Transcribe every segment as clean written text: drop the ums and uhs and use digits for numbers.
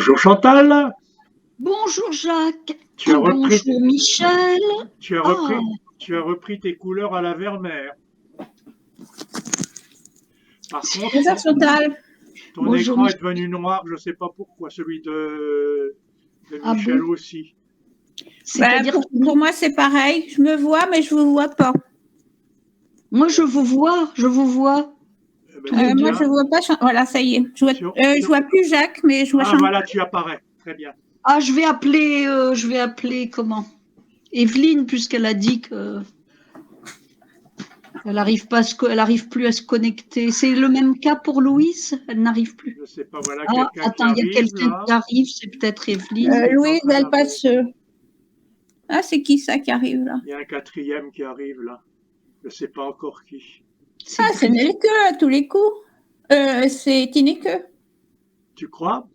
Bonjour Chantal. Bonjour Jacques. Tu as repris, Bonjour Michel. tu as repris tes couleurs à la Vermeer. Par contre, Bonjour Chantal. ton Bonjour, écran est Michel. devenu noir, je ne sais pas pourquoi, celui de Ah Michel bon? aussi. C'est-à-dire que Pour moi, c'est pareil. Je me vois, mais je ne vous vois pas. moi je vous vois. Eh ben, c'est Moi, bien. je ne vois pas. Voilà, ça y est. Je ne vois plus Jacques, mais je vois Ah Chantal. voilà, tu apparais. Très bien. Ah, je vais appeler comment? Evelyne, puisqu'elle a dit que elle arrive plus à se connecter. C'est le même cas pour Louise? Elle n'arrive plus. Je ne sais pas, voilà Ah, quelqu'un qui attends, il y a arrive quelqu'un là. qui arrive, c'est peut-être Evelyne. Louise, elle passe. Ah, c'est qui ça qui arrive là? Il y a un quatrième qui arrive là. Je ne sais pas encore qui. Ah, c'est Nelke à tous les coups. C'est Tineke. Tu crois?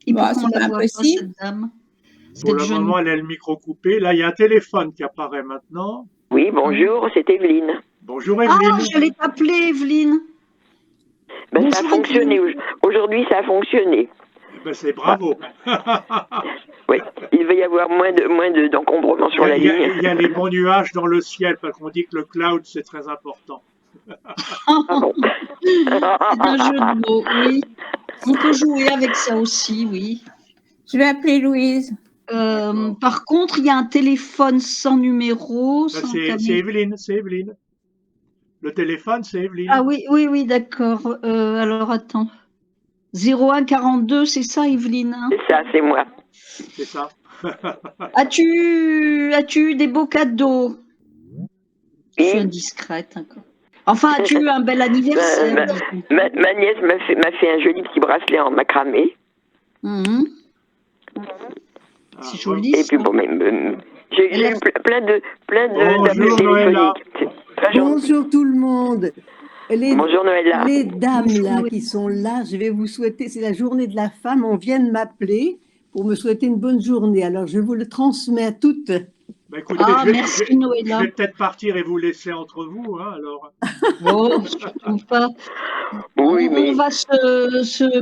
Et Bah, pourquoi on c'est la pas voit pas, impossible. cette dame? Pour Cette le jeune- moment, elle a le micro coupé. Là, il y a un téléphone qui apparaît maintenant. Oui, bonjour, c'est Evelyne. Bonjour Ah, Evelyne. j'allais t'appeler Evelyne. Ben, ça a Bonjour, fonctionné. Evelyne. Aujourd'hui, ça a fonctionné. Eh ben, c'est bravo. Oui, il va y avoir moins d'encombrement sur la Il y ligne. a les bons nuages dans le ciel, parce qu'on dit que le cloud, c'est très important. Ah bon. C'est un jeu de mots, oui. On peut jouer avec ça aussi, oui. Je vais appeler Louise. Par contre, il y a un téléphone sans numéro, Ben, sans c'est caméra. C'est Evelyne. Le téléphone, c'est Evelyne. Ah oui, d'accord. Alors attends. 01 42, c'est ça, Evelyne, hein? C'est ça, c'est moi. C'est ça. As-tu eu des beaux cadeaux? Je suis Oui. indiscrète encore. Enfin, as-tu eu un bel anniversaire? disons. Ma nièce m'a fait un joli petit bracelet en macramé. Mhm. Ah, C'est bon. joli, Et puis ça. bon, j'ai eu plein Bonjour, d'appels Noëlla. téléphoniques. C'est très gentil. Bonjour tout le monde. Bonjour Noëlla. Les dames Bonjour, là Noëlla. qui sont là, je vais vous souhaiter, c'est la journée de la femme, on vient de m'appeler pour me souhaiter une bonne journée. Alors je vous le transmets à toutes. Ben, écoutez, Ah, je merci, vais Noëlla. peut-être partir et vous laisser entre vous. Hein, alors. Oh, surtout pas. Oui, mais On va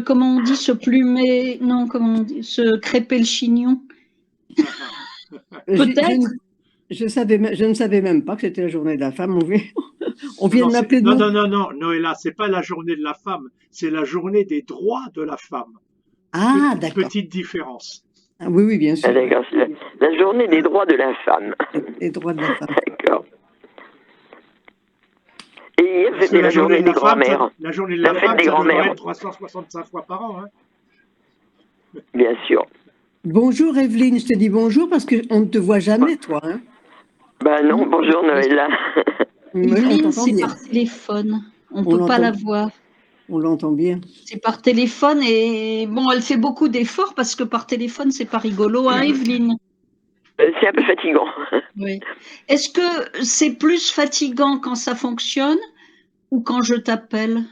comment on dit, se plumer, non, comment on dit, se crêper le chignon. Peut-être. Je ne savais même pas que c'était la journée de la femme. On vient Non, de m'appeler. non, Noëlla, c'est pas la journée de la femme, c'est la journée des droits de la femme. Ah, d'accord. Petite différence. Ah, oui, bien sûr. d'accord, c'est la journée des droits de la femme. Les droits de la femme. D'accord. Et hier, Parce que c'était la journée des grands-mères. La journée de La la fête femme, des ça devrait grands-mères. être 365 fois par an. Hein. Bien sûr. Bonjour Evelyne, je te dis bonjour parce qu'on ne te voit jamais, toi. Hein. Ben non, bonjour Noëlla. Oui, on Evelyne, t'entend c'est bien. par téléphone. On On peut pas l'entend. la voir. On l'entend bien. C'est par téléphone et bon, elle fait beaucoup d'efforts parce que par téléphone, c'est pas rigolo, hein, Evelyne? C'est un peu fatigant. Oui. Est-ce que c'est plus fatigant quand ça fonctionne ou quand je t'appelle?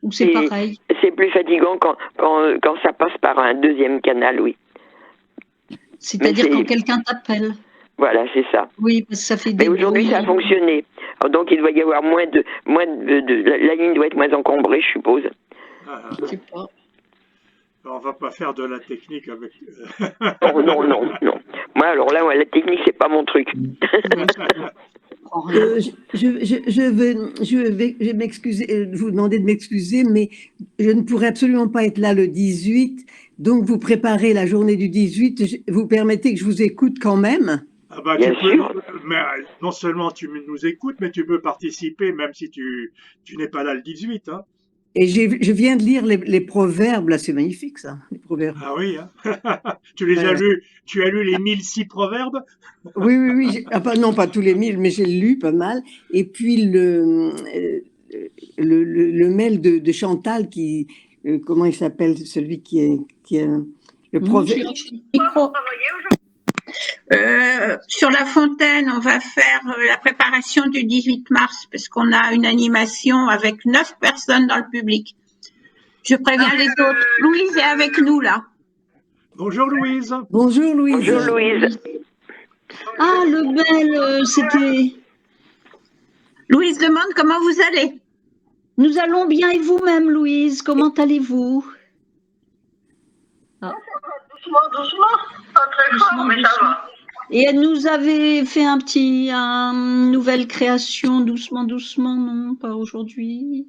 Ou c'est pareil? C'est plus fatigant quand ça passe par un deuxième canal, oui. C'est-à-dire Mais quand quelqu'un t'appelle? Voilà, c'est ça. Oui, parce que ça fait Mais des aujourd'hui, bruits. ça a fonctionné. Donc, il doit y avoir la ligne doit être moins encombrée, je suppose. Je sais pas. On va pas faire de la technique avec. Non. Moi, alors là, la technique, c'est pas mon truc. Je vais m'excuser, vous demander de m'excuser, mais je ne pourrai absolument pas être là le 18. Donc, vous préparez la journée du 18. Vous permettez que je vous écoute quand même? Ah bah, Bien tu peux, sûr. mais non seulement tu nous écoutes, mais tu peux participer même si tu n'es pas là le 18. Hein. Et je viens de lire les proverbes, là, c'est magnifique ça, les proverbes. Ah oui, hein. Tu les as lus, tu as lu les 1006 proverbes? Oui. Non, pas tous les 1000, mais j'ai lu pas mal. Et puis le mail de Chantal qui, comment il s'appelle, celui qui est le proverbe. Sur la fontaine, on va faire la préparation du 18 mars parce qu'on a une animation avec 9 personnes dans le public. Je préviens les autres. Louise est avec nous là. Bonjour Louise. Bonjour Louise. Bonjour Louise. Ah, le bel, c'était... Louise demande comment vous allez. Nous allons bien et vous-même, Louise, comment allez-vous? Ah. Doucement, doucement, pas très fort, mais ça va. Et elle nous avait fait une nouvelle création, doucement, doucement, non, pas aujourd'hui,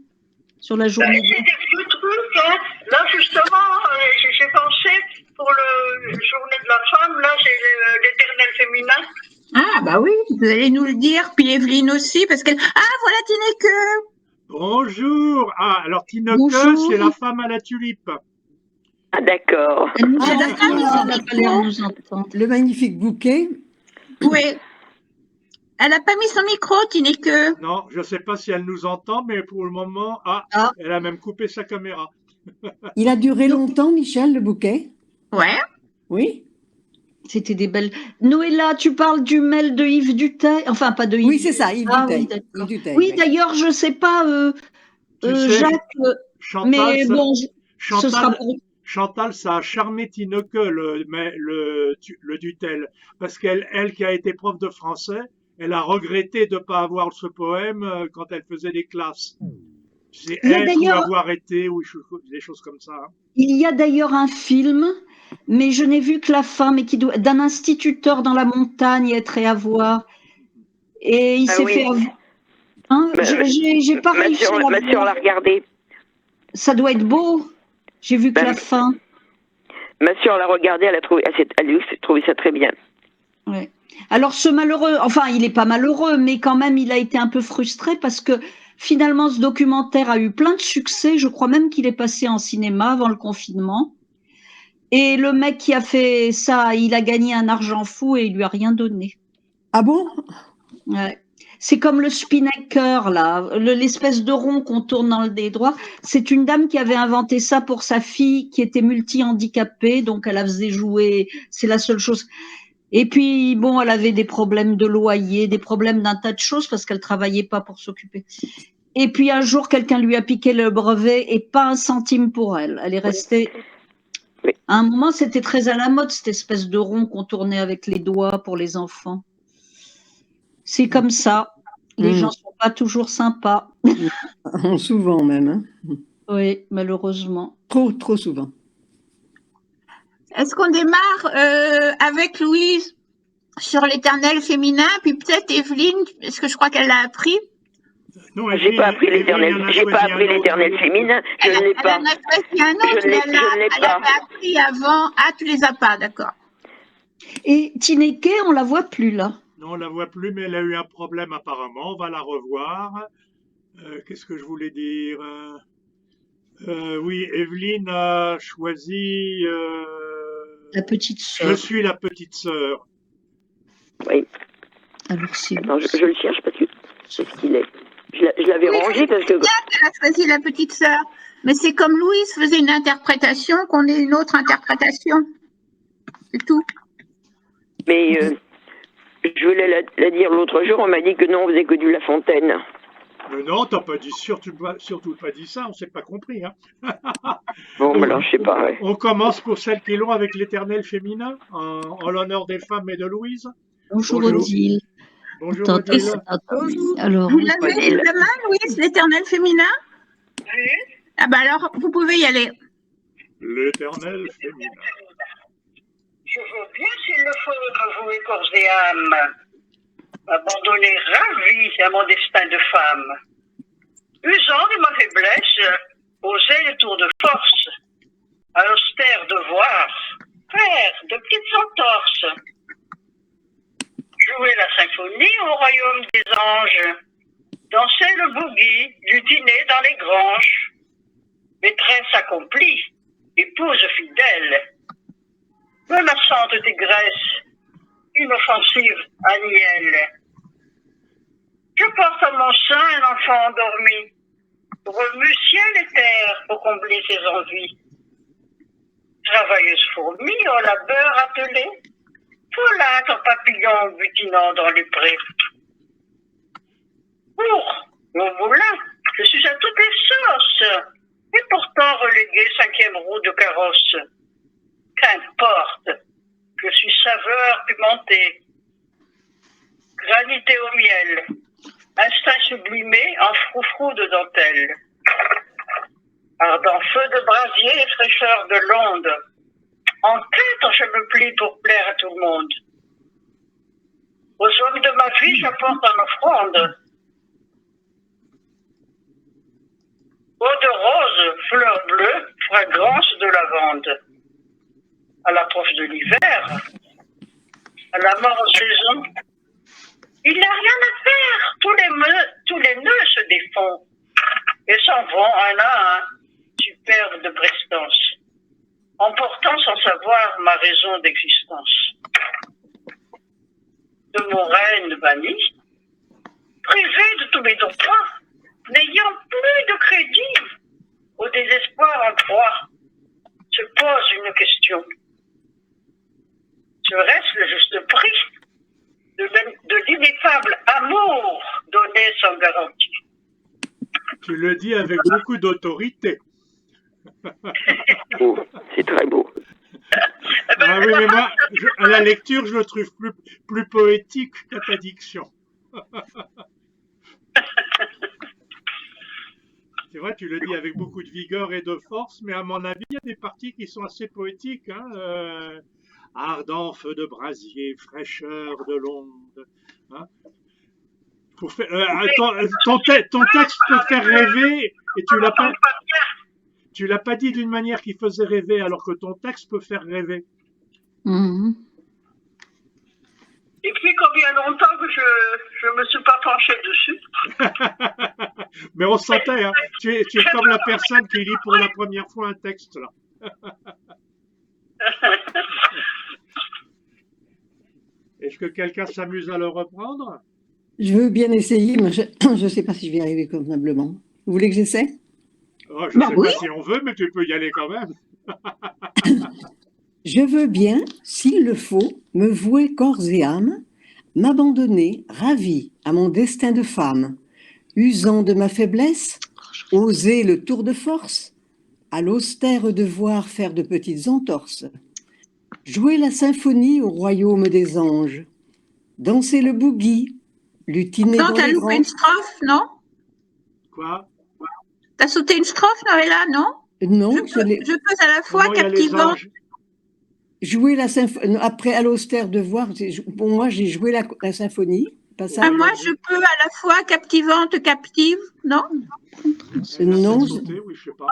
sur la journée J'ai des vieux trucs, hein. Là, justement, j'ai pensé pour le journée de la femme, là, j'ai l'éternel féminin. Ah, bah oui, vous allez nous le dire. Puis Evelyne aussi, parce qu'elle. Ah, voilà Tineke. Bonjour. Ah, alors Tineke, Bonjour. c'est la femme à la tulipe. Ah, d'accord. Elle nous Ah, a d'accord. pas l'air de nous entendre. Le magnifique bouquet. Oui. Elle n'a pas mis son micro, Tineke. Non, je ne sais pas si elle nous entend, mais pour le moment, elle a même coupé sa caméra. Il a duré longtemps, Michel, le bouquet? Ouais. Oui? C'était des belles. Noëlla, tu parles du mail de Yves Duteil? Enfin, pas de Yves. Oui, c'est ça, Yves Ah Duteil. oui, d'accord. Yves Duteil, Oui, oui. d'ailleurs, je ne sais pas, Tu sais, Jacques, Chantal, mais ça, bon, ce sera pour. Chantal, ça a charmé Tineke, le Dutel, parce qu'elle qui a été prof de français, elle a regretté de ne pas avoir ce poème quand elle faisait des classes. C'est Il y a être ou d'ailleurs- avoir été, ou des choses comme ça. Hein. Il y a d'ailleurs un film, mais je n'ai vu que la fin, mais d'un instituteur dans la montagne être et avoir. Et il Ah s'est oui. fait avoir. Hein, j'ai pas réussi à Ma la sœur l'a voir. regardé. Ça doit être beau. J'ai vu que la fin. Ma sœur l'a regardé, elle a trouvé ça très bien. Ouais. Alors ce malheureux, enfin il n'est pas malheureux, mais quand même il a été un peu frustré parce que finalement ce documentaire a eu plein de succès. Je crois même qu'il est passé en cinéma avant le confinement. Et le mec qui a fait ça, il a gagné un argent fou et il lui a rien donné. Ah bon? Ouais. C'est comme le spinnaker, là, l'espèce de rond qu'on tourne dans le dé droit. C'est une dame qui avait inventé ça pour sa fille qui était multi-handicapée, donc elle la faisait jouer, c'est la seule chose. Et puis, bon, elle avait des problèmes de loyer, des problèmes d'un tas de choses parce qu'elle travaillait pas pour s'occuper. Et puis un jour, quelqu'un lui a piqué le brevet et pas un centime pour elle. Elle est restée. Oui. À un moment, c'était très à la mode, cette espèce de rond qu'on tournait avec les doigts pour les enfants. C'est comme ça. Les gens sont pas toujours sympas. Souvent même. Hein? Oui, malheureusement. Trop souvent. Est-ce qu'on démarre avec Louise sur l'éternel féminin, puis peut-être Evelyne, parce que je crois qu'elle l'a appris. Non, J'ai pas appris l'éternel féminin, je ne l'ai pas. Elle en a choisi un autre, mais elle l'avait appris avant. Ah, tu les as pas, d'accord. Et Tineke, on la voit plus là. Non, on la voit plus, mais elle a eu un problème apparemment. On va la revoir. Qu'est-ce que je voulais dire oui, Evelyne a choisi. La petite sœur. Je suis la petite sœur. Oui. Alors c'est. Attends, je le cherche parce que c'est ce qu'il est. Je l'avais rangé parce que. Elle a choisi la petite sœur. Mais c'est comme Louise faisait une interprétation, qu'on ait une autre interprétation. C'est tout. Mais je voulais la dire l'autre jour, on m'a dit que non, on faisait que du La Fontaine. Mais non, t'as pas dit surtout pas dit ça, on s'est pas compris. Hein. Bon, alors je sais pas. Ouais. On commence pour celles qui l'ont avec l'éternel féminin, en l'honneur des femmes et de Louise. Bonjour Odile. Bonjour Odile. Alors, vous l'avez sous la main, Louise, l'éternel féminin? Oui. Ah bah alors, vous pouvez y aller. L'éternel féminin. Je veux bien, s'il le faut, de jouer corps et âme. Abandonner ravi à mon destin de femme. Usant de ma faiblesse, oser le tour de force. À l'austère devoir, faire de petites entorses. Jouer la symphonie au royaume des anges. Danser le boogie du dîner dans les granges. Maîtresse accomplie, épouse fidèle. Menaçante tigresse, inoffensive Aniel. Je porte à mon sein un enfant endormi, remue ciel et terre pour combler ses envies. Travailleuse fourmi au labeur attelée, folâtre en papillon butinant dans les prés. Pour mon moulin, je suis à toutes les sauces, et pourtant relégué 5e roue de carrosse. Qu'importe, je suis saveur pimentée, granité au miel, instinct sublimé en froufrou de dentelle. Ardent feu de brasier et fraîcheur de l'onde, En quête, je me plie pour plaire à tout le monde. Aux hommes de ma vie, j'apporte en offrande. Eau de rose, fleurs bleues, fragrance de lavande. À l'approche de l'hiver, à la mort en saison, il n'y a rien à faire. Tous les nœuds se défont et s'en vont un à un, superbes de prestance, emportant sans savoir ma raison d'existence. De mon règne banni, privé de tous mes droits, n'ayant plus de crédit, au désespoir en proie, se pose une question. Serait-ce le juste prix de l'ineffable amour donné sans garantie? Tu le dis avec beaucoup d'autorité. Oh, c'est très beau. Ah oui, mais moi, à la lecture, je le trouve plus poétique qu'à ta diction. C'est vrai, tu le dis avec beaucoup de vigueur et de force, mais à mon avis, il y a des parties qui sont assez poétiques. Hein, ardent feu de brasier, fraîcheur de l'onde. Hein. Ton texte peut faire rêver et tu l'as pas dit d'une manière qui faisait rêver, alors que ton texte peut faire rêver. Mhm. Et puis combien longtemps que je me suis pas penchée dessus. Mais on sentait, hein, tu es comme la personne qui lit pour la première fois un texte là. Est-ce que quelqu'un s'amuse à le reprendre? Je veux bien essayer, mais je ne sais pas si je vais y arriver convenablement. Vous voulez que j'essaie? Oh, je ne sais pas si on veut, mais tu peux y aller quand même. Je veux bien, s'il le faut, me vouer corps et âme, m'abandonner, ravi, à mon destin de femme, usant de ma faiblesse, oser le tour de force, à l'austère devoir faire de petites entorses, jouer la symphonie au royaume des anges, danser le boogie, lutiner Non, dans t'as les loupé une strophe, non? Quoi? T'as sauté une strophe, Noëlla, non? Non, Je peux à la fois Comment il y a les captivante. anges? jouer la symphonie. Après, à l'austère devoir, pour moi, j'ai joué la symphonie. Pas ça? Ah, moi, je peux à la fois captivante, captive, non? Non, Sauter, oui, je sais pas.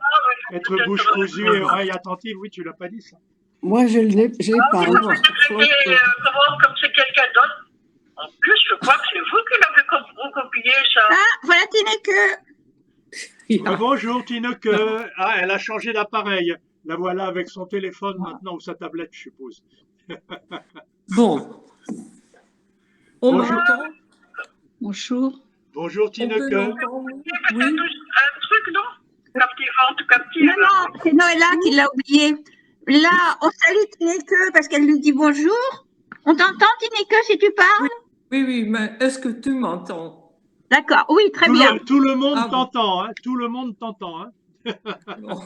Être bouche cousue et oreille attentive, oui, tu l'as pas dit ça. moi, je ne l'ai pas. Comment, comme c'est quelqu'un d'autre? En plus, je crois que c'est vous qui l'avez copié, ça. Ah, voilà Tineke. Bonjour Tineke. Ah, elle a changé d'appareil. La voilà avec son téléphone maintenant ou sa tablette, je suppose. Bon. On Bonjour. m'entend? Bonjour. Bonjour On peut Tineke. l'entendre? Oui. Un truc, non? Captivante, captive. Non, non, c'est Noëlla qui l'a oublié. Là, on salue Tineke parce qu'elle nous dit bonjour. On t'entend, Tineke, si tu parles? Oui, oui, mais est-ce que tu m'entends? D'accord, oui, très bien. Tout le monde Ah bon. t'entend, hein. Tout le monde t'entend, hein. Bon.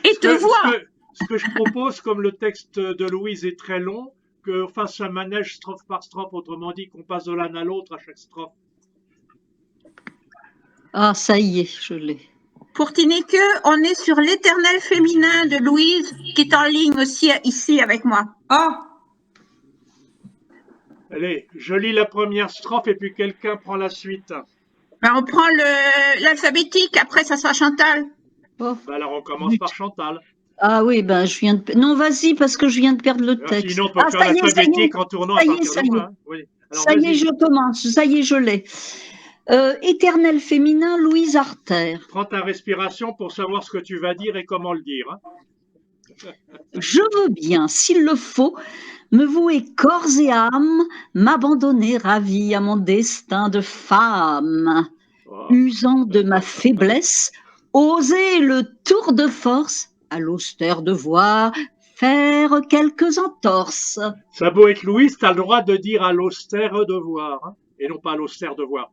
Et te voit. Ce que je propose, comme le texte de Louise est très long, qu'on fasse un manège strophe par strophe, autrement dit qu'on passe de l'un à l'autre à chaque strophe. Ah, ça y est, je l'ai. Pour Tineke, on est sur l'éternel féminin de Louise, qui est en ligne aussi ici avec moi. Ah, Allez, je lis la première strophe et puis quelqu'un prend la suite. Ben, on prend l'alphabétique, après ça sera Chantal. Oh. Bah alors on commence par Chantal. Ah oui, ben je viens de... Non, vas-y, parce que je viens de perdre le Alors, texte. sinon on peut faire ça y est, l'alphabétique en tournant à ça y est, partir ça de y moi. est. Hein. Oui. Alors, Ça y est, vas-y. je commence. Ça y est, je l'ai. Éternel féminin, Louise Artère. Prends ta respiration pour savoir ce que tu vas dire et comment le dire. Hein. Je veux bien, s'il le faut, me vouer corps et âme, m'abandonner ravie à mon destin de femme, Oh. usant de ma faiblesse, oser le tour de force, à l'austère devoir, faire quelques entorses. Ça a beau être Louise, tu as le droit de dire à l'austère devoir, hein, et non pas à l'austère devoir.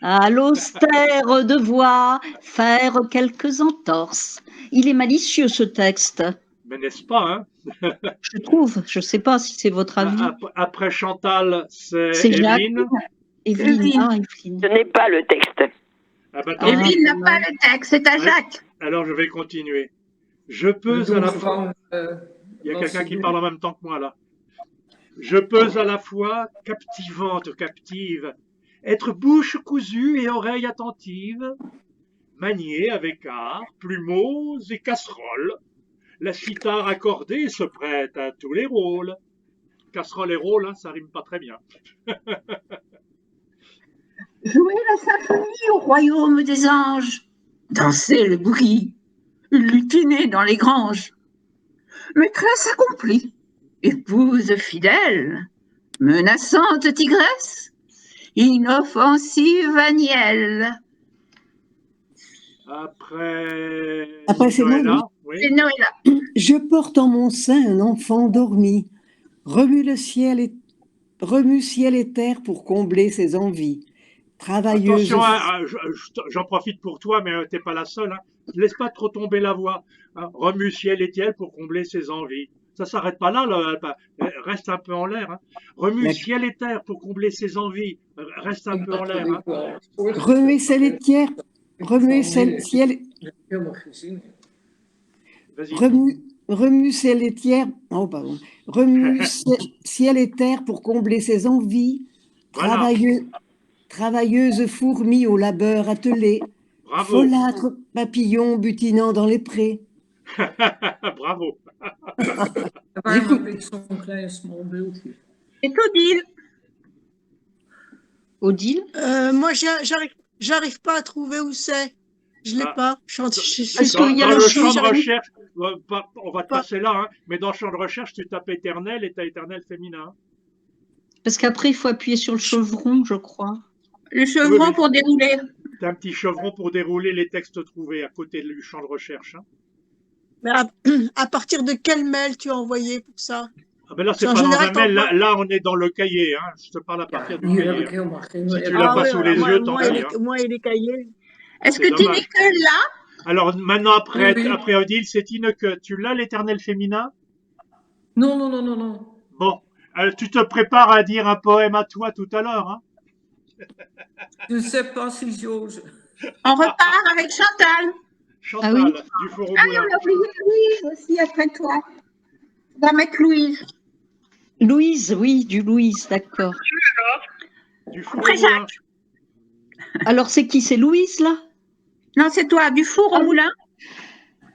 À l'austère devoir, faire quelques entorses. Il est malicieux ce texte, Mais n'est-ce pas, hein? je trouve. Je ne sais pas si c'est votre avis. Après Chantal, c'est Jacques. Evelyne. Evelyne. Ah, Evelyne. Ce n'est pas le texte. Ah bah, Ah. Evelyne n'a pas le texte, c'est à Jacques. alors je vais continuer. Je peux le à la fois. dauphin, Il y a Non, quelqu'un c'est qui bien. parle en même temps que moi là. Je peux à la fois, captivante, captive, être bouche cousue et oreille attentive, manier avec art plumeaux et casseroles. La cithare accordée se prête à tous les rôles. Casserole et rôle, hein, ça rime pas très bien. Jouer la symphonie au royaume des anges, danser le bouilli, lutiner dans les granges. Maîtresse accomplie, épouse fidèle, menaçante tigresse, inoffensive agnelle. Après, c'est moi, oui. Noëlla, oui. C'est Noëlla. Je porte en mon sein un enfant endormi, remue ciel et terre pour combler ses envies. Travailleuse. Attention, hein, j'en profite pour toi, mais t'es pas la seule. Hein. Laisse pas trop tomber la voix. Hein. Remue ciel et terre pour combler ses envies. Ça s'arrête pas là, reste un peu en l'air. Hein. Remue D'accord. ciel et terre pour combler ses envies. Reste un peu en l'air. Hein. Remue ciel et terre. Remue ciel. Vas-y. Remue ciel et terre. Oh, pardon. Remue ciel et terre pour combler ses envies. Voilà. Travailleuse fourmi au labeur attelée. Bravo. Folâtre papillon butinant dans les prés. Bravo. Avec son classement beeldje. C'est Odile. Odile? Moi, j'arrive pas à trouver où c'est. Je l'ai Ah. pas. Est-ce qu'il y a Dans le le champ champ de j'arrive- recherche, on va te passer là, hein, mais dans le champ de recherche, tu tapes éternel et t'as éternel féminin. Parce qu'après, il faut appuyer sur le chevron, je crois. Le chevron Oui. pour dérouler. T'as un petit chevron pour dérouler les textes trouvés à côté du champ de recherche. Hein. Mais à partir de quel mail tu as envoyé pour ça? Ah ben là, c'est En pas dans général, un mail. t'envoies- Là, on est dans le cahier. Hein. Je te parle à partir du Hier heb cahier. ik helemaal geen Si tu l'as pas sous les yeux, tant pis. Hein. moi et les cahiers. Est-ce C'est que tu dommage. n'es que là? Alors maintenant, après, Oui. après Odile, c'est que tu l'as l'éternel féminin? Non, non, non, non, non. Bon, tu te prépares à dire un poème à toi tout à l'heure. Hein. Je ne sais pas si j'ose. On repart avec Chantal. Chantal, Ah oui. du Four au Ah, Moulin. on a oublié Louise aussi après toi. On va mettre Louise. Louise, oui, du Louise, d'accord. Du Four au Après Moulin. Jacques. Alors, c'est qui? C'est Louise, là? Non, c'est toi, du four au moulin.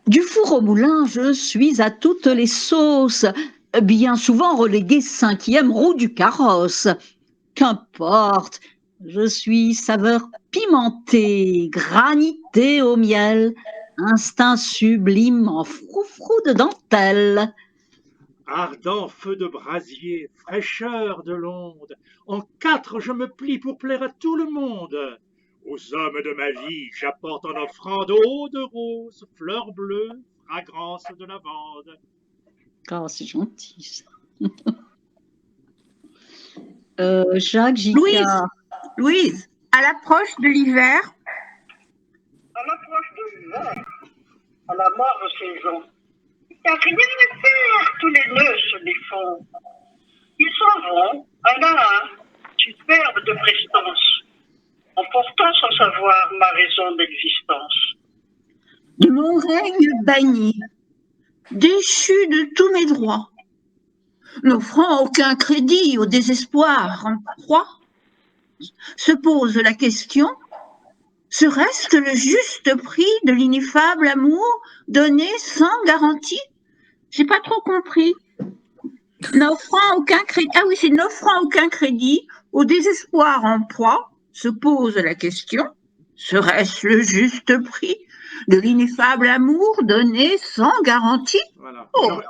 Du four au moulin, je suis à toutes les sauces, bien souvent reléguée 5e roue du carrosse. Qu'importe, je suis saveur pimentée, granitée au miel, instinct sublime en froufrou de dentelle. Ardent feu de brasier, fraîcheur de l'onde, en 4 je me plie pour plaire à tout le monde. Aux hommes de ma vie, j'apporte en offrande eau de rose, fleurs bleues, fragrance de lavande. Oh, c'est gentil, ça. Jacques, J.K. Louise, à l'approche de l'hiver, À l'approche de l'hiver, à la mort saison, il n'y a rien à faire, tous les nœuds se défont. Ils s'en vont, un à un, superbes de prestance, emportant sans savoir ma raison d'existence. de mon règne banni, déchu de tous mes droits, n'offrant aucun crédit au désespoir en proie, se pose la question, serait-ce que le juste prix de l'ineffable amour donné sans garantie? J'ai pas trop compris. N'offrant aucun crédit, ah oui, c'est n'offrant aucun crédit au désespoir en proie, se pose la question, serait-ce le juste prix de l'ineffable amour donné sans garantie? Voilà. Oh.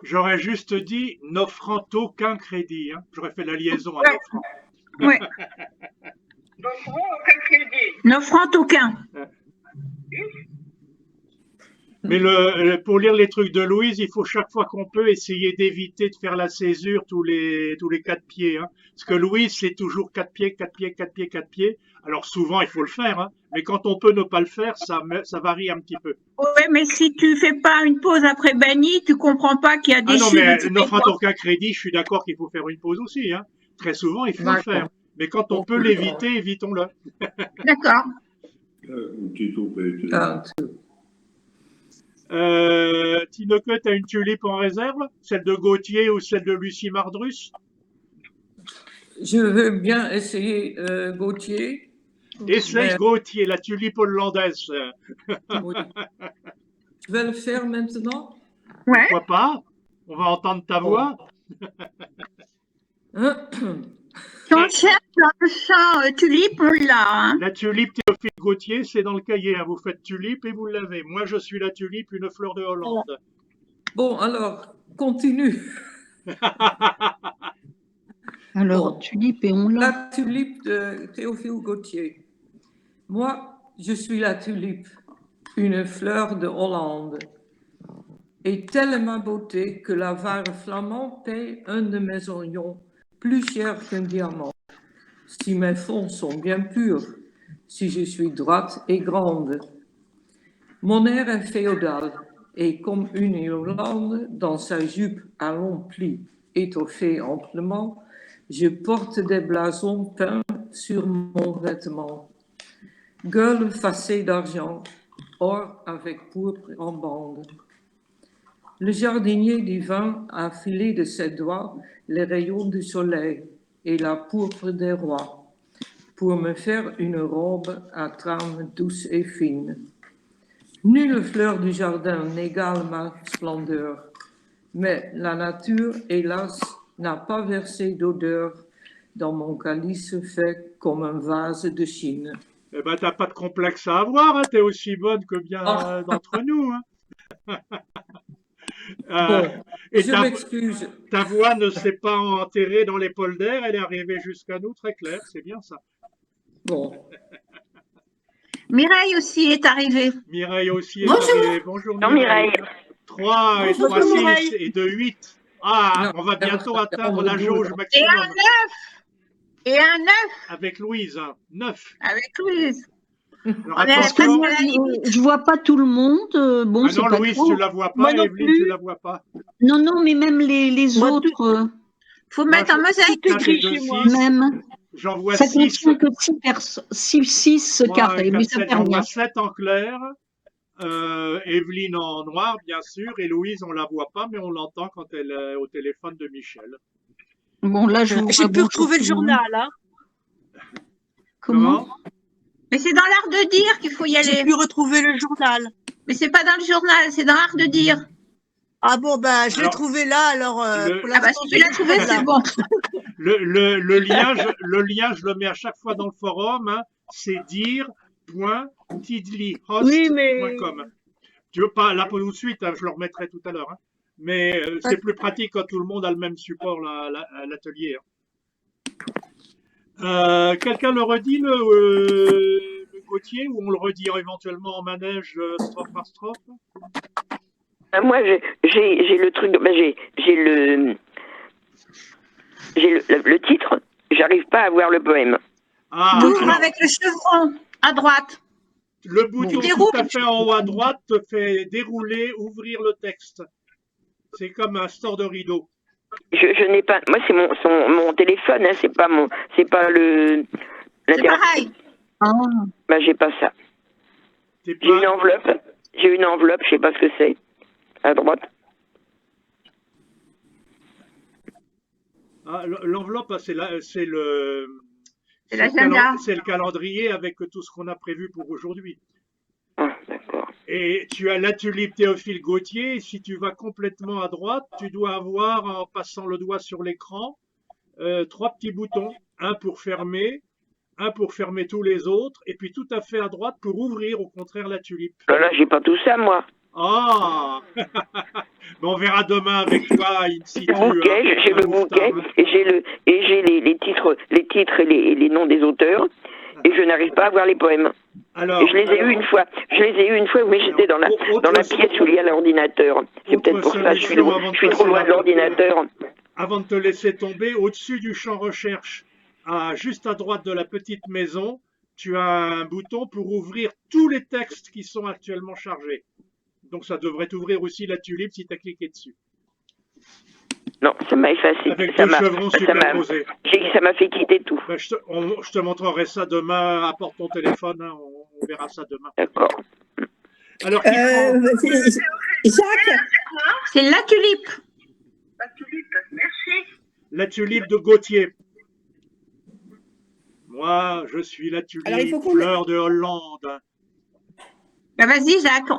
J'aurais juste dit n'offrant aucun crédit. Hein. J'aurais fait la liaison à l'offrant. Ouais, N'offrant aucun crédit. n'offrant aucun. Mais pour lire les trucs de Louise, il faut chaque fois qu'on peut essayer d'éviter de faire la césure tous les 4 pieds. Hein. Parce que Louise, c'est toujours 4 pieds, 4 pieds, 4 pieds, 4 pieds. Alors souvent, il faut le faire. Hein. Mais quand on peut ne pas le faire, ça varie un petit peu. Ouais, mais si tu fais pas une pause après banni, tu comprends pas qu'il y a des Ah non, chutes mais de tous les n'offrant droits. aucun crédit, je suis d'accord qu'il faut faire une pause aussi. Hein. Très souvent, il faut le D'accord. faire. Mais quand on peut l'éviter, évitons-le. D'accord. Dank u. Tinoque, t'as une tulipe en réserve? Celle de Gautier ou celle de Lucie Mardrus? Je veux bien essayer Gauthier. Essaye Mais- Gautier, la tulipe hollandaise. Oui. Je vais le faire maintenant. Ouais. Pourquoi pas? On va entendre ta voix. Si on cherche dans le champ tulipe, on l'a. Hein. La tulipe Théophile Gautier, c'est dans le cahier. Hein. Vous faites tulipe et vous l'avez. Moi, je suis la tulipe, une fleur de Hollande. Bon, alors, continue. Alors, Bon. tulipe et on l'a. La tulipe de Théophile Gautier. Moi, je suis la tulipe, une fleur de Hollande. Et telle est ma beauté que l'avare flamand paye un de mes oignons plus cher qu'un diamant. Si mes fonds sont bien purs, si je suis droite et grande. Mon air est féodal, et comme une Irlande, dans sa jupe à long pli, étoffée amplement, je porte des blasons peints sur mon vêtement. Gueule facée d'argent, or avec pourpre en bande. Le jardinier divin a filé de ses doigts les rayons du soleil et la pourpre des rois, pour me faire une robe à trame douce et fine. Nulle fleur du jardin n'égale ma splendeur, mais la nature, hélas, n'a pas versé d'odeur dans mon calice fait comme un vase de Chine. Eh ben, t'as pas de complexe à avoir. Hein. T'es aussi bonne que bien Oh. d'entre nous. Hein. Bon, et je m'excuse. ta voix ne s'est pas enterrée dans les polders. Elle est arrivée jusqu'à nous, très clair. C'est bien ça. Bon, Mireille aussi est arrivée. Mireille aussi est Bonjour. arrivée. Bonjour Non, Mireille. Mireille. 3 et Bonjour, 3, 6 Mireille. et 2, 8. Ah, Non, on va bientôt atteindre la jauge Et maximum. un 9. Et un 9 Avec Louise, 9. avec Louise. Alors On est Parce que attention. moi, je vois pas tout le monde. Bon, Ah c'est non, pas Louise, grave. tu la vois pas. Moi non Evelyne, plus. tu la vois pas. Non, non, mais même les Moi, autres, Faut mettre en mosaïque. Tout est 4 et gris 2, chez moi. 6. même. J'en vois Ça 6. contient que 6 carrés, mais ça fait J'en rien. vois 7 en clair. Evelyne en noir, bien sûr. Et Louise, on la voit pas, mais on l'entend quand elle est au téléphone de Michel. Bon, là, je vous J'ai vois pu bonjour retrouver le tout monde. journal. Hein. Comment? Mais c'est dans l'art de dire qu'il faut y J'ai aller. pu retrouver le journal. Mais c'est pas dans le journal, c'est dans l'art de dire. Ah bon, ben, je l'ai Alors, trouvé là, alors pour Ah bah l'instant, si tu l'as trouvé, voilà. c'est bon. Le lien, je le mets à chaque fois dans le forum. Hein, c'est dire.tidlyhost.com. Tu veux pas là pour tout de suite, hein, je le remettrai tout à l'heure. Hein. Mais c'est plus pratique quand tout le monde a le même support là, à l'atelier. Hein. Quelqu'un le redit, le Gauthier, ou on le redit éventuellement en manège strophe par strophe? Moi, j'ai le truc, le titre, j'arrive pas à voir le poème. Ah, Toujours alors, avec le chevron à droite. le bouton Tu tout déroules. à fait en haut à droite te fait dérouler, ouvrir le texte. C'est comme un store de rideau. Je n'ai pas, moi c'est mon téléphone, hein, c'est pas le. C'est pareil. Ah, Bah j'ai pas ça. T'es J'ai une pas... enveloppe, je sais pas ce que c'est. À droite. Ah, l'enveloppe, ah, c'est le l'agenda. c'est le calendrier avec tout ce qu'on a prévu pour aujourd'hui. Ah, d'accord. Et tu as la tulipe Théophile Gautier. Si tu vas complètement à droite, tu dois avoir, en passant le doigt sur l'écran, 3 petits boutons. Un pour fermer tous les autres, et puis tout à fait à droite pour ouvrir, au contraire, la tulipe. Là, j'ai pas tout ça, moi. Ah bon, on verra demain avec toi, in situ. Le bouquet, j'ai le bouquet, et j'ai les titres et les noms des auteurs, et je n'arrive pas à voir les poèmes. Alors, et je les ai eus une fois, mais j'étais dans la pièce où il y a l'ordinateur. C'est peut-être pour ça, je suis trop loin de l'ordinateur. Avant de te laisser tomber, au-dessus du champ recherche, juste à droite de la petite maison, tu as un bouton pour ouvrir tous les textes qui sont actuellement chargés. Donc ça devrait t'ouvrir aussi la tulipe si tu as cliqué dessus. Non, ça m'a effacé. Avec deux chevrons superposés. Ça m'a fait quitter tout. Ben, je te montrerai ça demain. Apporte ton téléphone, hein, on verra ça demain. D'accord. Alors, qui prend? Jacques, C'est la tulipe. La tulipe, merci. La tulipe de Gautier. Moi, je suis la tulipe, Alors, il faut qu'on- fleur de Hollande. Ben, vas-y, Jacques.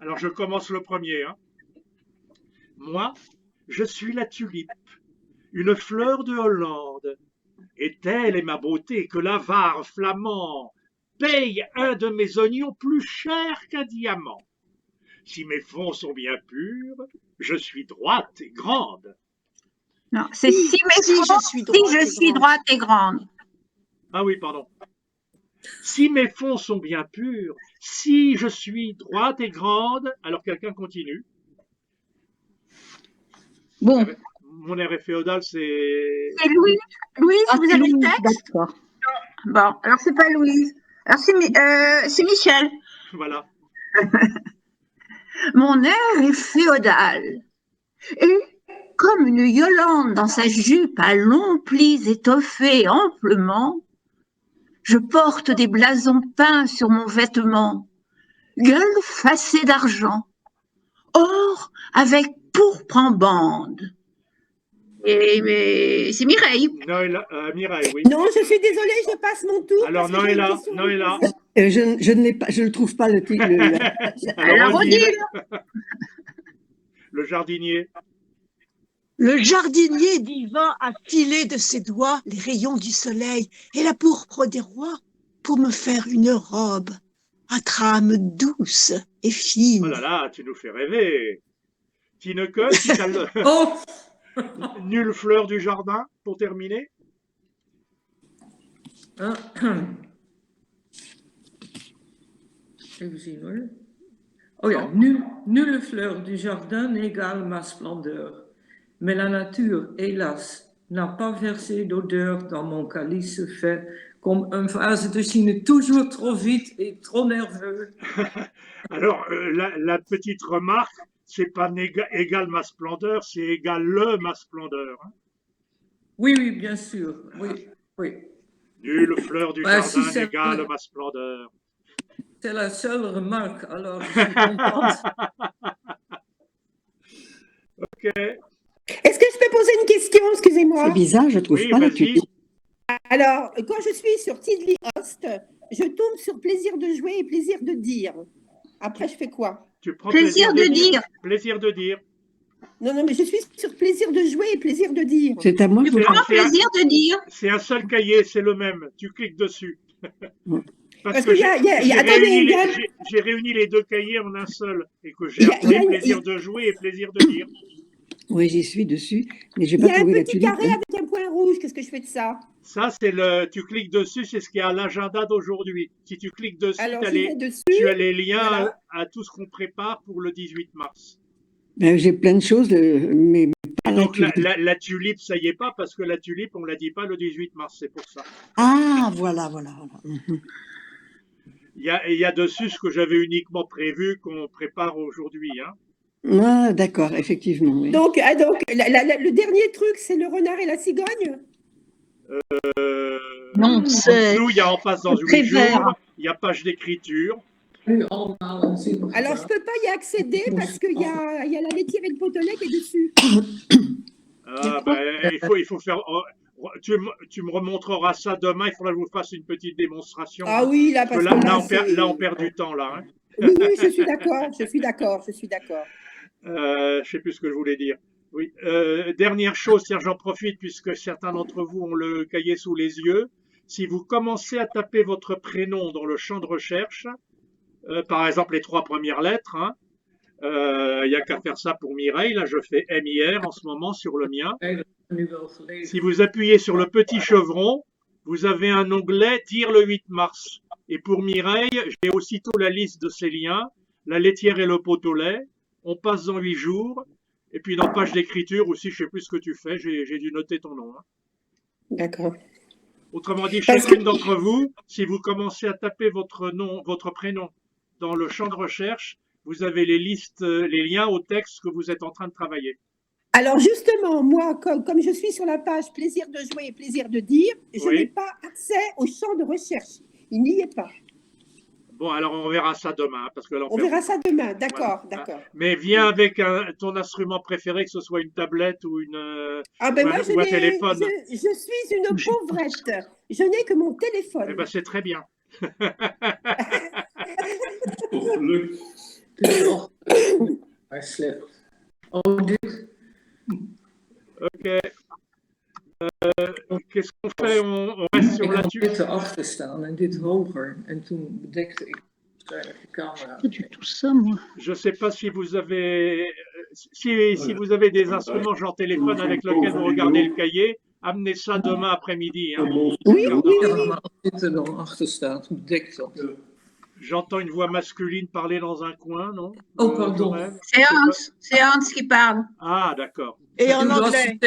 Alors, je commence le premier. Hein. Moi, je suis la tulipe, une fleur de Hollande. Et telle est ma beauté que l'avare flamand paye un de mes oignons plus cher qu'un diamant. Si mes fonds sont bien purs, je suis droite et grande. Non, c'est si mes Si fonds, je suis droite si je et suis grande. droite et grande. Ah oui, pardon. Si mes fonds sont bien purs, si je suis droite et grande, alors quelqu'un continue. Bon, Mon air féodal, c'est... C'est Louise. Louise, ah, vous c'est avez le Louise, texte? d'accord. Bon, alors c'est pas Louise. Alors c'est Michel. Voilà. Mon air est féodal. Et comme une Yolande dans sa jupe à longs plis étoffés amplement, je porte des blasons peints sur mon vêtement, gueule facée d'argent, or avec pourpre en bande. Mais c'est Mireille. Noëlla, Mireille, oui. non, je suis désolée, je passe mon tour. Alors, parce que j'ai une Noëlla, question à vous Noëlla. poser. Je ne l'ai pas, je ne trouve pas le titre. Alors, Odile, Odile. le jardinier. Le jardinier divin a filé de ses doigts les rayons du soleil et la pourpre des rois pour me faire une robe à trame douce et fine. Oh là là, tu nous fais rêver. Tineke, si t'as le... Oh, Nulle fleur du jardin, pour terminer. hein. Even zien hoor. Oh ja, nulle fleur du jardin n'égale ma splendeur. Mais la nature, hélas, n'a pas versé d'odeur dans mon calice fait comme un vase de Chine toujours trop vite et trop nerveux. Alors, la petite remarque, c'est pas égal ma splendeur, c'est égal le ma splendeur. Hein. Oui, oui, bien sûr. Oui, oui. Nulle fleur du Bah, jardin si c'est- n'égale ma splendeur. C'est la seule remarque, alors je suis contente. Ok, Est-ce que je peux poser une question, excusez-moi? C'est bizarre, je trouve oui, pas la vas-y. tulipe. Alors, quand je suis sur Tidley Host, je tombe sur plaisir de jouer et plaisir de dire. Après, je fais quoi? Tu prends Plaisir de dire. Plaisir de dire. Non, non, mais je suis sur plaisir de jouer et plaisir de dire. C'est à moi que Tu vous... prends plaisir de dire. C'est un seul cahier, c'est le même. Tu cliques dessus. Parce qu'il y a- attendez, il y a- j'ai réuni les deux cahiers en un seul et que Il j'ai y a- appelé il y a- plaisir de jouer et plaisir de dire. Oui, j'y suis dessus, mais je Il n'ai y pas a un trouvé la petit tulipe. carré avec un point rouge. Qu'est-ce que je fais de ça? Ça, tu cliques dessus, c'est ce qui est à l'agenda d'aujourd'hui. Si tu cliques dessus, Alors, tu as je vais dessus. as les liens Voilà. à tout ce qu'on prépare pour le 18 mars. Ben, j'ai plein de choses, mais pas la Donc, tulipe. la tulipe, ça y est pas, parce que la tulipe, on l'a dit pas le 18 mars, c'est pour ça. Ah, voilà. Mhm. Il y a dessus ce que j'avais uniquement prévu qu'on prépare aujourd'hui. Hein. Ah, d'accord, effectivement. Oui. Donc, le dernier truc, c'est le renard et la cigogne. Non, En c'est dessous, il y a en face dans 8 Prévert. jours, il y a page d'écriture. Alors, je peux pas y accéder parce qu'il y a la laitière et le potelet qui est dessus. Ah, ben, il faut faire. Tu me remontreras ça demain. Il faudra que je vous fasse une petite démonstration. Ah oui, là, parce que Là, on perd du temps là. Hein. Oui, je suis d'accord. Je sais plus ce que je voulais dire. Oui. Dernière chose, tiens, j'en profite puisque certains d'entre vous ont le cahier sous les yeux. Si vous commencez à taper votre prénom dans le champ de recherche, par exemple les 3 premières lettres, hein, y a qu'à faire ça pour Mireille. Là, je fais MIR en ce moment sur le mien. Si vous appuyez sur le petit chevron, vous avez un onglet Dire le 8 mars. Et pour Mireille, j'ai aussitôt la liste de ces liens, la laitière et le pot au lait. On passe dans 8 jours. Et puis dans page d'écriture aussi, je sais plus ce que tu fais, j'ai dû noter ton nom. Hein. D'accord. Autrement dit, chacune d'entre vous, si vous commencez à taper votre prénom dans le champ de recherche, vous avez les liens au texte que vous êtes en train de travailler. Alors justement, moi, comme je suis sur la page plaisir de jouer et plaisir de dire, je Oui. n'ai pas accès au champ de recherche. Il n'y est pas. Bon, alors on verra ça demain, parce que là, On verra ça demain, d'accord, voilà. d'accord. Mais viens avec ton instrument préféré, que ce soit une tablette ou, Ah ben moi, ou un téléphone. je suis une pauvrette. Je n'ai que mon téléphone. Eh ben, c'est très bien. Ok. Qu'est-ce qu'on fait? On reste sur la tube. Achter staan en dit hoger. En toen bedekte ik waarschijnlijk de camera. Pas du tout ça, moi. Je ne sais pas si vous avez, si vous avez des instruments genre téléphone avec lequel vous regardez le cahier, amenez ça demain après-midi. Hein. Oui. Dit er dan achter staat, bedekt dat. J'entends une voix masculine parler dans un coin, non? Oh, pardon. C'est Hans qui parle. Ah, d'accord. Et en anglais.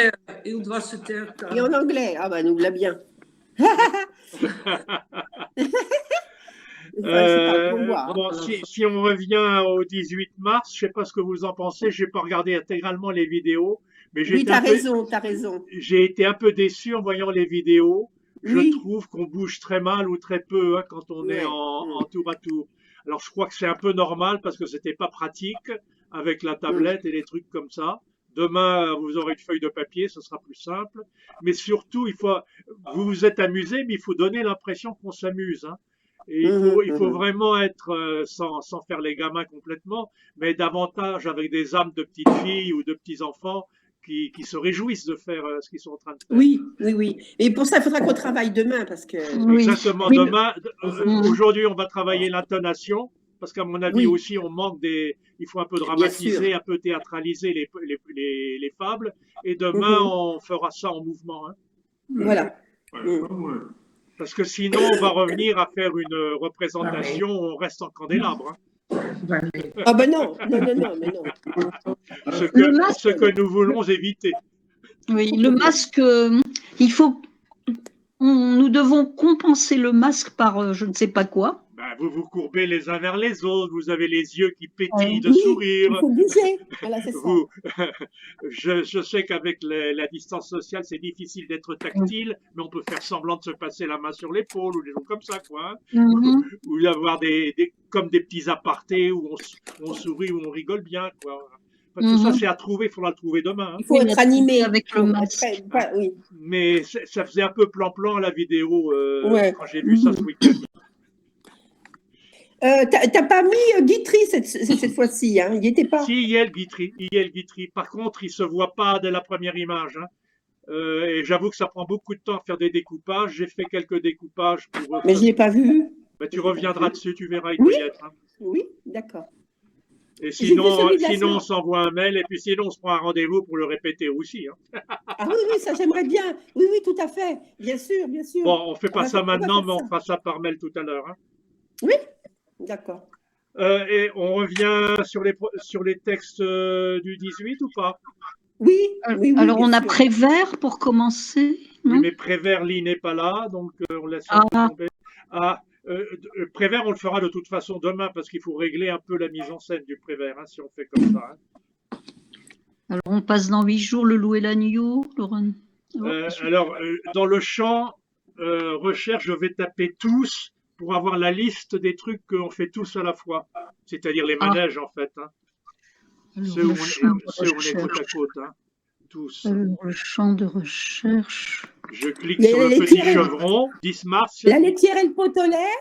Il doit se taire. Et en anglais. Ah bah nous l'a bien. Bon, si on revient au 18 mars, je ne sais pas ce que vous en pensez, je n'ai pas regardé intégralement les vidéos, mais oui, t'as raison. J'ai été un peu déçu en voyant les vidéos. Oui. Je trouve qu'on bouge très mal ou très peu, hein, quand on est en tour à tour. Alors je crois que c'est un peu normal parce que c'était pas pratique avec la tablette et les trucs comme ça. Demain, vous aurez une feuille de papier, ce sera plus simple. Mais surtout, vous vous êtes amusé, mais il faut donner l'impression qu'on s'amuse. Hein. Et il faut vraiment être, sans faire les gamins complètement, mais davantage avec des âmes de petites filles ou de petits enfants qui se réjouissent de faire ce qu'ils sont en train de faire. Oui. Et pour ça, il faudra qu'on travaille demain parce que. Exactement. Oui. Demain, aujourd'hui, on va travailler l'intonation. Parce qu'à mon avis aussi, on manque il faut un peu dramatiser, un peu théâtraliser les fables. Et demain, on fera ça en mouvement. Hein. Voilà. Parce que sinon, on va revenir à faire une représentation où on reste en candélabre. Hein. Ah ben non, mais non. Ce que nous voulons éviter. Oui, le masque, nous devons compenser le masque par je ne sais pas quoi. Ben, vous vous courbez les uns vers les autres, vous avez les yeux qui pétillent de sourire. Il faut bouger. Voilà, c'est ça. Je sais qu'avec la distance sociale, c'est difficile d'être tactile, mais on peut faire semblant de se passer la main sur l'épaule ou des choses comme ça, quoi. Hein. Ou avoir comme des petits apartés où on sourit, où on rigole bien, quoi. Enfin, tout ça, c'est à trouver, il faudra le trouver demain. Hein. Il faut être animé avec le masque. Oui. Mais ça faisait un peu plan-plan à la vidéo quand j'ai vu ça ce week-end. T'as pas mis Guitry cette fois-ci, hein? Il n'y était pas. Si, il y a le Guitry. Par contre, il ne se voit pas dès la première image. Hein. Et j'avoue que ça prend beaucoup de temps à faire des découpages. J'ai fait quelques découpages pour. Mais je ne l'ai pas vu. Mais tu reviendras dessus, tu verras, il doit y être. Hein. Oui, d'accord. Et sinon on s'envoie un mail et puis sinon on se prend un rendez-vous pour le répéter aussi. Hein. Ah oui, ça j'aimerais bien. Oui, tout à fait. Bien sûr. Bon, on ne fait pas ça maintenant, mais on fera ça par mail tout à l'heure. Hein. Oui, d'accord. Et on revient sur les textes du 18 ou pas? Oui. Alors on a Prévert pour commencer. Oui, mais Prévert, Lee n'est pas là, donc on laisse tomber. Prévert, on le fera de toute façon demain parce qu'il faut régler un peu la mise en scène du Prévert, hein, si on fait comme ça. Hein. Alors on passe dans 8 jours le loup et l'agneau, Laurent. Alors, dans le champ recherche, je vais taper tous pour avoir la liste des trucs qu'on fait tous à la fois, c'est-à-dire les manèges en fait. Hein. Ceux où on est côte à côte. Hein. Tous. Le champ de recherche. Je clique sur le petit chevron, 10 mars. La laitière et le pot au lait.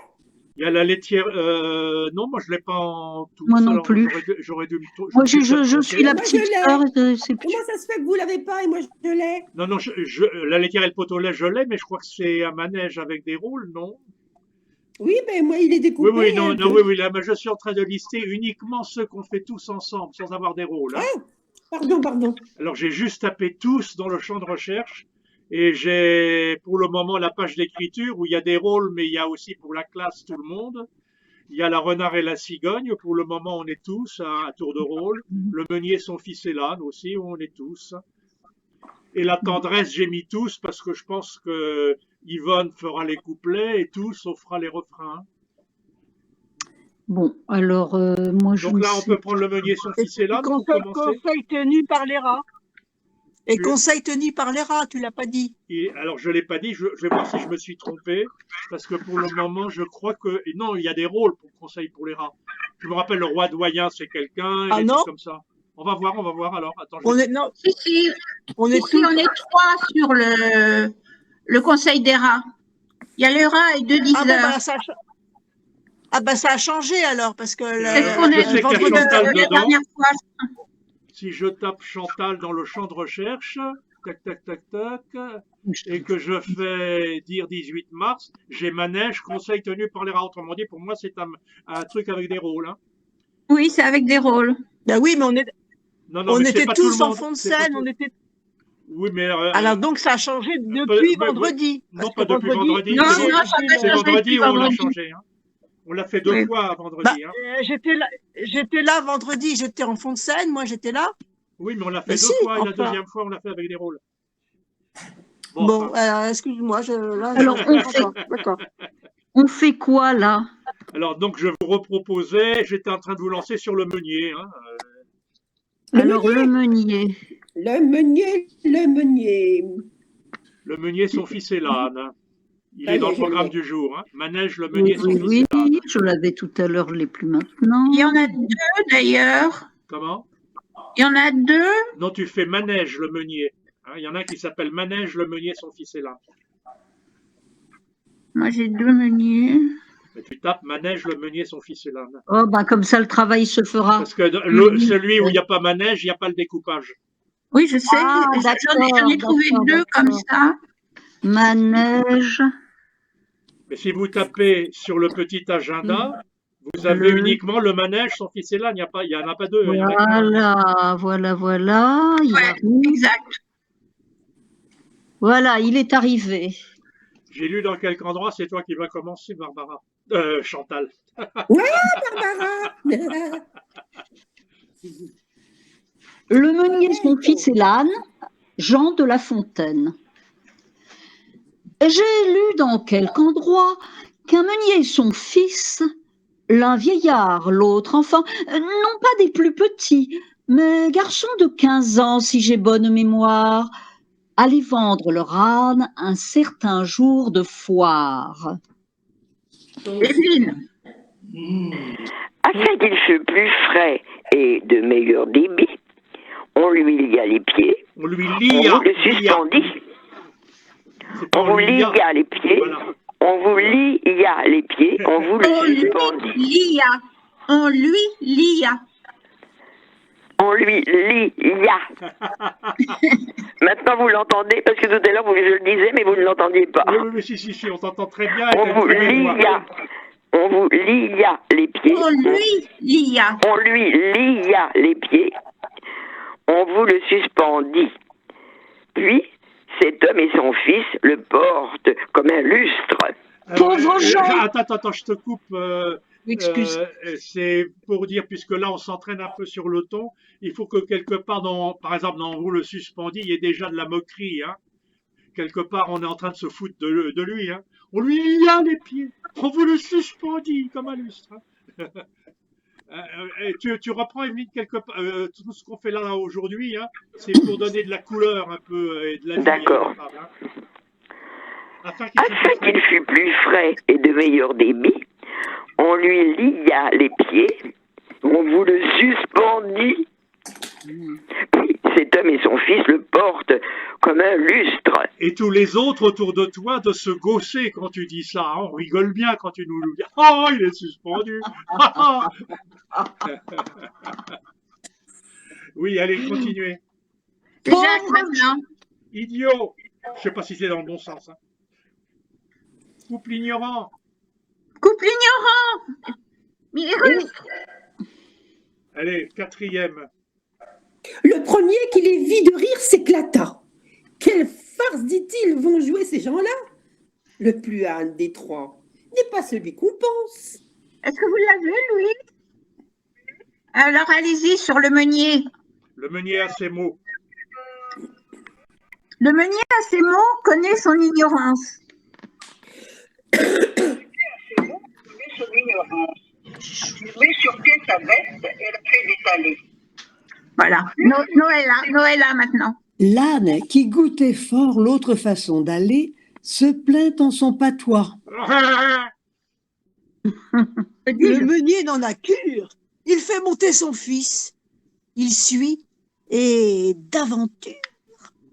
Il y a la laitière. Non, moi je ne l'ai pas en tout. Moi non plus. J'aurais dû me. Moi je suis la petite sœur. Comment ça se fait que vous ne l'avez pas et moi je l'ai? Non, la laitière et le pot au lait, je l'ai, mais je crois que c'est un manège avec des rôles, non? Oui, mais moi il est découpé. Oui, oui, là, mais je suis en train de lister uniquement ceux qu'on fait tous ensemble, sans avoir des rôles. Hein. Ah, pardon. Alors j'ai juste tapé tous dans le champ de recherche. Et j'ai pour le moment la page d'écriture où il y a des rôles, mais il y a aussi pour la classe tout le monde. Il y a la renard et la cigogne. Pour le moment, on est tous à tour de rôle. Le meunier, son fils et l'âne aussi, où on est tous. Et la tendresse, j'ai mis tous parce que je pense que Yvonne fera les couplets et tous, on fera les refrains. Bon, alors moi je. Donc là, on peut prendre le meunier, son fils et l'âne pour commencer. Conseil tenu par les rats. Et conseil tenu par les rats, tu l'as pas dit. Alors, je ne l'ai pas dit, je vais voir si je me suis trompé, parce que pour le moment, je crois que... Non, il y a des rôles pour conseil pour les rats. Je me rappelle, le roi doyen, c'est quelqu'un, et des trucs comme ça. On va voir alors. Attends, On est 3 sur le conseil des rats. Il y a les rats et 2 diseurs. Ça a changé alors, parce que je sais qu'il y a Chantal dedans. Si je tape Chantal dans le champ de recherche, tac, tac, tac, tac, et que je fais dire 18 mars, j'ai manège, conseil tenu par les rats. Autrement dit, pour moi, c'est un truc avec des rôles. Hein. Oui, c'est avec des rôles. Ben oui, mais on était tous en fond de scène. Oui, mais... alors donc, ça a changé depuis vendredi. Non, pas depuis vendredi. Non, c'est vendredi où on l'a changé. Hein. On l'a fait 2 fois vendredi. Hein. J'étais là vendredi, j'étais en fond de scène, moi j'étais là. Oui, mais on l'a fait 2 fois, et la deuxième fois, on l'a fait avec des rôles. Bon, excuse-moi, alors, on fait quoi, là? Alors, donc, je vous reproposais, j'étais en train de vous lancer sur le meunier. Hein. Le meunier. Le meunier. Le meunier, son fils est l'âne. Il est dans le programme du jour. Hein. Manège, le meunier, son fils est l'âne. Oui, je l'avais tout à l'heure, je ne l'ai plus maintenant. Il y en a 2 d'ailleurs. Comment? Il y en a 2. Non, tu fais manège, le meunier. Hein, il y en a qui s'appelle manège, le meunier, son fils est l'âne. Moi, j'ai 2 meuniers. Mais tu tapes manège, le meunier, son fils est l'âne. Oh, ben comme ça, le travail se fera. Parce que celui où il n'y a pas manège, il n'y a pas le découpage. Oui, je sais. J'en ai trouvé 2 comme ça. Manège. Mais si vous tapez sur le petit agenda, vous avez uniquement le manège, son fils est l'âne. Il n'y en a pas 2. Voilà. Exact. Voilà, il est arrivé. J'ai lu dans quelque endroit, c'est toi qui vas commencer, Barbara. Chantal. Ouais, Barbara. Le meunier, son fils est l'âne, Jean de La Fontaine. J'ai lu dans quelque endroit qu'un meunier et son fils, l'un vieillard, l'autre enfant, non pas des plus petits, mais garçons de 15 ans, si j'ai bonne mémoire, allaient vendre leur âne un certain jour de foire. Evelyne. Afin qu'il fût plus frais et de meilleur débit, on lui lia les pieds. On lui lia. On vous le suspendit. On vous lia les pieds. Voilà. On vous lia les pieds. On vous le suspendit. On lui lia. On lui lia. Maintenant, vous l'entendez, parce que tout à l'heure, je le disais, mais vous ne l'entendiez pas. Oui, si, on t'entend très bien. On vous lia. On vous lia les pieds. On lui lia. On lui lia les pieds. On vous le suspendit. Puis, cet homme et son fils le portent comme un lustre. Pauvre Jean. Attends, je te coupe. Excuse. C'est pour dire, puisque là on s'entraîne un peu sur le ton, il faut que quelque part, par exemple, dans vous le suspendit, il y ait déjà de la moquerie. Hein. Quelque part, on est en train de se foutre de lui. Hein. On lui lia les pieds. On vous le suspendit comme un lustre. Hein. Tu reprends, Evelyne, quelque part, tout ce qu'on fait là aujourd'hui, hein, c'est pour donner de la couleur un peu et de la vie. D'accord. Hein. Afin qu'il fût plus frais et de meilleur débit, on lui lia les pieds, on vous le suspendit. Puis cet homme et son fils le portent comme un lustre. Et tous les autres autour de toi de se gausser quand tu dis ça. Hein. On rigole bien quand tu nous le dis. Oh, il est suspendu. Oui, allez, continuez. Jacques, maintenant. Idiot. Je ne sais pas si c'est dans le bon sens. Hein. Couple ignorant. Couple ignorant. Mirus. Allez, 4e. Le premier qui les vit de rire s'éclata. Quelle farce, dit-il, vont jouer ces gens-là? Le plus âne des 3 n'est pas celui qu'on pense. Est-ce que vous l'avez, Louis? Alors, allez-y sur le meunier. Le meunier a ses mots. Le meunier a ses mots, connaît son ignorance. Son ignorance. Il met sur pied sa veste et la fait détaler. Voilà. Noëlla maintenant. L'âne, qui goûtait fort l'autre façon d'aller, se plaint en son patois. Le meunier n'en a cure. Il fait monter son fils. Il suit et d'aventure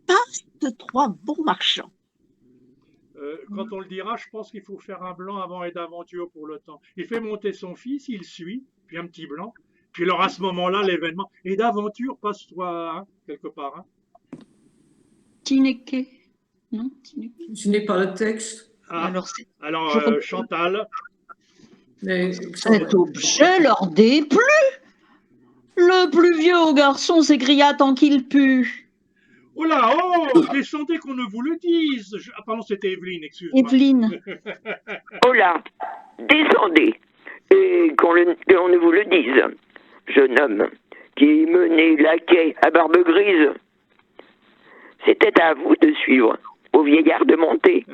passe 3 bons marchands. Quand on le dira, je pense qu'il faut faire un blanc avant et d'aventure pour le temps. Il fait monter son fils, il suit, puis un petit blanc. Puis alors à ce moment-là, l'événement. Et d'aventure, passe-toi hein, quelque part. Hein. Tineke. Non, Tineke. Je n'ai pas le texte. Ah, alors, Chantal. Mais Cet objet leur déplut. Le plus vieux garçon s'écria tant qu'il put. Oh là, oh, descendez qu'on ne vous le dise. Ah, pardon, c'était Evelyne, excuse-moi. Evelyne. Oh là, descendez, et qu'on ne vous le dise. Jeune homme qui menait laquais à barbe grise, c'était à vous de suivre, au vieillard de monter.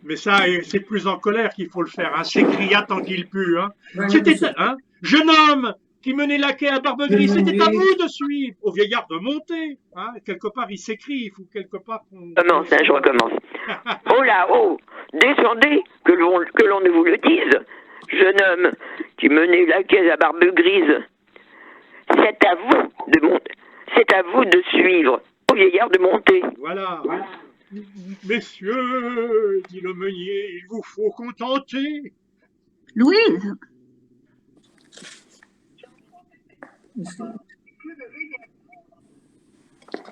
Mais ça, c'est plus en colère qu'il faut le faire. Hein. S'écria tant qu'il put. Hein. C'était hein, jeune homme qui menait laquais à barbe grise, c'était à vous de suivre, au vieillard de monter. Hein. Quelque part, il s'écrit, il faut quelque part qu'on... Commence, hein, je recommence. Oh là, oh, descendez, que l'on ne vous le dise. Jeune homme qui menait laquais à barbe grise, c'est à vous de monter, c'est à vous de suivre, au vieillard de monter. Voilà. Hein. Messieurs, dit le meunier, il vous faut contenter. Louise.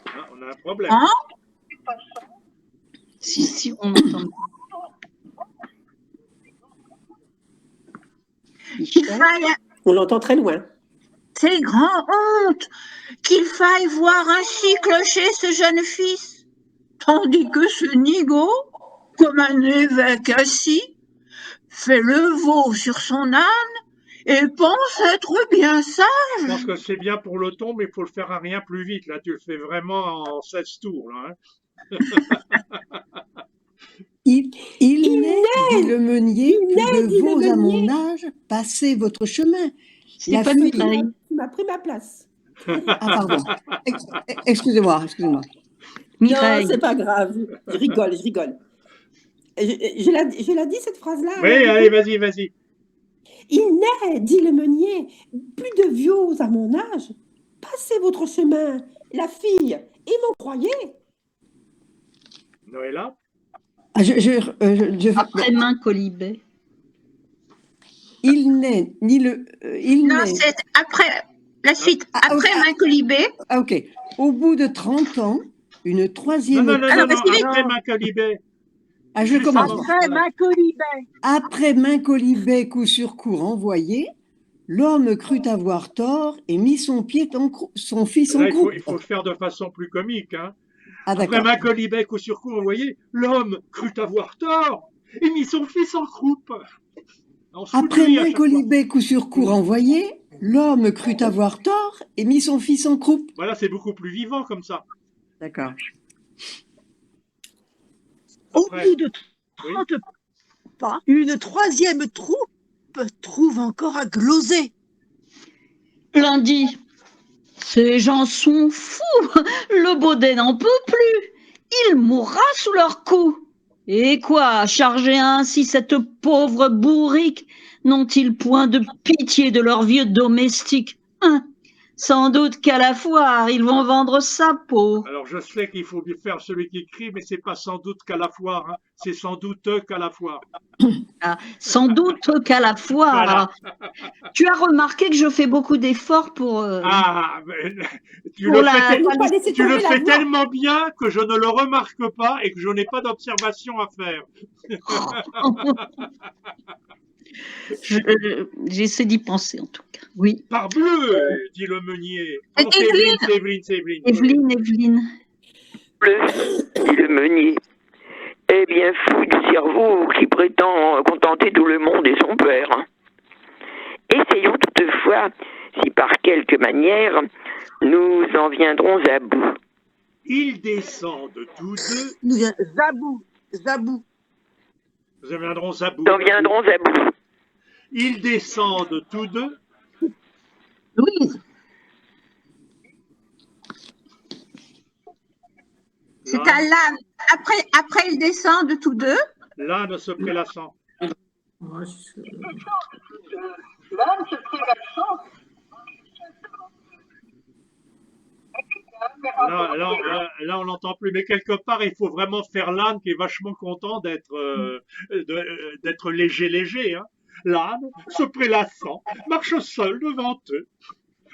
Ah, on a un problème. Hein? Si, on entend. On l'entend très loin. C'est grand honte qu'il faille voir ainsi clocher ce jeune fils, tandis que ce nigaud, comme un évêque assis, fait le veau sur son âne et pense être bien sage. Je pense que c'est bien pour le ton, mais il faut le faire à rien plus vite. Là, tu le fais vraiment en 16 tours. Là, hein. Il naît, dit le meunier, plus de veau à mon âge, passez votre chemin. C'est pas Mireille. Tu m'as pris ma place. Ah, pardon. Excusez-moi. Mireille. Non, c'est pas grave. Je rigole. Je l'ai dit cette phrase-là. Oui, allez, vas-y. Il naît, dit le meunier, plus de vieux à mon âge. Passez votre chemin, la fille, et m'en croyez. Noëlla. Après main colibet. Il naît, ni le. Non, c'est après. La suite, après main colibet. Ah, ok. Au bout de 30 ans, une troisième. Non, après main colibet. Ah, je commence. Après main colibet. Après main colibet, coup sur coup renvoyé, l'homme crut avoir tort et mit son fils en Là, croupe. il faut le faire de façon plus comique. Hein. Ah, après main colibet, coup sur coup, vous voyez, l'homme crut avoir tort et mit son fils en croupe. Après main colibet, coup sur coup renvoyé, l'homme crut avoir tort et mit son fils en croupe. Voilà, c'est beaucoup plus vivant comme ça. D'accord. Au bout de 30 pas, une troisième troupe trouve encore à gloser. Lundi. Ces gens sont fous. Le baudet n'en peut plus. Il mourra sous leurs coups. Et quoi, charger ainsi cette pauvre bourrique, n'ont-ils point de pitié de leurs vieux domestiques? Sans doute qu'à la foire, ils vont vendre sa peau. Alors, je sais qu'il faut bien faire celui qui crie, mais c'est pas sans doute qu'à la foire. Hein. C'est sans doute qu'à la foire. Ah, sans doute qu'à la foire. Voilà. Tu as remarqué que je fais beaucoup d'efforts pour... tu le fais tellement bien que je ne le remarque pas et que je n'ai pas d'observation à faire. J'essaie d'y penser en tout cas. Oui. Parbleu, dit le meunier. Oh, c'est Evelyne. Evelyne. Bleu, dit le meunier. Eh bien, fou du cerveau qui prétend contenter tout le monde et son père. Essayons toutefois si par quelque manière nous en viendrons à bout. Ils descendent tous deux. Zabou. Nous en viendrons à bout. Nous en viendrons à bout. Ils descendent tous deux. Louise. C'est à l'âne. Après, ils descendent tous deux. L'âne se prélassant. Moi, je- L'âne se prélassant. Là, on n'entend plus. Mais quelque part, il faut vraiment faire l'âne qui est vachement content d'être léger, hein. L'âne, se prélassant, marche seul devant eux.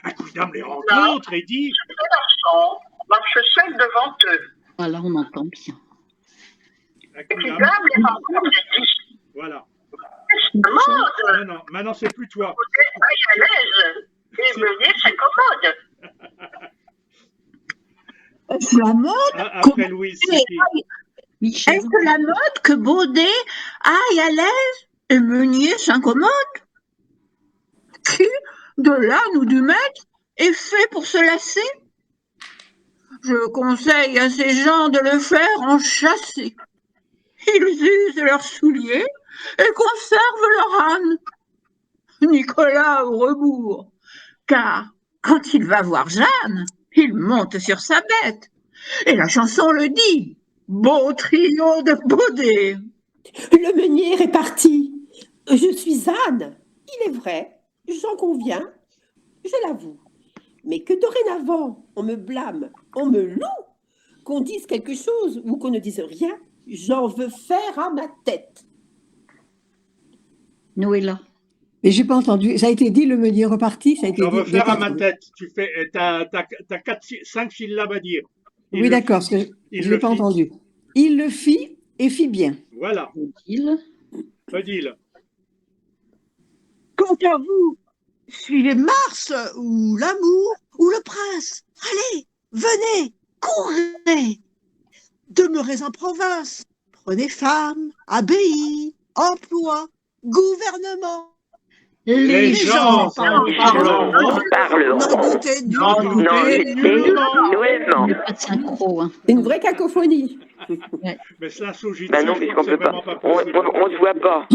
Un coup d'âme les rencontre et dit Prélassant, marche seul devant eux. Voilà, on entend bien. un Et coup puis d'âme. l'âme les rencontre et dit Voilà. commode, Maintenant, c'est plus toi. aille à l'aise, et venez, c'est commode. Est-ce la mode Après Louise, c'est qui? Michel. Est-ce la mode que Baudet aille à l'aise et Meunier s'incommode? Qui, de l'âne ou du maître, est fait pour se lasser? Je conseille à ces gens de le faire enchâsser. Ils usent leurs souliers et conservent leur âne. Nicolas au rebours, car quand il va voir Jeanne, il monte sur sa bête. Et la chanson le dit. Beau trio de Baudet. Le meunier est parti. Je suis âne. Il est vrai, j'en conviens, je l'avoue. Mais que dorénavant, on me blâme, on me loue, qu'on dise quelque chose ou qu'on ne dise rien, j'en veux faire à ma tête. Noëlla. Mais j'ai pas entendu. Ça a été dit, le meunier reparti. Ça a été J'en dit. veux faire à ma départi. tête. Tu fais, t'as 5 syllabes à dire. Il Oui, le d'accord, fit. parce que Il je le l'ai pas fit. entendu. Il le fit et fit bien. Voilà. Il. Odile. Quant à vous, suivez Mars ou l'amour ou le prince. Allez, venez, courez. Demeurez en province. Prenez femme, abbaye, emploi, gouvernement. Les gens parleront. N'en doutez N'en nullement. doutez nullement. nullement. Il n'y a pas de synchro. Hein. C'est une vraie cacophonie. Mais ça, sous Jitsu, Ben non, je puisqu'on crois que c'est peut pas. vraiment pas On possible. se voit pas.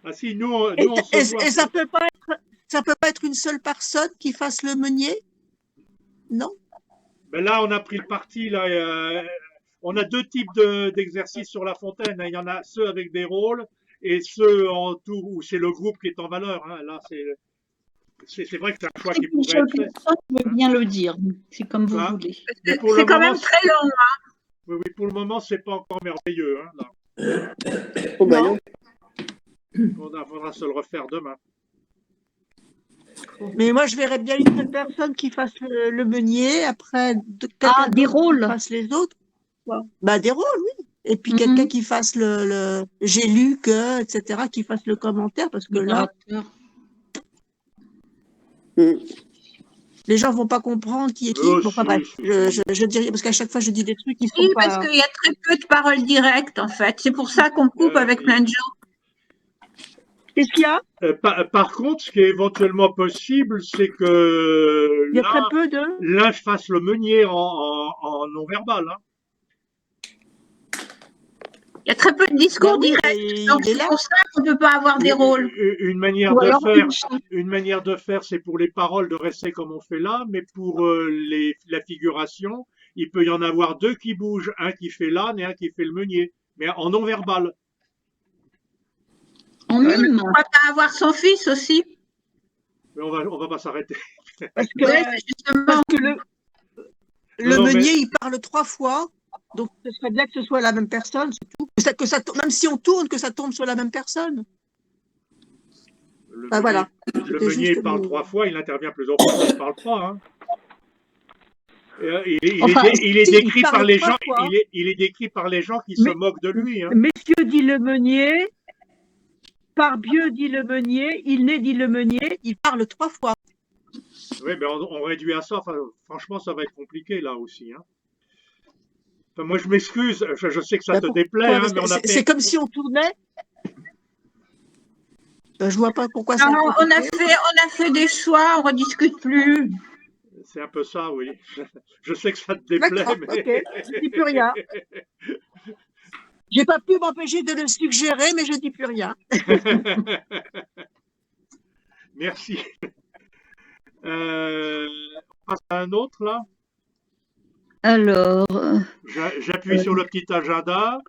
Ah si, nous, on Et se voit. ça peut pas être une seule personne qui fasse le meunier? Non? Mais là, on a pris le parti. Là, on a deux types d'exercices sur La Fontaine. Il y en a ceux avec des rôles et ceux en tout où c'est le groupe qui est en valeur. Hein. Là, c'est vrai que c'est un choix qui pourrait Michel être fait. Personne veut bien le dire. C'est comme vous Ah. voulez. Mais pour le C'est quand moment, même très long. oui, pour le moment, c'est pas encore merveilleux. Hein, là. Oh, bah non. Faudra se le refaire demain. Mais moi, je verrais bien une seule personne qui fasse le meunier, après quelqu'un des d'autre rôles. qui fasse les autres. Quoi. Bah, des rôles, oui. Et puis Mhm. quelqu'un qui fasse le j'ai lu que, etc., qui fasse le commentaire, parce que Le là, narrateur. les gens vont pas comprendre qui est qui. Oh, Bon, enfin si, bref, si. je dirais, parce qu'à chaque fois, je dis des trucs qui sont Oui, pas. parce qu'il y a très peu de paroles directes, en fait. C'est pour ça qu'on coupe avec plein de gens. Qu'est-ce qu'il y a? Par contre, ce qui est éventuellement possible, c'est que Il y a très peu de. l'un fasse le meunier en non-verbal. Hein. Il y a très peu de discours Bah oui, directs. mais Donc, il est c'est là. pour ça qu'on ne peut pas avoir des rôles. Une manière Ou de alors faire, une seule. une manière de faire, c'est pour les paroles de rester comme on fait là, mais pour la figuration, il peut y en avoir deux qui bougent, un qui fait l'âne et un qui fait le meunier, mais en non-verbal. En mime. On ne peut pas avoir son fils aussi. Mais on va pas s'arrêter. Parce que, Ouais, c'est justement. parce que le Non, mais- meunier, il parle 3 fois. Donc, ce serait bien que ce soit la même personne, c'est tout. Même si on tourne, que ça tombe sur la même personne. Le Bah, voilà. Le C'était meunier juste il parle pour- 3 fois, il intervient plusieurs fois, il ne parle pas. Hein. Enfin, Il est si, décrit il parle par les 3 gens. fois. Il est décrit par les gens qui se Mais- moquent de lui. Hein. Messieurs, dit le meunier, parbieu, dit le meunier, il n'est, dit le meunier. Il parle 3 fois. Oui, mais on réduit à ça. Enfin, franchement, ça va être compliqué là aussi. Hein. Enfin, moi, je m'excuse. Je sais que ça Bah, te pourquoi? déplaît, hein, Parce mais que on a c'est fait. comme si on tournait. Je vois pas pourquoi Non, ça. on a fait des choix, on ne rediscute plus. C'est un peu ça, oui. Je sais que ça te déplaît, D'accord, mais. ok. Je dis plus rien. J'ai pas pu m'empêcher de le suggérer, mais je dis plus rien. Merci. On passe à un autre là. Alors, J'appuie sur le petit agenda.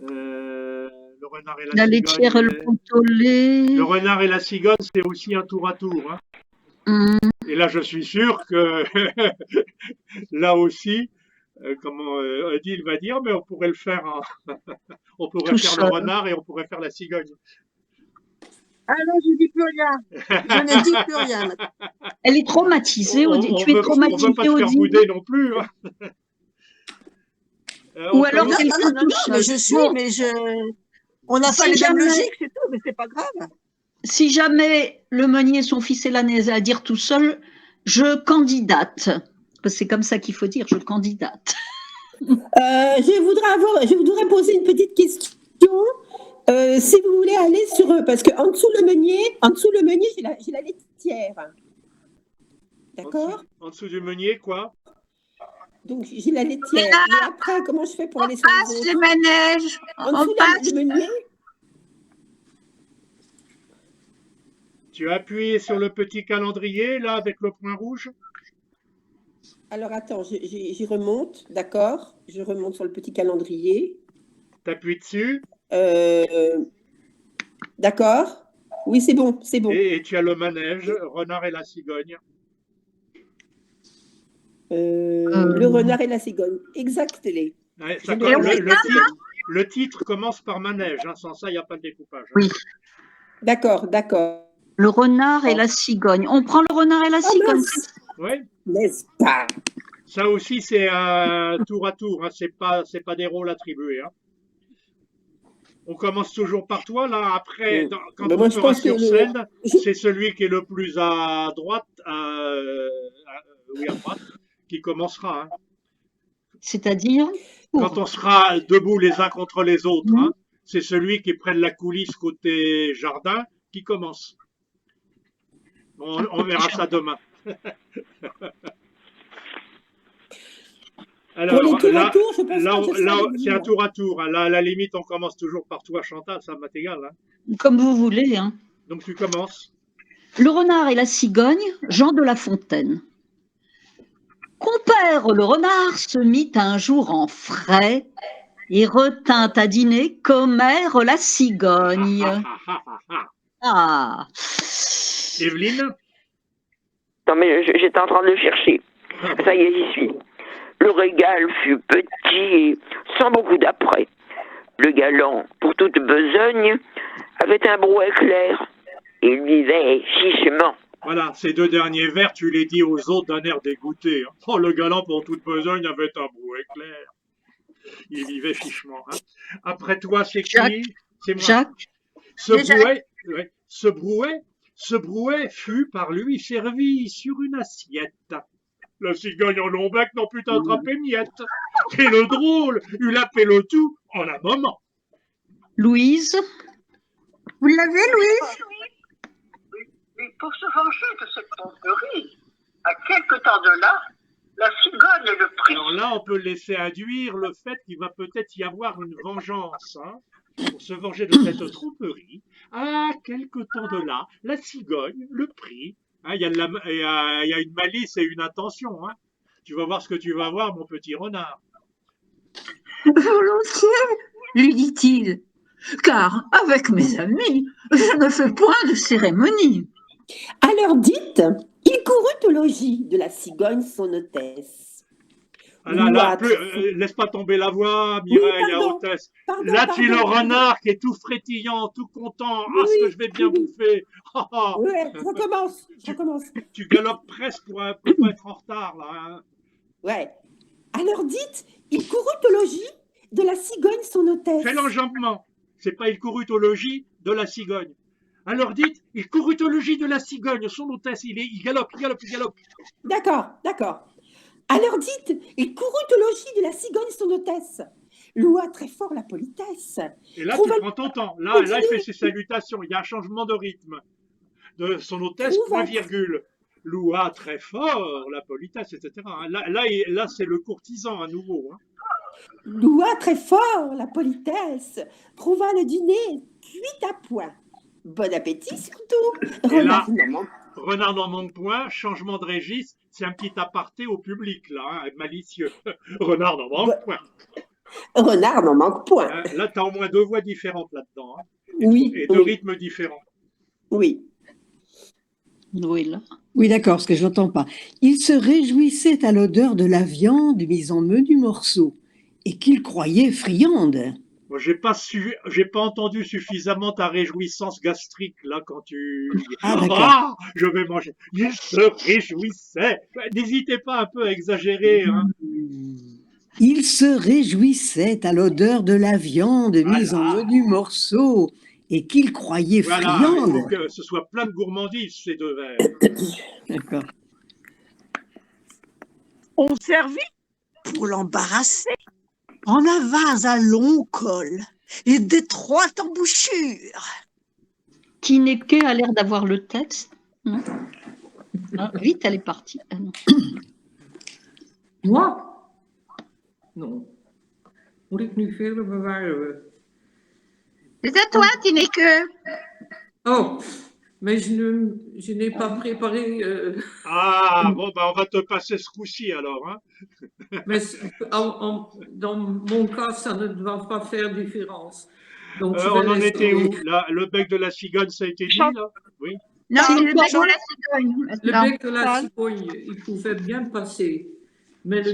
Le renard et la la laitière et le cigogne. pot au lait. Le renard et la cigogne, c'est aussi un tour à tour, hein. Et là, je suis sûr que là aussi, comment Odile va dire, mais on pourrait le faire, on pourrait Tout faire le seul. renard et on pourrait faire la cigogne. Ah non, je dis plus rien. Je ne dis plus rien. Maintenant. Elle est traumatisée, Odile. Tu es On veut traumatisée, pas te faire Odile. bouder non plus, hein. Ou On alors commence- qu'elle Non, fait non, non, tout non, mais seul. je suis, Bon, mais on n'a pas si les mêmes jamais, logiques, c'est tout, mais c'est pas grave. si jamais le meunier, son fils et l'âne à dire tout seul, je candidate. Parce que c'est comme ça qu'il faut dire, je candidate. Je voudrais poser une petite question. Si vous voulez aller sur, parce qu'en dessous le meunier, j'ai la laitière. D'accord? En dessous du meunier, quoi. Donc j'ai la laitière. Mais après, comment je fais pour aller sur les Passe autres? les manèges. En On dessous passe. le meunier? Tu as appuyé sur le petit calendrier, là, avec le point rouge. Alors attends, j'y remonte, d'accord? Je remonte sur le petit calendrier. T'appuies dessus. D'accord? Oui, c'est bon, c'est bon. Et tu as le manège, renard et la cigogne. Le renard et la cigogne. Exact, Télé. Ouais, Je ça, l'ai compris. le titre commence par manège, hein, sans ça, il n'y a pas de découpage. Hein. Oui. D'accord, d'accord. Le renard et la cigogne. On prend le renard et la cigogne. mince. Oui. N'est-ce pas? Ça aussi, c'est un tour à tour, hein, c'est pas des rôles attribués. Hein. On commence toujours par toi, là, après, quand Ben on moi, je sera pense que sur scène, je- c'est celui qui est le plus à droite, oui, à droite, qui commencera. Hein. C'est-à-dire, Quand on sera debout les uns contre les autres, hein, c'est celui qui prenne la coulisse côté jardin qui commence. On verra ça demain. Alors, pour les tours là, à tour, je pense là, pas que je serai là, avec c'est vous, un moi. tour à tour. Hein. Là, à la limite, on commence toujours par toi, Chantal, ça m'est égal. Hein. comme vous voulez. Hein. Donc, tu commences. Le renard et la cigogne, Jean de La Fontaine. Compère le renard se mit un jour en frais et retint à dîner commère la cigogne. Ah. Evelyne? Non, mais j'étais en train de le chercher. Ça y est, j'y suis. Le régal fut petit et sans beaucoup d'après. Le galant, pour toute besogne, avait un brouet clair. Il vivait chichement. Voilà, ces deux derniers vers, tu les dis aux autres d'un air dégoûté. Hein. Oh, le galant, pour toute besogne, avait un brouet clair. Il vivait chichement. Hein. Après toi, c'est qui? C'est moi. Jacques. Ce brouet fut par lui servi sur une assiette. La cigogne en long bec n'en put attraper miette. Et le drôle eut la le tout en un moment. Louise. Vous l'avez, Louise? Et pour se venger de cette tromperie, à quelque temps de là, la cigogne le prit. Alors là, on peut laisser induire le fait qu'il va peut-être y avoir une vengeance. Hein, pour se venger de cette tromperie, à quelque temps de là, la cigogne le prit. Hein, il y a une malice et une intention. Hein. Tu vas voir ce que tu vas voir, mon petit renard. Volontiers, lui dit-il, car avec mes amis, je ne fais point de cérémonie. Alors dites, il courut au logis de la cigogne son hôtesse. Ah là, laisse pas tomber la voix, Mireille, à hôtesse. Là, tu es le renard qui est tout frétillant, tout content. Ah, ce que je vais bien bouffer. Ouais, je recommence. Tu galopes presque pour pas être en retard, là. Hein. Ouais. Alors dites, il courut au logis de la cigogne son hôtesse. Fais l'enjambement. C'est pas il courut au logis de la cigogne. Alors dites, il courut au logis de la cigogne, son hôtesse, il galope. D'accord. Alors dites, il courut au logis de la cigogne son hôtesse, loua très fort la politesse. Et là, tu prends ton temps. Là, il fait ses salutations. Il y a un changement de rythme. De son hôtesse, point virgule. Loua très fort la politesse, etc. Là, c'est le courtisan à nouveau. Hein. Loua très fort la politesse, prouva le dîner cuit à point. Bon appétit surtout. Renard n'en manque point, changement de registre, c'est un petit aparté au public, là, hein, malicieux. Renard n'en manque point. Renard n'en manque point. Là, tu as au moins 2 voix différentes là-dedans, hein, Oui. et 2 rythmes différents. Oui. Oui, là. Oui, d'accord, parce que je n'entends pas. Il se réjouissait à l'odeur de la viande mise en menus morceaux et qu'il croyait friande. Moi, j'ai pas entendu suffisamment ta réjouissance gastrique, là, quand tu dis Ah, d'accord. Ah, je vais manger. Il se réjouissait. N'hésitez pas un peu à exagérer, hein. Il se réjouissait à l'odeur de la viande mise en Voilà. menus morceaux et qu'il croyait Voilà, il friande. faut que ce soit plein de gourmandise, ces 2 vers. D'accord. On servit pour l'embarrasser en avare à long col et d'étroites embouchures. Tineke a l'air d'avoir le texte. Non. Ah, vite, elle est partie. Ah, non. Moi? Non. Moet ik nu verder bewaren? C'est à toi, Tineke. Oh, mais je n'ai pas préparé. Ah, bon, bah, on va te passer ce coup-ci, alors, hein. Mais dans mon cas, ça ne va pas faire différence. Donc, je vais On en laisser- était où? Là, le bec de la cigogne, ça a été dit, là? Oui. Non, Si, le le bec bachon- de la cigogne. Le maintenant. bec de la cigogne, il pouvait bien passer, mais le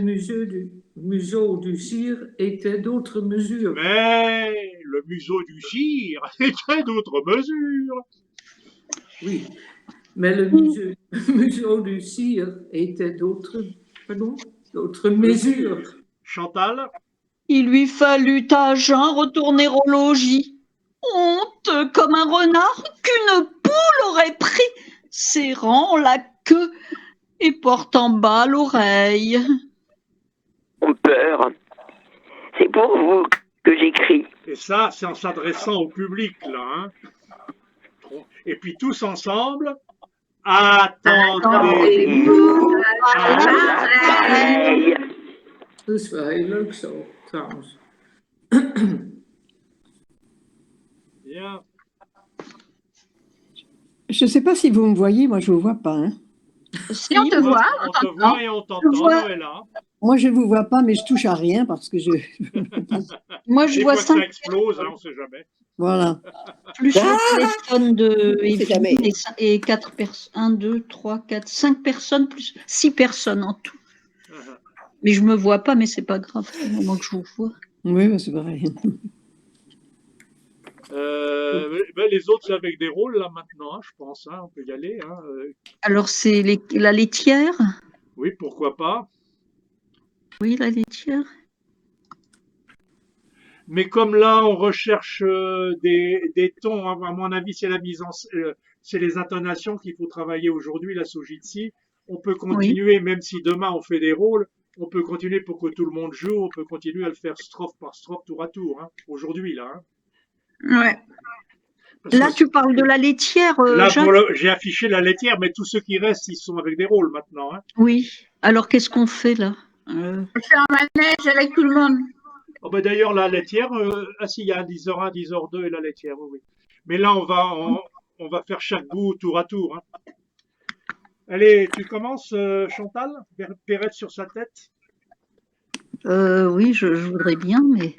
museau du cire était d'autres mesures. Mais le museau du cire était d'autres mesures. Oui, mais le museau du cire était d'autres mesures. Chantal? Il lui fallut à Jean retourner au logis. Honte comme un renard qu'une poule aurait pris, serrant la queue et portant bas l'oreille. Ont peur. C'est pour vous que j'écris. Et ça, c'est en s'adressant au public, là, hein. Et puis tous ensemble, attendez-vous à Pareil. Dat is wel heel leuk zo, trouwens. Bien. Je ne sais pas si vous me voyez, moi je ne vous vois pas. Hein. Si on te voit, On te voit et on t'entend, Noëlla. Moi je ne vous vois pas, mais je touche à rien parce que je. Moi, je Des vois fois que ça 5 explose, hein, on ne sait jamais. Voilà. plus le téléphone de sait jamais. Evelyne et 4 personnes. 1, 2, 3, 4, 5 personnes plus 6 personnes en tout. Mais je me vois pas, mais c'est pas grave, au moment que je vous vois. Oui, mais c'est pareil. Les autres, c'est avec des rôles, là, maintenant, hein, je pense. Hein, on peut y aller. Hein. Alors, c'est la laitière. Oui, pourquoi pas. Oui, la laitière. Mais comme là, on recherche des tons, hein, à mon avis, c'est c'est les intonations qu'il faut travailler aujourd'hui, la Sojitsi. On peut continuer, même si demain on fait des rôles, on peut continuer pour que tout le monde joue, on peut continuer à le faire strophe par strophe, tour à tour, hein, aujourd'hui, là. Hein. Ouais. Parce Là, que tu parles de la laitière, là, Jacques? j'ai affiché la laitière, mais tous ceux qui restent, ils sont avec des rôles maintenant. Hein. Oui. Alors, qu'est-ce qu'on fait là? Je fais un manège avec tout le monde. Oh, ben, d'ailleurs, la laitière, si, il y a un 10h1, 10h2 et la laitière, oui. Mais là, on va faire chaque bout tour à tour. Hein. Allez, tu commences, Chantal? Perrette sur sa tête? Oui, je voudrais bien, mais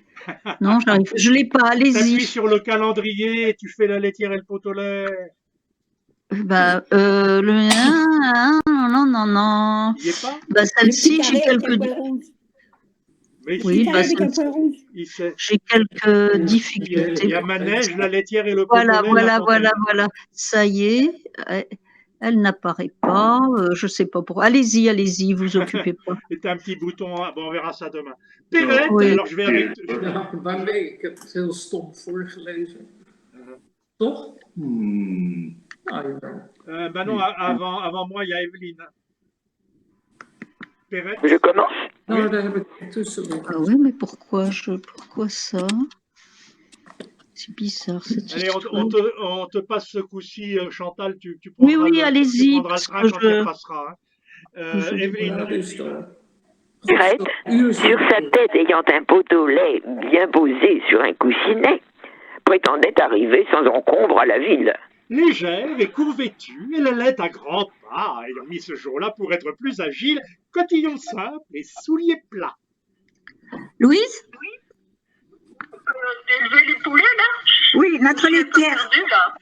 non, j'arrive. Je l'ai pas. T'appuies Allez-y. sur le calendrier et tu fais la laitière et le pot au lait. Bah, non. Il y est pas? Bah, celle-ci, j'ai quelques. Mais Oui, si, bah, il sait. j'ai quelques difficultés. Il y a manège, la laitière et le pot au lait. Voilà. Ça y est. Elle n'apparaît pas. Je sais pas pourquoi. Allez-y, vous occupez pas. C'est un petit bouton. Hein. Bon, on verra ça demain. Perrette, Oui. alors je vais avec. Ja, waarmee? Ik heb het heel stom voorgelezen. Toch? Ah, jawel. Bah non, avant moi, il y a Evelyne. Perrette. Je commence. Nou, daar heb ik tussen. Ah oui, mais pourquoi ça? C'est bizarre cette Allez, histoire. on te passe ce coup-ci, Chantal, tu prendras Oui, allez-y, tu prendras parce le train que quand elle passera. Hein. Evelyne. Perrette, sur sa tête ayant un pot au lait bien posé sur un coussinet, prétendait arriver sans encombre à la ville. Légère et court-vêtue, elle allait à grands pas, ayant mis ce jour-là pour être plus agile, cotillon simple et souliers plats. Louise? D'élever les poulets, là? Oui, notre Je suis un peu laitière. perdue, là.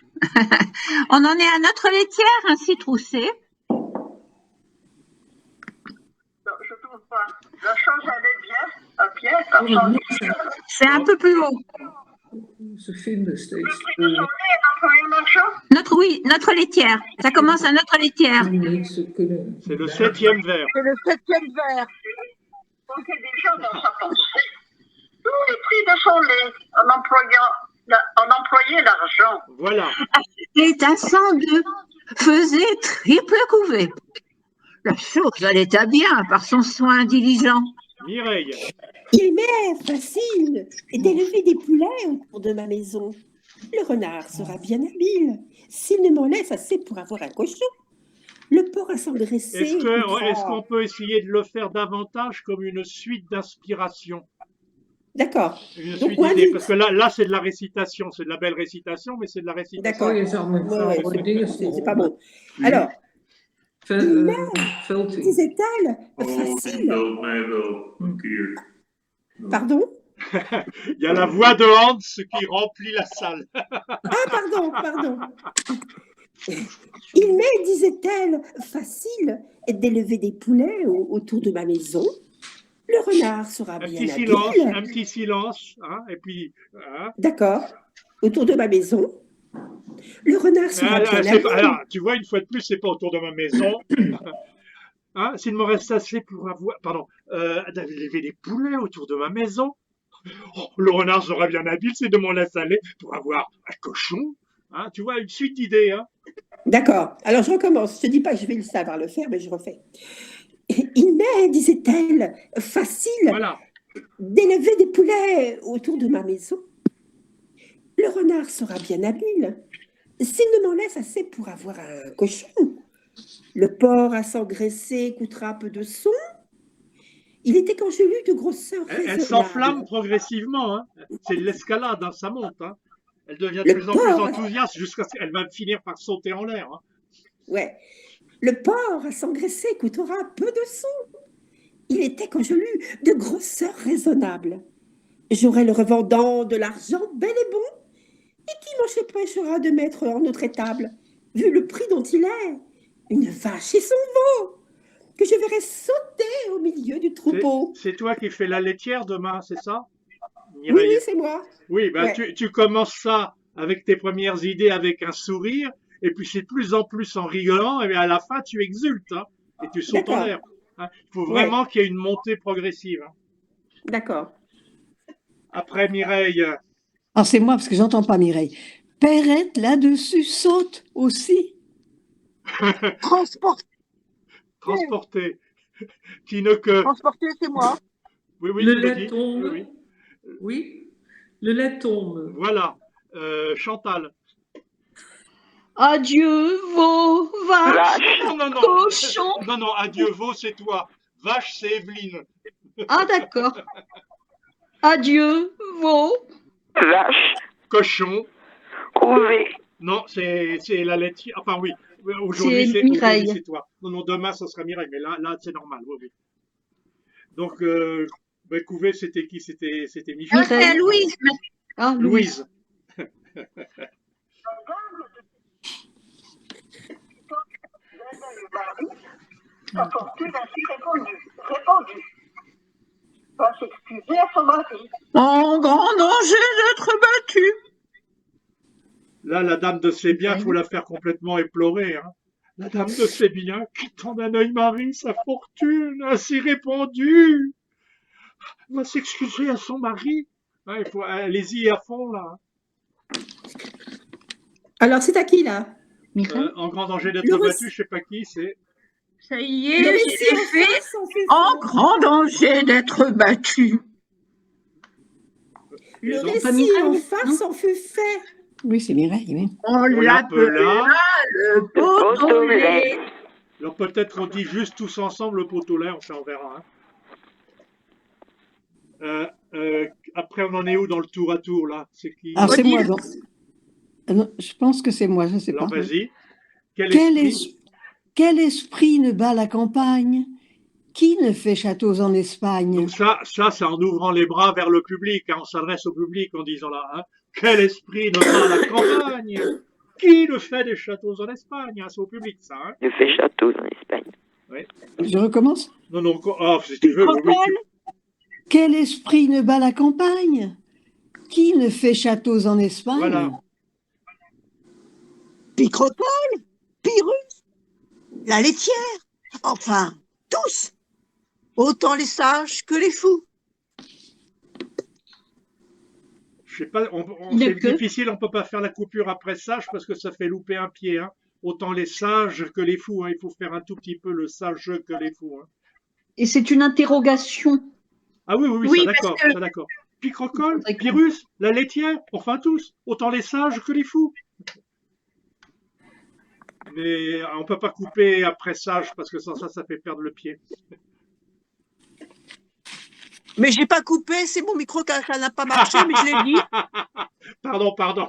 On en est à notre laitière, ainsi troussée. Non, je trouve pas. La chose allait bien, à pied, comme ça. C'est un peu plus haut. Ze vinden steeds Le prix de son lait, employé marchand? Notre laitière. Ça commence à notre laitière. niet. Ze kunnen. C'est le 7e vers. C'est le 7e vers. Donc, il y a des gens dans sa pensée. Tous les prix de son lait, en employait l'argent. Voilà. Et à 102 faisait triple couvée. La chose allait à bien par son soin diligent. Mireille. Il m'est facile d'élever des poulets autour de ma maison. Le renard sera bien habile s'il ne m'en laisse assez pour avoir un cochon. Le porc à s'engraisser. Est-ce qu'on peut essayer de le faire davantage comme une suite d'inspiration? D'accord. Une Donc, suite moi, d'idées. vite. Parce que là c'est de la récitation. C'est de la belle récitation, mais c'est de la récitation. D'accord. Oh, je zou met Ouais, voor dingen c'est pas bon. Alors, Velting. disait-elle, facile. mij wel een keer. Pardon? Il y a la voix de Hans qui remplit la salle. Ah, pardon. Il m'est, disait-elle, facile d'élever des poulets autour de ma maison. Le renard sera Un bien petit habile. silence, un petit silence, hein, et puis. Hein. D'accord. Autour de ma maison. Le renard sera bien habile. Alors, tu vois, une fois de plus, c'est pas autour de ma maison. Hein, s'il me reste assez pour avoir. Pardon, d'élever des poulets autour de ma maison. Oh, le renard sera bien habile, c'est de m'en laisser aller pour avoir un cochon. Hein, tu vois, une suite d'idées. Hein. D'accord. Alors, je recommence. Je ne dis pas que je vais le savoir le faire, mais je refais. Il m'est, disait-elle, facile Voilà. d'élever des poulets autour de ma maison. Le renard sera bien habile s'il ne m'en laisse assez pour avoir un cochon. Le porc à s'engraisser coûtera peu de son. Il était quand je l'eus de grosseur Elle raisonnable. s'enflamme progressivement. Hein. C'est de l'escalade, hein, ça monte. Hein. Elle devient de Le plus en plus porc. enthousiaste jusqu'à ce qu'elle va finir par sauter en l'air. Hein. Ouais. Le porc à s'engraisser coûtera peu de son. Il était quand je l'eus de grosseur raisonnable. J'aurai le revendant de l'argent bel et bon, et qui m'empêchera de mettre en notre étable, vu le prix dont il est, une vache et son veau, que je verrai sauter au milieu du troupeau. C'est toi qui fais la laitière demain, c'est ça, Oui, Mireille? oui, c'est moi. Oui, ben Ouais. tu commences ça avec tes premières idées avec un sourire, et puis c'est de plus en plus en rigolant, et à la fin tu exultes, hein, et tu sautes en D'accord. l'air. Hein. Il faut vraiment qu'il y ait une montée progressive. Hein. D'accord. Après Mireille, Alors c'est moi parce que j'entends pas Mireille. Perrette là-dessus saute aussi. Transporter, transporter. Tinoque. transporter, c'est moi. Oui, oui, Le tu l'as lait dit. tombe. Oui, oui. Oui. Le lait tombe. Voilà. Chantal. Adieu, veau, vache, Non, cochon. Non, adieu, veau, c'est toi. Vache, c'est Evelyne. Ah, d'accord. Adieu, veau. Vache, Cochon. couvé, Non, c'est la laitière. Enfin, oui. C'est Aujourd'hui, Mireille. c'est toi. Non, demain, ça sera Mireille. Mais là c'est normal. Oui, oui. Donc, Couvé, c'était qui? C'était Michel. C'est à Louise. Ah, Louise. Louise. Sa fortune ainsi répandue. Va s'excuser à son mari. En grand danger d'être battu. Là, la dame de ses biens, il faut la faire complètement éplorée. Hein. La dame de ses biens, quittant d'un œil Marie sa fortune ainsi répandue, va s'excuser à son mari. Hein, allez-y à fond, là. Alors, c'est à qui, là? En grand danger d'être Le battu, je sais pas qui, c'est. Ça y Le est, récit j'ai en fait face en fait en faux. grand danger d'être battu. Le donc, récit en face en fut fait. Oui, c'est Mireille. Oui. On l'appela l'appela le pot au lait. Alors peut-être on dit juste tous ensemble le pot au lait, on verra. Hein. Après, on en est où dans le tour à tour, là? C'est qui? Ah, c'est moi donc. Non, je pense que c'est moi, je ne sais Alors pas. vas-y. Quel Quel, esprit? quel esprit ne bat la campagne? Qui ne fait châteaux en Espagne? Donc ça c'est en ouvrant les bras vers le public, hein, on s'adresse au public en disant là, hein, quel esprit ne bat la campagne? Qui ne fait des châteaux en Espagne? Hein, c'est au public ça. Hein. Ne fait châteaux en Espagne. Oui. Je recommence. Non, non, si tu veux, oui, Quel esprit ne bat la campagne? Qui ne fait châteaux en Espagne? Voilà. Picrocole, Pyrrhus, la laitière, enfin, tous, autant les sages que les fous. Je sais pas, c'est difficile, on peut pas faire la coupure après sage parce que ça fait louper un pied. Hein. Autant les sages que les fous. Hein. Il faut faire un tout petit peu le sage que les fous. Hein. Et c'est une interrogation. Ah oui, oui, Oui, ça parce d'accord, que- ça d'accord. Picrocole, Pyrrhus, la laitière, enfin tous, autant les sages que les fous. Mais on peut pas couper après sage parce que sans ça fait perdre le pied. Mais j'ai pas coupé, c'est mon micro qui n'a pas marché, mais je l'ai dit. Pardon, pardon.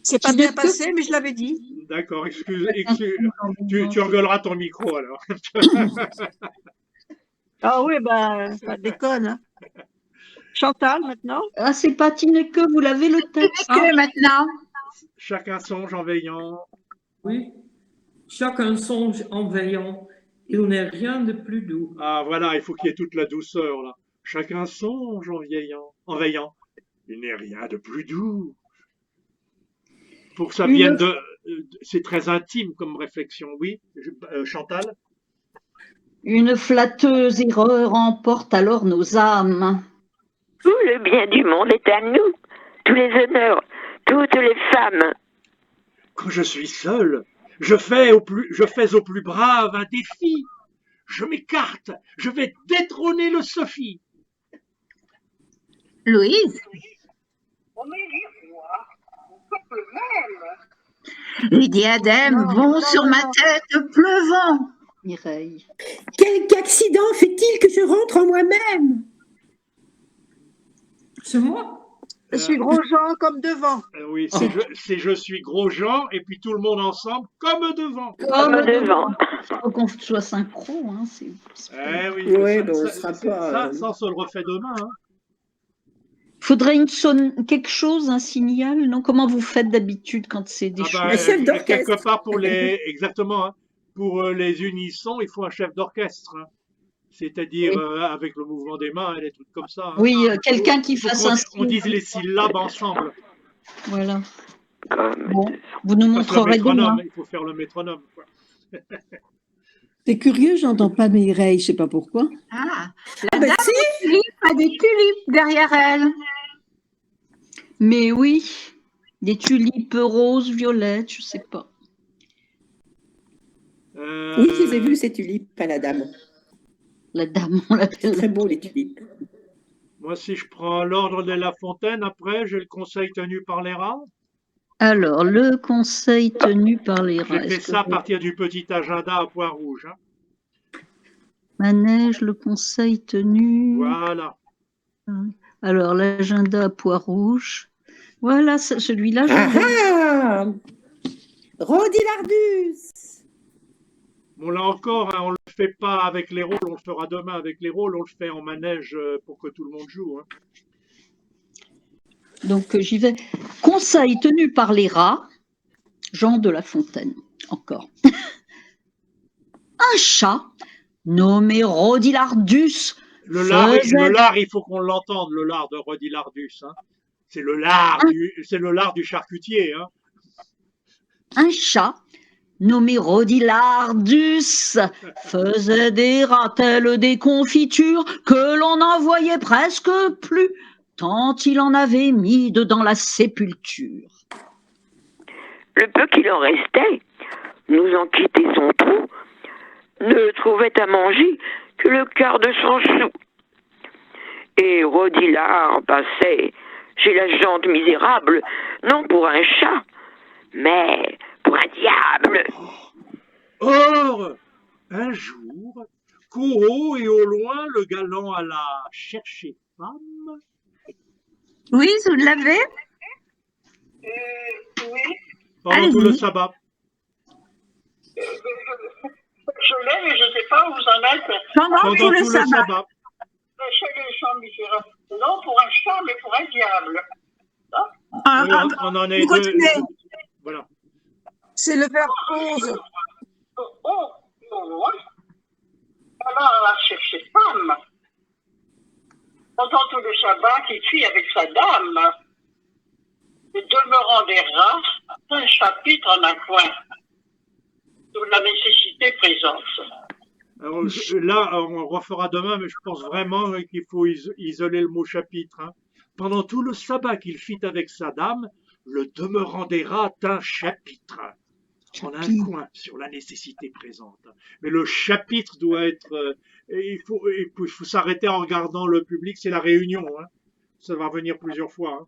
C'est pas bien passé, mais je l'avais dit. D'accord, excuse, tu engueuleras ton micro alors. Ah oui, bah, ça déconne. Hein. Chantal, maintenant? Ah, c'est pas Tineke, vous l'avez le texte. Que maintenant? Chacun songe en veillant. Oui. Chacun songe en veillant. Il n'est rien de plus doux. Ah voilà, il faut qu'il y ait toute la douceur là. Chacun songe en veillant. Il n'est rien de plus doux. Faut que ça vienne c'est très intime comme réflexion, oui. Chantal? Une flatteuse erreur emporte alors nos âmes. Tout le bien du monde est à nous. Tous les honneurs, toutes les femmes. Quand je suis seul, je fais au plus brave un défi. Je m'écarte, je vais détrôner le Sophie. Louise? On met les rois, au peuple même. Les diadèmes vont sur ma tête pleuvant. Mireille. Quelque accident fait-il que je rentre en moi-même? C'est moi? Je suis Grosjean comme devant. Oui, c'est je suis Grosjean et puis tout le monde ensemble comme devant. Comme devant. Il faut qu'on soit synchro. Hein, Eh oui, Ouais, ben, on sera pas. ça, on se le refait demain. Hein. Faudrait quelque chose, un signal, non? Comment vous faites d'habitude quand c'est des choses? Un chef d'orchestre. Quelque part pour exactement, hein, pour les unissons, il faut un chef d'orchestre. Hein. C'est-à-dire avec le mouvement des mains et des trucs comme ça. Hein. Oui, quelqu'un qui fasse un on dise les syllabes ensemble. Voilà. Comme Bon, vous nous montrerez demain. Il faut faire le métronome. Quoi. C'est curieux, j'entends pas Mireille, je sais pas pourquoi. Ah, la dame aux tulipes a des tulipes derrière elle. Mais oui, des tulipes roses, violettes, je sais pas. Oui, je les ai vues, ces tulipes, pas la dame. La dame, on l'appelle. Très beau, les tulipes. Moi, si je prends l'ordre de La Fontaine, après, j'ai le conseil tenu par les rats. Alors, le conseil tenu par les rats. J'ai fait ça à partir du petit agenda à point rouge. Hein. Manège, le conseil tenu. Voilà. Alors, l'agenda à poids rouge. Voilà, celui-là. Ah, Rodilardus. Bon, là encore, hein, on ne le fait pas avec les rôles, on le fera demain avec les rôles, on le fait en manège pour que tout le monde joue. Hein. Donc, j'y vais. Conseil tenu par les rats, Jean de La Fontaine, encore. Un chat nommé Rodilardus. Le lard, il faut qu'on l'entende, le lard de Rodilardus. Hein. C'est le lard du charcutier. Hein. Un chat nommé Rodilardus faisait des ratelles des confitures que l'on n'en voyait presque plus, tant il en avait mis dans la sépulture. Le peu qu'il en restait, nous en quittait son trou, ne trouvait à manger que le quart de son sou. Et Rodilard passait chez la gente misérable, non pour un chat, mais pour un diable. Or, un jour, qu'au haut et au loin, le galant alla chercher femme. Oui, vous l'avez? Oui, Pendant tout le Allez-y. sabbat. je l'ai, mais je ne sais pas où vous en êtes. Pendant tout Pendant le tout le sabbat. sabbat. Chez les gens différents. Non, pour un chat, mais pour un diable. Ah, Oui, ah, on en est vous deux. continuez. Voilà. C'est le verbe 11. Oh, loin. Alors, on va chercher femme. Pendant tout le sabbat, il fuit avec sa dame. Et demeurant des rats, un chapitre en un coin. Sur la nécessité présente. Alors, là, on refera demain, mais je pense vraiment qu'il faut isoler le mot chapitre. Hein. Pendant tout le sabbat qu'il fit avec sa dame, le demeurant des rats un chapitre en un coin sur la nécessité présente. Mais le chapitre doit être... il faut s'arrêter en regardant le public, c'est la réunion. Hein. Ça va venir plusieurs fois. Hein.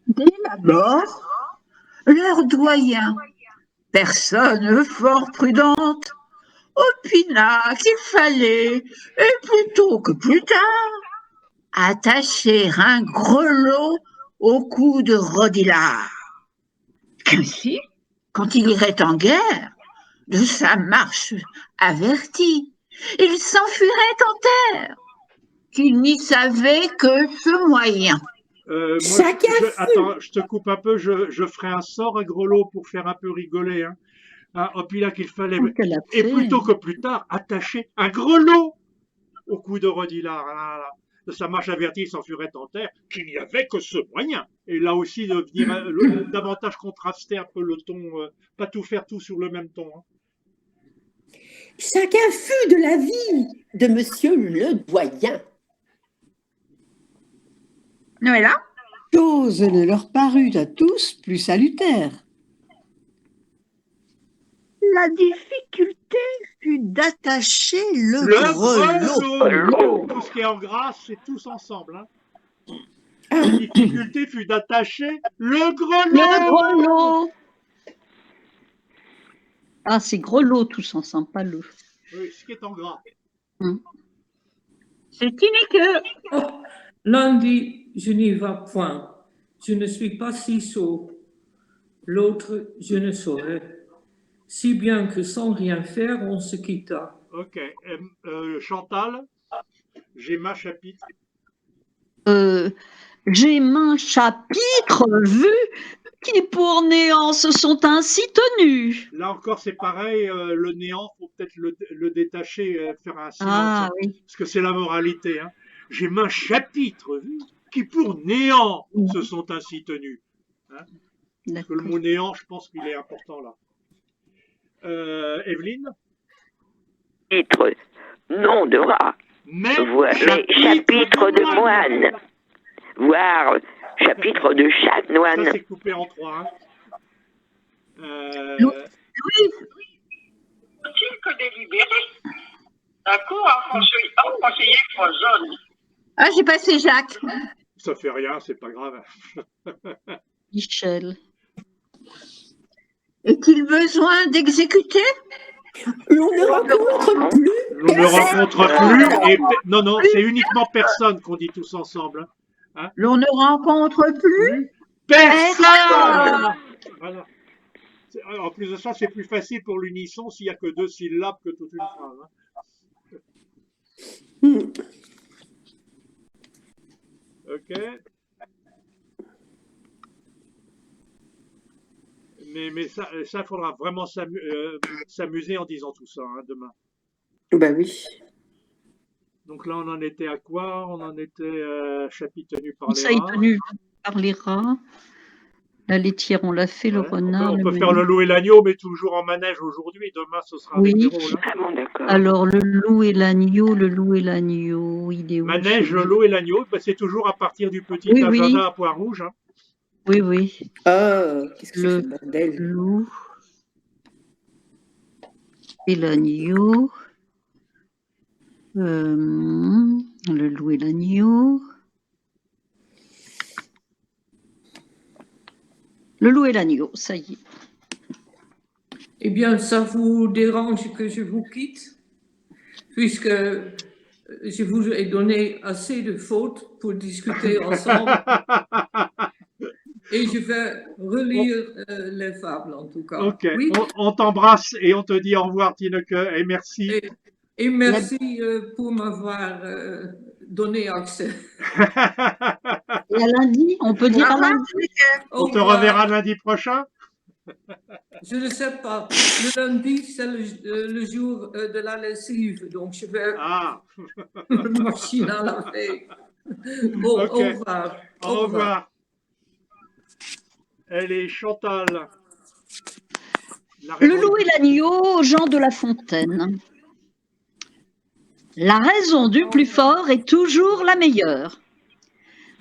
Dès l'abord, leur doyen, personne fort prudente, opina qu'il fallait, et plutôt que plus tard, attacher un grelot au cou de Rodilard. Qu'ainsi, quand il irait en guerre, de sa marche averti, il s'enfuirait en terre, qu'il n'y savait que ce moyen. Attends, je te coupe un peu, je ferai un sort à Grelot pour faire un peu rigoler. Hein. Ah, puis là qu'il fallait, et plutôt que plus tard, attacher un grelot au cou de Rodilard. De sa marche avertie, il s'enfuirait en terre, qu'il n'y avait que ce moyen. Et là aussi, de venir davantage contraster un peu le ton, pas tout faire tout sur le même ton. Hein. Chacun fut de l'avis de monsieur le doyen. Noëlla? Chose ne leur parut à tous plus salutaire. La difficulté fut d'attacher le grelot. Tout ce qui est en gras, c'est tous ensemble. Hein. La difficulté fut d'attacher le grelot. Le grelot. Ah, c'est grelot tous ensemble, pas le. Oui, ce qui est en gras. C'est inique. Oh, l'un dit, je n'y vais point, je ne suis pas si sot. L'autre, je ne saurais. Si bien que sans rien faire, on se quitta. Ok. Chantal, j'ai ma chapitre. J'ai main chapitre vu qui pour néant se sont ainsi tenus. Là encore, c'est pareil, le néant, faut peut-être le détacher, faire un silence. Ah, oui. Parce que c'est la moralité. Hein. J'ai main chapitre vu qui pour néant se sont ainsi tenus. Hein. Parce que le mot néant, je pense qu'il est important là. Evelyne? Chapitre, nom de rat. Mais chapitre de moine. Voire chapitre de chanoine. Ça, c'est coupé en trois. Hein. Oui. Faut-il que délibéré? La cour en conseiller foisonne. Ah, j'ai passé Jacques. Ça fait rien, c'est pas grave. Michel. Est-il besoin d'exécuter? L'on ne rencontre plus. On ne rencontre plus. Et non, c'est uniquement personne qu'on dit tous ensemble. Hein. L'on ne rencontre plus personne. Voilà. En plus de ça, c'est plus facile pour l'unisson s'il n'y a que 2 syllabes que toute une phrase. Hein. Ok. Mais ça, il faudra vraiment s'amuser en disant tout ça hein, demain. Ben oui. Donc là, on en était à quoi? On en était chapitre tenu par les Conseil rats. tenu par les rats. La laitière, on l'a fait, le renard. On peut faire le loup et l'agneau, mais toujours en manège aujourd'hui. Demain, ce sera avec les rôles. Hein. Alors, le loup et l'agneau, il est où? Manège, le loup et l'agneau, ben, c'est toujours à partir du petit agenda à pois rouge. Hein. Oui, oui. Ah, qu'est-ce que le loup et l'agneau. Le loup et l'agneau. Le loup et l'agneau, ça y est. Eh bien, ça vous dérange que je vous quitte, puisque je vous ai donné assez de fautes pour discuter ensemble. Et je vais relire les fables, en tout cas. Ok, Oui. on t'embrasse et on te dit au revoir, Tineke, et merci. Et merci pour m'avoir donné accès. Et à lundi, on peut dire à lundi. On te reverra lundi prochain. Je ne sais pas. Le lundi, c'est le jour de la lessive, donc je vais la machine à laver. Bon, Ok. au revoir. Au revoir. Elle est Chantal. Le loup et l'agneau, Jean de La Fontaine. La raison du plus fort est toujours la meilleure.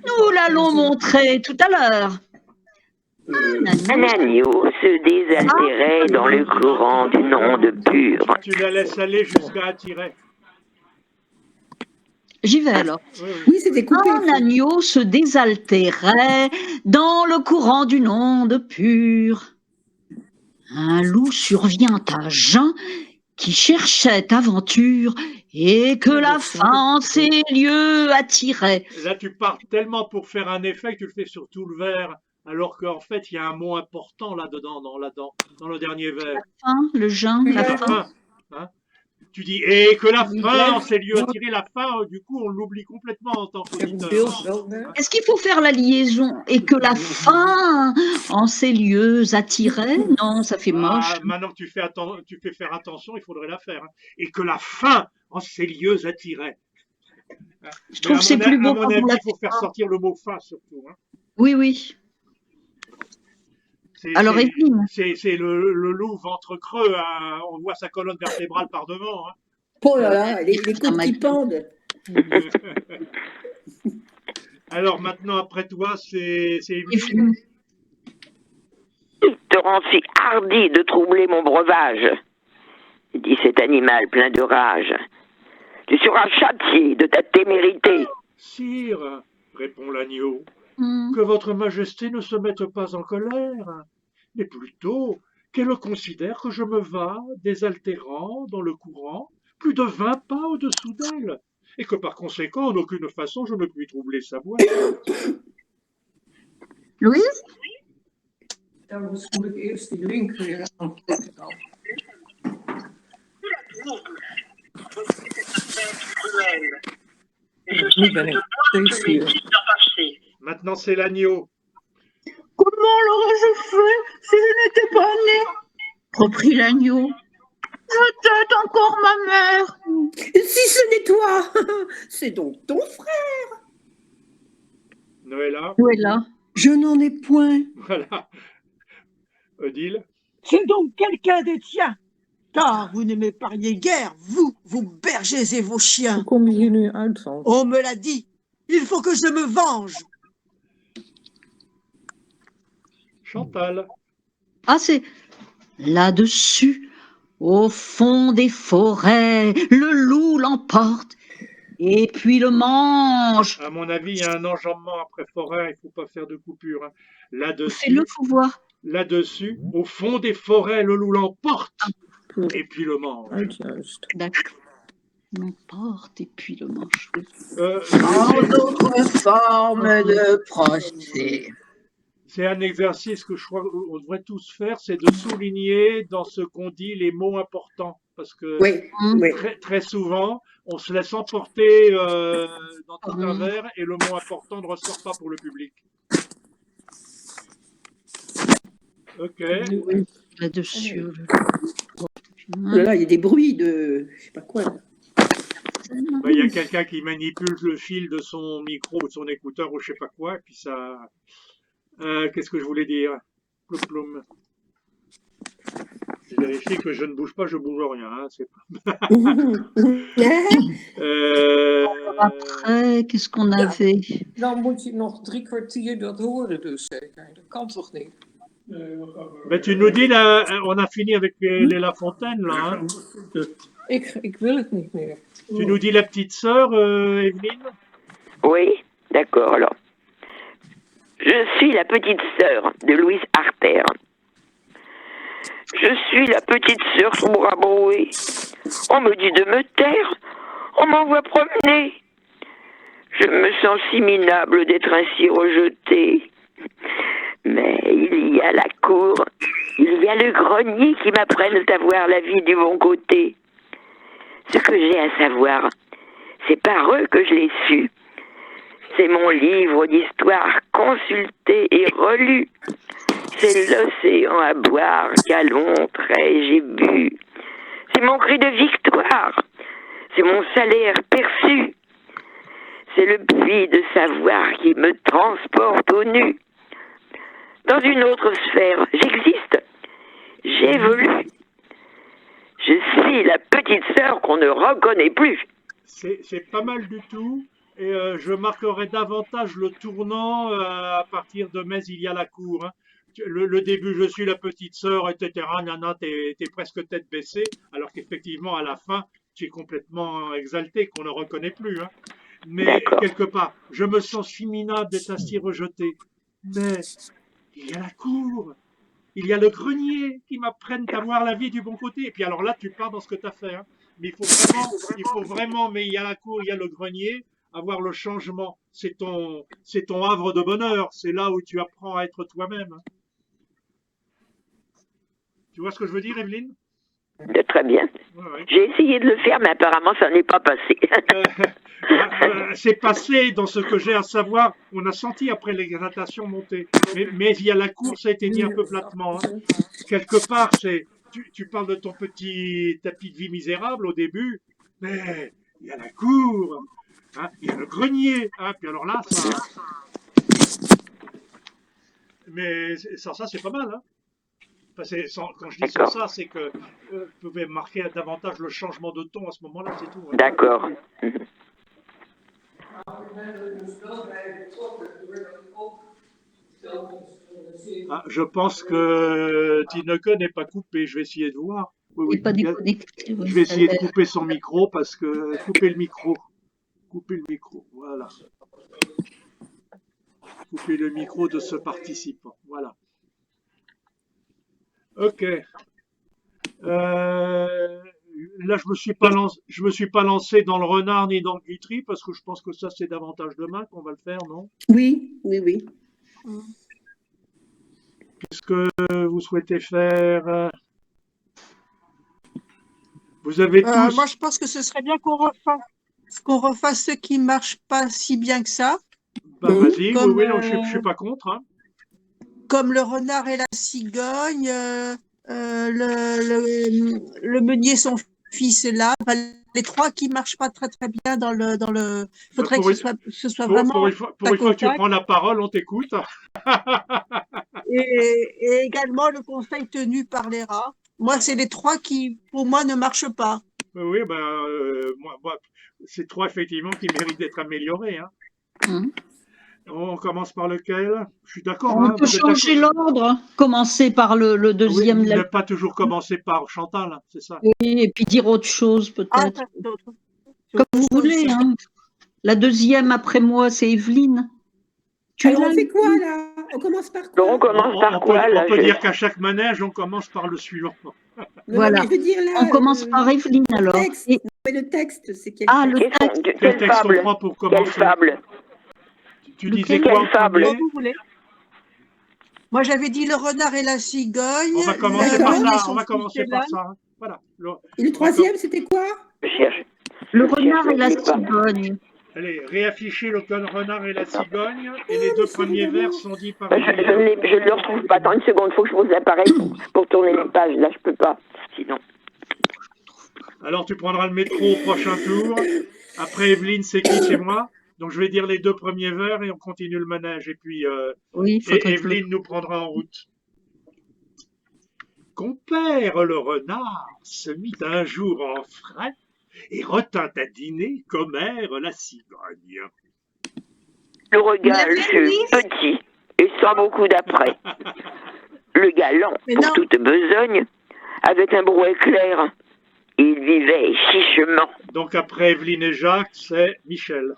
Nous l'allons montrer tout à l'heure. Un agneau se désaltérait dans le courant d'une onde pure. Tu la laisses aller jusqu'à attirer. J'y vais alors. Oui, c'était coupé. Un agneau se désaltérait dans le courant d'une onde pure. Un loup survient à Jean qui cherchait aventure et que la faim en ses lieux attirait. Là, tu pars tellement pour faire un effet que tu le fais sur tout le vers, alors qu'en fait, il y a un mot important là-dedans, dans le dernier vers. La faim, le Jean, la faim. Hein, tu dis, et que la faim en ces lieux attirés, la faim, du coup, on l'oublie complètement en tant qu'auditeur. Est-ce qu'il faut faire la liaison et que la faim en ces lieux attirait? Non, ça fait moche. Maintenant que tu fais faire attention, il faudrait la faire. Hein. Et que la faim en ces lieux attirait. Je trouve que c'est plus beau à mon quand avis, on la il faut faire sortir le mot faim surtout. Hein. Oui, oui. Alors, Evelyne. C'est le loup ventre creux. Hein. On voit sa colonne vertébrale par devant. Hein. Oh là là, les côtes qui pendent. Alors maintenant, après toi, c'est Evelyne. Il te rend si hardi de troubler mon breuvage, dit cet animal plein de rage. Tu seras châtié de ta témérité. Sire, répond l'agneau, que votre majesté ne se mette pas en colère, mais plutôt qu'elle considère que je me vas désaltérant dans le courant plus de 20 pas au-dessous d'elle, et que par conséquent, en aucune façon, je ne puis troubler sa voix. Louise? Dan moet ik eerst die link weer aanklikken dan. Nu ben ik steeds hier. Maintenant, c'est l'agneau. Comment l'aurais-je fait si je n'étais pas né? Reprit l'agneau. Je t'aide encore, ma mère. Si ce n'est toi, c'est donc ton frère. Noëlla. Noëlla. Je n'en ai point. Voilà. Odile. C'est donc quelqu'un des tiens. Car vous ne m'épargnez guère, vous bergers et vos chiens. Hoe kom je hier nu uit dan? On me l'a dit. Il faut que je me venge. Chantal. Ah, c'est là-dessus, au fond des forêts, le loup l'emporte et puis le mange. À mon avis, il y a un enjambement après forêt, il ne faut pas faire de coupure. Hein. Là-dessus, Fais-le, faut voir. Là-dessus, au fond des forêts, le loup l'emporte et puis le mange. D'accord. L'emporte et puis le mange. En d'autres formes de procès. C'est un exercice que je crois qu'on devrait tous faire, c'est de souligner dans ce qu'on dit les mots importants. Parce que très souvent, on se laisse emporter dans tout un vers et le mot important ne ressort pas pour le public. Ok. Là-dessus. Là, il y a des bruits de... je sais pas quoi. Là. Il y a quelqu'un qui manipule le fil de son micro ou de son écouteur ou je sais pas quoi, et puis ça... qu'est-ce que je voulais dire? Ploum, ploum. Je vérifie que je ne bouge pas, je bouge rien. Hein, c'est pas... Après, qu'est-ce qu'on avait? Dan moet je nog 3 kwartier dat horen dus zeker. Dat kan toch niet? Mais tu nous dis, là, on a fini avec les La Fontaine, là. Hein. Ik wil het niet meer. Tu nous dis la petite sœur, Evelyne? Oui, d'accord, alors. Je suis la petite sœur de Louise Artère. Je suis la petite sœur sombre à brouer. On me dit de me taire, On m'envoie promener. Je me sens si minable d'être ainsi rejetée. Mais il y a la cour, il y a le grenier qui m'apprennent à voir la vie du bon côté. Ce que j'ai à savoir, c'est par eux que je l'ai su. C'est mon livre d'histoire consulté et relu. C'est l'océan à boire qu'à longs traits j'ai bu. C'est mon cri de victoire. C'est mon salaire perçu. C'est le puits de savoir qui me transporte au nu. Dans une autre sphère, j'existe. J'évolue. Je suis la petite sœur qu'on ne reconnaît plus. C'est pas mal du tout. Et je marquerai davantage le tournant à partir de Mais il y a la cour. Hein. Le début, je suis la petite sœur, etc. Nana, t'es presque tête baissée, alors qu'effectivement, à la fin, tu es complètement exalté, qu'on ne reconnaît plus. Hein. Mais quelque part, je me sens si minable d'être ainsi rejeté. Mais il y a la cour, il y a le grenier qui m'apprennent à voir la vie du bon côté. Et puis alors là, tu pars dans ce que tu as fait. Hein. Mais il faut vraiment, mais il y a la cour, il y a le grenier, avoir le changement. C'est ton havre de bonheur. C'est là où tu apprends à être toi-même. Hein. Tu vois ce que je veux dire, Evelyne? Très bien. Ouais. J'ai essayé de le faire, mais apparemment, ça n'est pas passé. C'est passé dans ce que j'ai à savoir. On a senti après les natations monter. Mais il y a la course, ça a été dit un peu platement. Hein. Quelque part, tu parles de ton petit tapis de vie misérable au début, mais il y a la cour, hein, il y a le grenier. Hein, puis alors là, ça. Mais sans ça, c'est pas mal. Hein. Quand je dis sans ça, c'est que vous pouvez marquer davantage le changement de ton à ce moment-là, c'est tout. Hein. D'accord. Ah, je pense que Tineke n'est pas coupé. Je vais essayer de voir. Oui, Pas déconnecté. Je vais essayer de couper son micro parce que couper le micro. Couper le micro. Voilà. Couper le micro de ce participant. Voilà. Ok. Là, je me suis pas lancé dans le renard ni dans le guitry parce que je pense que ça, c'est davantage demain qu'on va le faire, non? Oui. Qu'est-ce que vous souhaitez faire? Vous avez tous... Moi, je pense que ce serait bien qu'on refasse ceux qui ne marchent pas si bien que ça. Bah, vas-y, oui, non, je suis pas contre. Hein. Comme le renard et la cigogne, le meunier, son fils est là. Enfin, les trois qui marchent pas très très bien dans le. Faudrait que ce soit vraiment. Pour une fois que tu prends la parole, on t'écoute. Et également le conseil tenu par les rats. Moi, c'est les trois qui, pour moi, ne marchent pas. Oui, moi, c'est trois effectivement qui méritent d'être améliorés. Hein. On commence par lequel? Je suis d'accord. On peut changer l'ordre. Commencer par le deuxième. Oui, ne pas toujours commencer par Chantal, c'est ça. Oui, et puis dire autre chose peut-être. Comme vous voulez. Hein. La deuxième après moi, c'est Evelyne. Alors on fait quoi là? On commence par quoi? On commence par quoi là? On peut dire qu'à chaque manège, on commence par le suivant. Voilà. Je veux dire, là, on commence par Evelyne alors. Mais le texte, c'est quel Ah, le texte. Quel texte on prend pour commencer? Quelle fable? Tu disais quoi en fable? Vous voulez. Moi, j'avais dit le renard et la cigogne. On va commencer par ça. On va commencer par ça. Hein. Voilà. Et le troisième, c'était quoi? Le renard et la cigogne. Allez, réaffichez le renard et la cigogne. Et les deux premiers vers sont dits par... Je ne le retrouve pas. Attends une seconde, il faut que je pose l'appareil pour tourner les pages. Là, je peux pas. Sinon. Alors, tu prendras le métro au prochain tour. Après, Evelyne, c'est qui? C'est moi. Donc, je vais dire les deux premiers vers et on continue le manège. Et puis, Evelyne nous prendra en route. Compère le renard se mit un jour en frais et retint à dîner commère la cigogne. Le regard petit et sans beaucoup d'après. Le galant, pour toute besogne, avait un brouet clair. Il vivait chichement. Donc après Evelyne et Jacques, c'est Michel.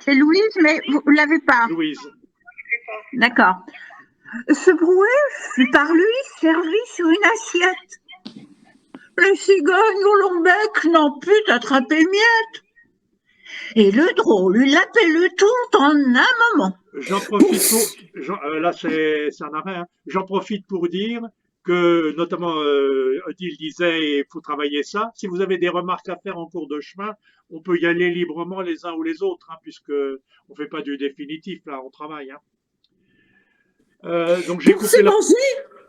C'est Louise, mais vous ne l'avez pas. Louise. D'accord. Ce brouet fut par lui servi sur une assiette. Les cigognes au long bec n'en put attraper miette. Et le drôle, il appelle le tout en un moment. J'en profite là, c'est un arrêt, hein. J'en profite pour dire que, notamment, Odile disait, il faut travailler ça. Si vous avez des remarques à faire en cours de chemin, on peut y aller librement les uns ou les autres, hein, puisque on fait pas du définitif, là, on travaille, hein. Donc j'ai Pour coupé se la... venger,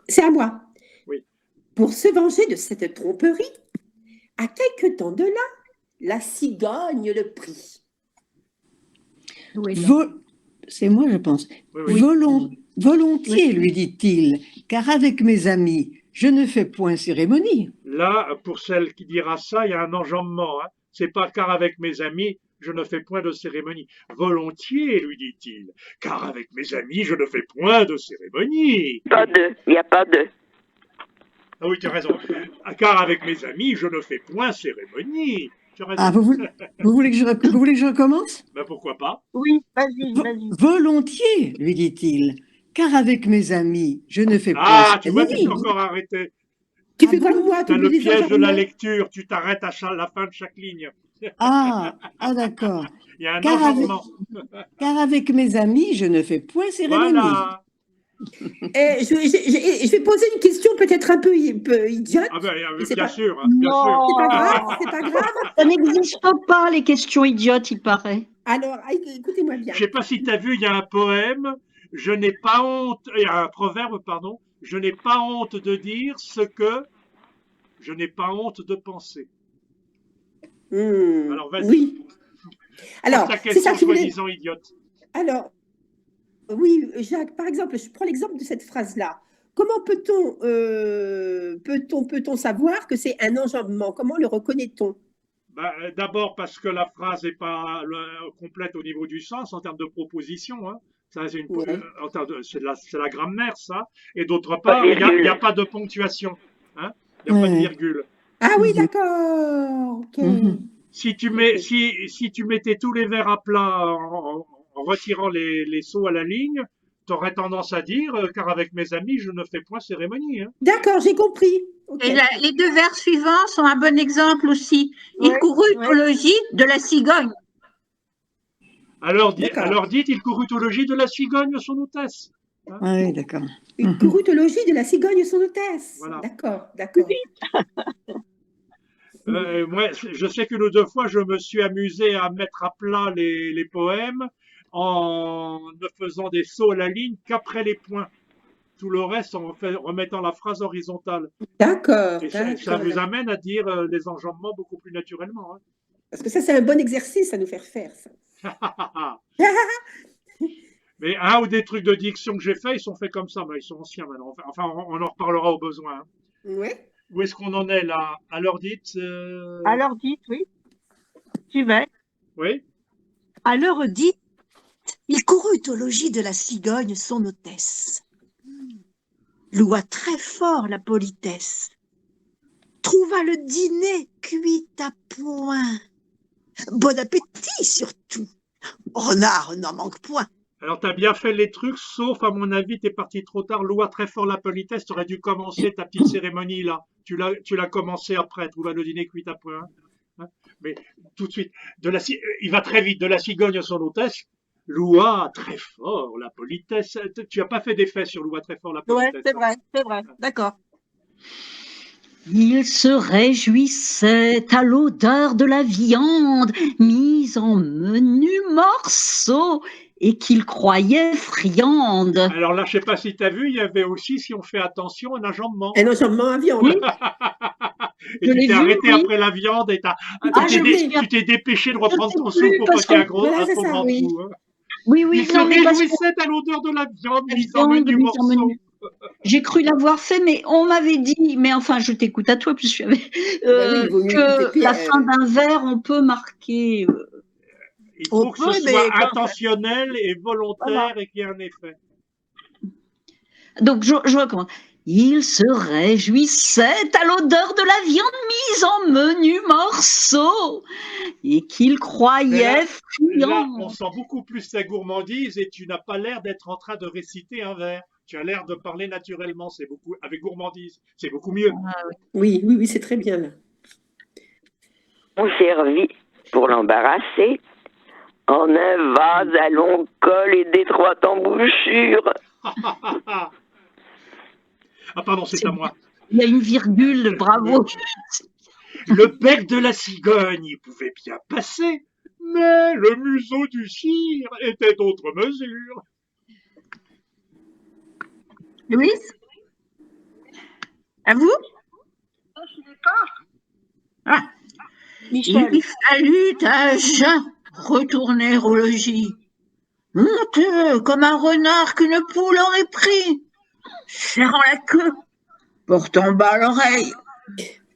c'est à moi. Oui. Pour se venger de cette tromperie, à quelque temps de là, la cigogne le prit. C'est moi, je pense. Oui, oui. Volontiers, lui dit-il, car avec mes amis, je ne fais point cérémonie. Là, pour celle qui dira ça, il y a un enjambement, hein. C'est pas car avec mes amis, je ne fais point de cérémonie. Volontiers, lui dit-il, car avec mes amis, je ne fais point de cérémonie. Pas deux, il n'y a pas deux. Ah oui, tu as raison. Car avec mes amis, je ne fais point cérémonie. Tu as raison. Ah, vous voulez que je recommence? Ben pourquoi pas? Oui, vas-y. Volontiers, lui dit-il, car avec mes amis, je ne fais point Ah, tu vois, tu cérémonie. t'es encore arrêté. Tu fais comme moi, tu T'as le oublies les piège de la enjambements. lecture, tu t'arrêtes à la fin de chaque ligne. Ah, d'accord. Il y a un Car avec, enjambement. car avec mes amis, je ne fais point cérémonie. Voilà. Je vais poser une question peut-être un peu idiote. Ah ben, C'est bien pas- sûr, bien sûr. C'est pas grave, c'est pas grave. Ça n'existe pas, les questions idiotes, il paraît. Alors, écoutez-moi bien. Je sais pas si tu as vu, il y a un poème, je n'ai pas honte, il y a un proverbe, pardon, je n'ai pas honte de dire ce que je n'ai pas honte de penser. Alors vas-y. Oui. Alors, ta c'est ça question que je voulais. soi-disant idiote. Alors, oui, Jacques, par exemple, je prends l'exemple de cette phrase-là. Comment peut-on savoir que c'est un enjambement? Comment le reconnaît-on? Bah, d'abord parce que la phrase n'est pas complète au niveau du sens en termes de proposition, hein. Ça, c'est c'est la grammaire, ça. Et d'autre part, il n'y a pas de ponctuation, hein. Il n'y a pas de virgule. Ah oui, d'accord. Ok. Si tu mettais tous les vers à plat en retirant les sauts à la ligne, tu aurais tendance à dire car avec mes amis, je ne fais point cérémonie, hein. D'accord, j'ai compris. Ok. Et les deux vers suivants sont un bon exemple aussi. Il courut au logis de la cigogne. Alors dites, il courut au logis de la cigogne, son hôtesse. Hein. Oui, d'accord. Il courut au logis de la cigogne, son hôtesse. Voilà. D'accord. Moi, je sais qu'une ou deux fois, je me suis amusé à mettre à plat les poèmes en ne faisant des sauts à la ligne qu'après les points. Tout le reste en remettant la phrase horizontale. D'accord. Et ça vous amène à dire les enjambements beaucoup plus naturellement, hein. Parce que ça, c'est un bon exercice à nous faire faire, ça. Mais un ou des trucs de diction que j'ai fait, ils sont faits comme ça, mais ils sont anciens maintenant. Enfin, on en reparlera au besoin, hein. Ouais. Où est-ce qu'on en est là? Alors dites. Alors dites, oui. Tu vas. Oui. À l'heure dite, il courut au logis de la cigogne, son hôtesse. Loua très fort la politesse. Trouva le dîner cuit à point. Bon appétit surtout. Renard n'en manque point. Alors, tu as bien fait les trucs, sauf, à mon avis, tu es parti trop tard. Loua très fort la politesse, tu aurais dû commencer ta petite cérémonie là. Tu l'as commencé après, trouva le dîner cuit à point. Hein. Mais tout de suite, il va très vite, de la cigogne à son hôtesse. Loua très fort la politesse. Tu n'as pas fait d'effet sur Loua très fort la politesse. Ouais, c'est vrai, d'accord. Il se réjouissait à l'odeur de la viande mise en menus morceaux et qu'il croyait friande. Alors là, je ne sais pas si tu as vu, il y avait aussi, si on fait attention, un enjambement. Un enjambement à viande. Oui. Et Je tu l'ai t'es vu, arrêté oui. après la viande et tu t'es dépêché de reprendre ton soupe pour pas qu'il y ait un trop Voilà, c'est ça, grand oui. coup, hein. Oui, oui, Il se non, mais parce que réjouissait à l'odeur de la viande la mise en viande menu mise en morceau. menu. J'ai cru l'avoir fait, mais on m'avait dit, mais enfin, je t'écoute à toi, puisque je savais, Bah oui, il vaut mieux écouter que la Pierre. fin d'un vers, on peut marquer. Il faut que ce peut, mais soit quand- intentionnel et volontaire et qu'il y ait un effet. Donc, je recommence. Il se réjouissait à l'odeur de la viande mise en menus morceaux et qu'il Mais croyait là, friand. on sent beaucoup plus ta gourmandise et tu n'as pas l'air d'être en train de réciter un vers. Tu as l'air de parler naturellement, c'est beaucoup avec gourmandise, c'est beaucoup mieux. Oui, c'est très bien là. On servit pour l'embarrasser En un vase à long col et d'étroite embouchure. Ah, pardon, c'est à moi. Il y a une virgule, bravo. Le bec de la cigogne, il pouvait bien passer, mais le museau du cire était d'autre mesure. Louise? À vous? Ah. Michel. Il fallut à jeun retourner au logis. Honteux, comme un renard qu'une poule aurait pris, serrant la queue, portant bas l'oreille.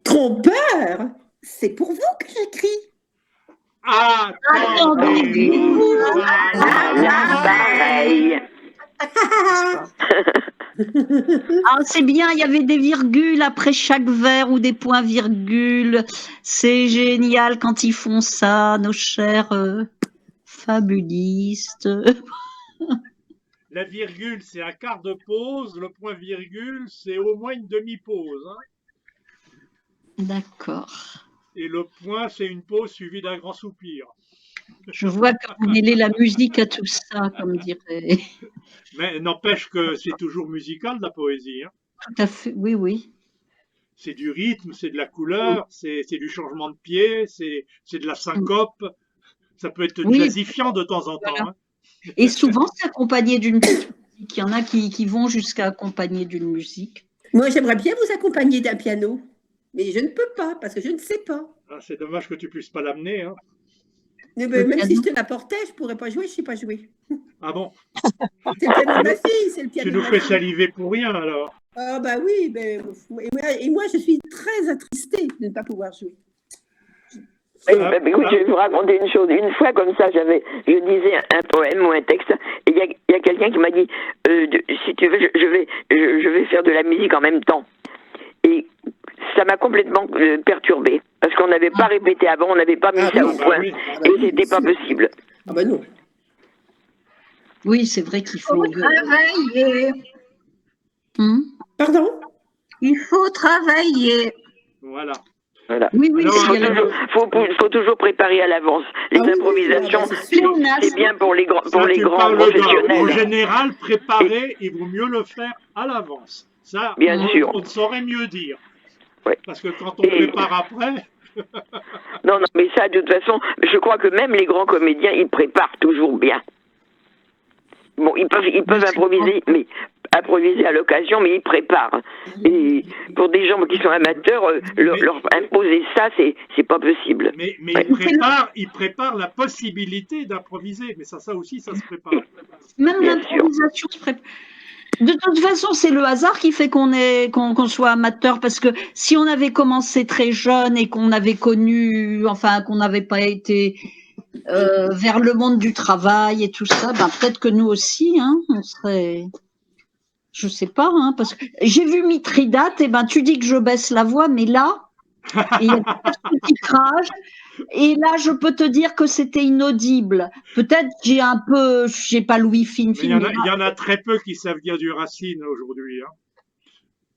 Trompeur! C'est pour vous que j'écris. Attendez-vous à l'appareil. Ah, c'est bien, il y avait des virgules après chaque vers ou des points-virgules. C'est génial quand ils font ça, nos chers fabulistes. La virgule, c'est un quart de pause. Le point-virgule, c'est au moins une demi-pause. Hein. D'accord. Et le point, c'est une pause suivie d'un grand soupir. Je vois que vous mêlez la musique à tout ça, comme dirait. Mais n'empêche que c'est toujours musical, la poésie. Hein. Tout à fait, oui, oui. C'est du rythme, c'est de la couleur, c'est du changement de pied, c'est de la syncope. Ça peut être Oui. jazzifiant de temps en temps. Voilà. Hein. Et souvent, c'est accompagné d'une petite musique. Il y en a qui vont jusqu'à accompagner d'une musique. Moi, j'aimerais bien vous accompagner d'un piano, mais je ne peux pas parce que je ne sais pas. Ah, c'est dommage que tu puisses pas l'amener. Hein. Mais même si je te l'apportais, je ne pourrais pas jouer, je ne sais pas jouer. Ah bon? C'est le piano de ma fille, c'est le piano Tu nous de ma fais fille. saliver pour rien alors. Ah bah oui, et moi, je suis très attristée de ne pas pouvoir jouer. Écoute, je vais vous raconter une chose. Une fois, comme ça, je disais un poème ou un texte, et il y a quelqu'un qui m'a dit, si tu veux, je vais faire de la musique en même temps. Et ça m'a complètement perturbée, parce qu'on n'avait pas répété avant, on n'avait pas mis ça au point, et c'était pas possible. Ah bah non. Oui, c'est vrai qu'il faut. Travailler. Pardon? Il faut travailler. Voilà. Voilà. Oui, oui, Il faut toujours préparer à l'avance. Les improvisations, c'est bien pour les grands professionnels. En général, préparer, il vaut mieux le faire à l'avance. Ça, Bien sûr. On ne saurait mieux dire. Ouais. Parce que quand on prépare après... Non, mais ça, de toute façon, je crois que même les grands comédiens, ils préparent toujours bien. Bon, ils peuvent improviser à l'occasion, mais ils préparent. Et pour des gens qui sont amateurs, leur imposer ça, c'est pas possible. Mais Ouais. ils préparent la possibilité d'improviser. Mais ça aussi, ça se prépare. Même l'improvisation se prépare. De toute façon, c'est le hasard qui fait qu'on soit amateur, parce que si on avait commencé très jeune et qu'on avait connu, enfin, qu'on n'avait pas été vers le monde du travail et tout ça, ben peut-être que nous aussi, hein, on serait, je sais pas, hein, parce que j'ai vu Mithridate, et ben tu dis que je baisse la voix, mais là, il y a des petits crages. Et là, je peux te dire que c'était inaudible. Peut-être j'ai pas Louis Fine-Fine. Il y en a très peu qui savent dire du Racine aujourd'hui. Hein.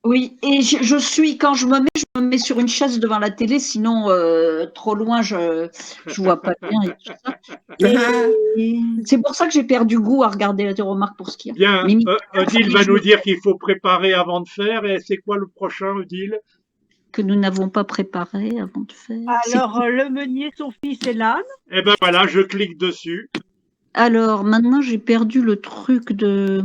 Oui, et quand je me mets sur une chaise devant la télé, sinon trop loin, je vois pas bien et tout ça. Et c'est pour ça que j'ai perdu goût à regarder la remarque pour ce qu'il y a. Bien, Odile va nous dire qu'il faut préparer avant de faire. Et c'est quoi le prochain, Odile? Que nous n'avons pas préparé avant de faire. Alors, le meunier, son fils et l'âne. Eh ben voilà, je clique dessus. Alors, maintenant, j'ai perdu le truc de...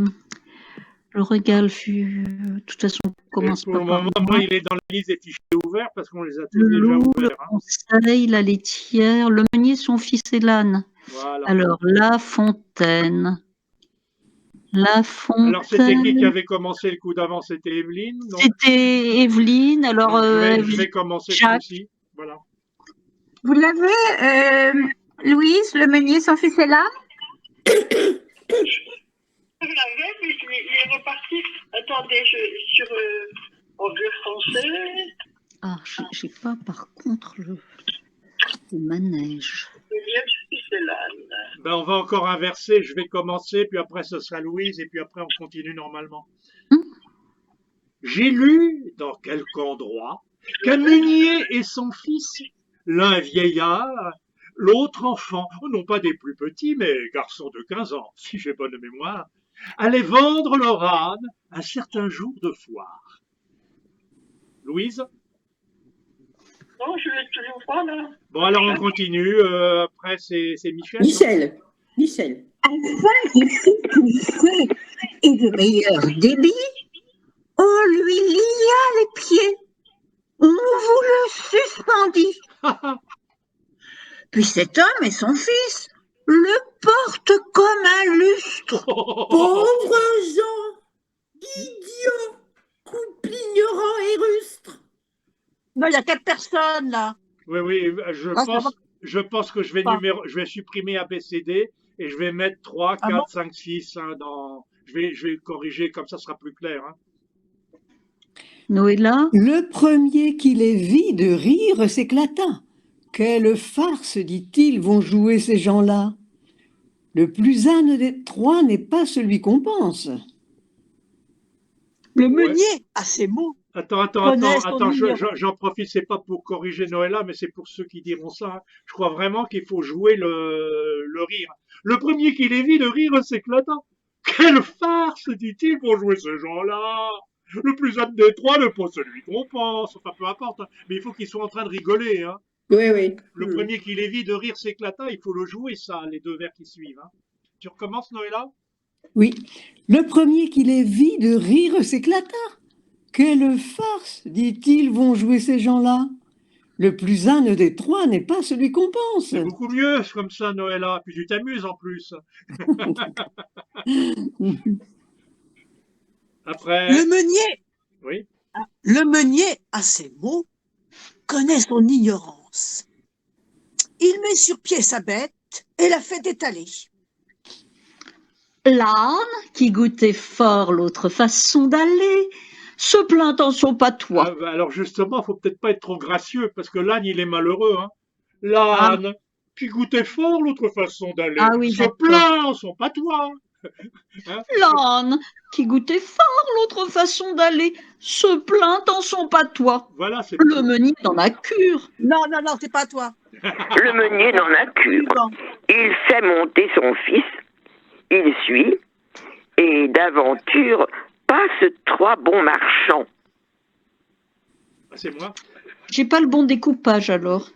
Le régal fut... De toute façon, on commence pour pas le par moment, moi. il est dans la liste des fichiers ouverts parce qu'on les a tous Le déjà loup, le ouverts. Hein. conseil, la laitière, le meunier, son fils et l'âne. Voilà. Alors, La Fontaine. La Fontaine. Alors, c'était qui avait commencé le coup d'avant? C'était Evelyne? C'était Evelyne. Alors, je vais commencer ce coup-ci. Voilà. Vous l'avez, Louise, le meunier, son fils est là? Je l'avais, mais il est reparti. Attendez, sur anglais français. Ah, j'ai pas par contre le manège. Ben, on va encore inverser. Je vais commencer, puis après ce sera Louise, et puis après on continue normalement. J'ai lu dans quelque endroit qu'un meunier et son fils, l'un vieillard, L'autre enfant, non pas des plus petits, mais garçon de 15 ans, si j'ai bonne mémoire, allait vendre leur âne un certain jour de foire. Louise? Non, je l'ai toujours pas là. Bon, alors on continue. Après, c'est Michel. Michel. Michel. Afin qu'il fût plus frais et de meilleur débit, on lui lia les pieds. On vous le suspendit. Puis cet homme et son fils le portent comme un lustre. Pauvre Jean, idiot, couple ignorant et rustre. Non, il y a 4 personnes là. Oui, oui, je pense que je vais supprimer ABCD et je vais mettre 3, 4, 5, 6 dans. Je vais corriger, comme ça sera plus clair. Hein. Noëlla? Le premier qui les vit de rire s'éclata. Quelle farce, dit-il, vont jouer ces gens-là. Le plus âne des 3 n'est pas celui qu'on pense. Le meunier a ces mots. Attends, j'en profite, c'est pas pour corriger Noëlla, mais c'est pour ceux qui diront ça. Hein. Je crois vraiment qu'il faut jouer le rire. Le premier qui les vit de rire s'éclata. Quelle farce, dit-il, pour jouer ces gens-là. Le plus âne des 3 n'est pas celui qu'on pense. Enfin, peu importe, hein. Mais il faut qu'ils soient en train de rigoler. Hein. Oui, oui. Le premier qui les vit de rire s'éclata, il faut le jouer, ça, les 2 vers qui suivent. Hein. Tu recommences, Noëlla? Oui. Le premier qui les vit de rire s'éclata. Quelle farce, dit-il, vont jouer ces gens-là. Le plus âne des 3 n'est pas celui qu'on pense. C'est beaucoup mieux comme ça, Noëlla. Puis tu t'amuses en plus. Après. Le meunier. Oui. Le meunier a ces mots, connaît son ignorance. Il met sur pied sa bête et la fait étaler. L'âne, qui goûtait fort l'autre façon d'aller, se plaint en son patois. Ah, bah alors justement, faut peut-être pas être trop gracieux, parce que l'âne, il est malheureux. Hein. L'âne, qui goûtait fort l'autre façon d'aller, se plaint en son patois. Hein? L'âne, qui goûtait fort l'autre façon d'aller, se plaint en son patois. Voilà, le meunier n'en a cure. Non, c'est pas toi. Le meunier n'en a cure. Il fait monter son fils, il suit, et d'aventure passent 3 bons marchands. C'est moi. J'ai pas le bon découpage alors.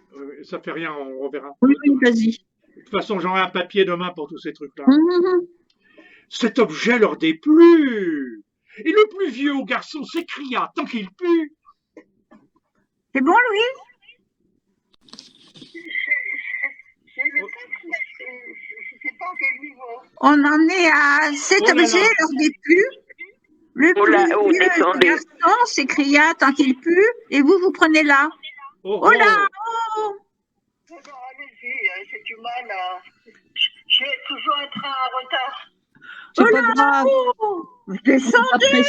Ça fait rien, on reverra. Oui, vas-y. De toute façon, j'aurai un papier demain pour tous ces trucs-là. Cet objet leur déplut. Et le plus vieux au garçon s'écria tant qu'il put. C'est bon, Louise? On en est à cet objet leur déplut. Le plus vieux garçon s'écria tant qu'il put, et vous prenez là. Oh là, oh! Allez-y, c'est humain là. J'ai toujours un train en retard. C'est pas grave. Descendez,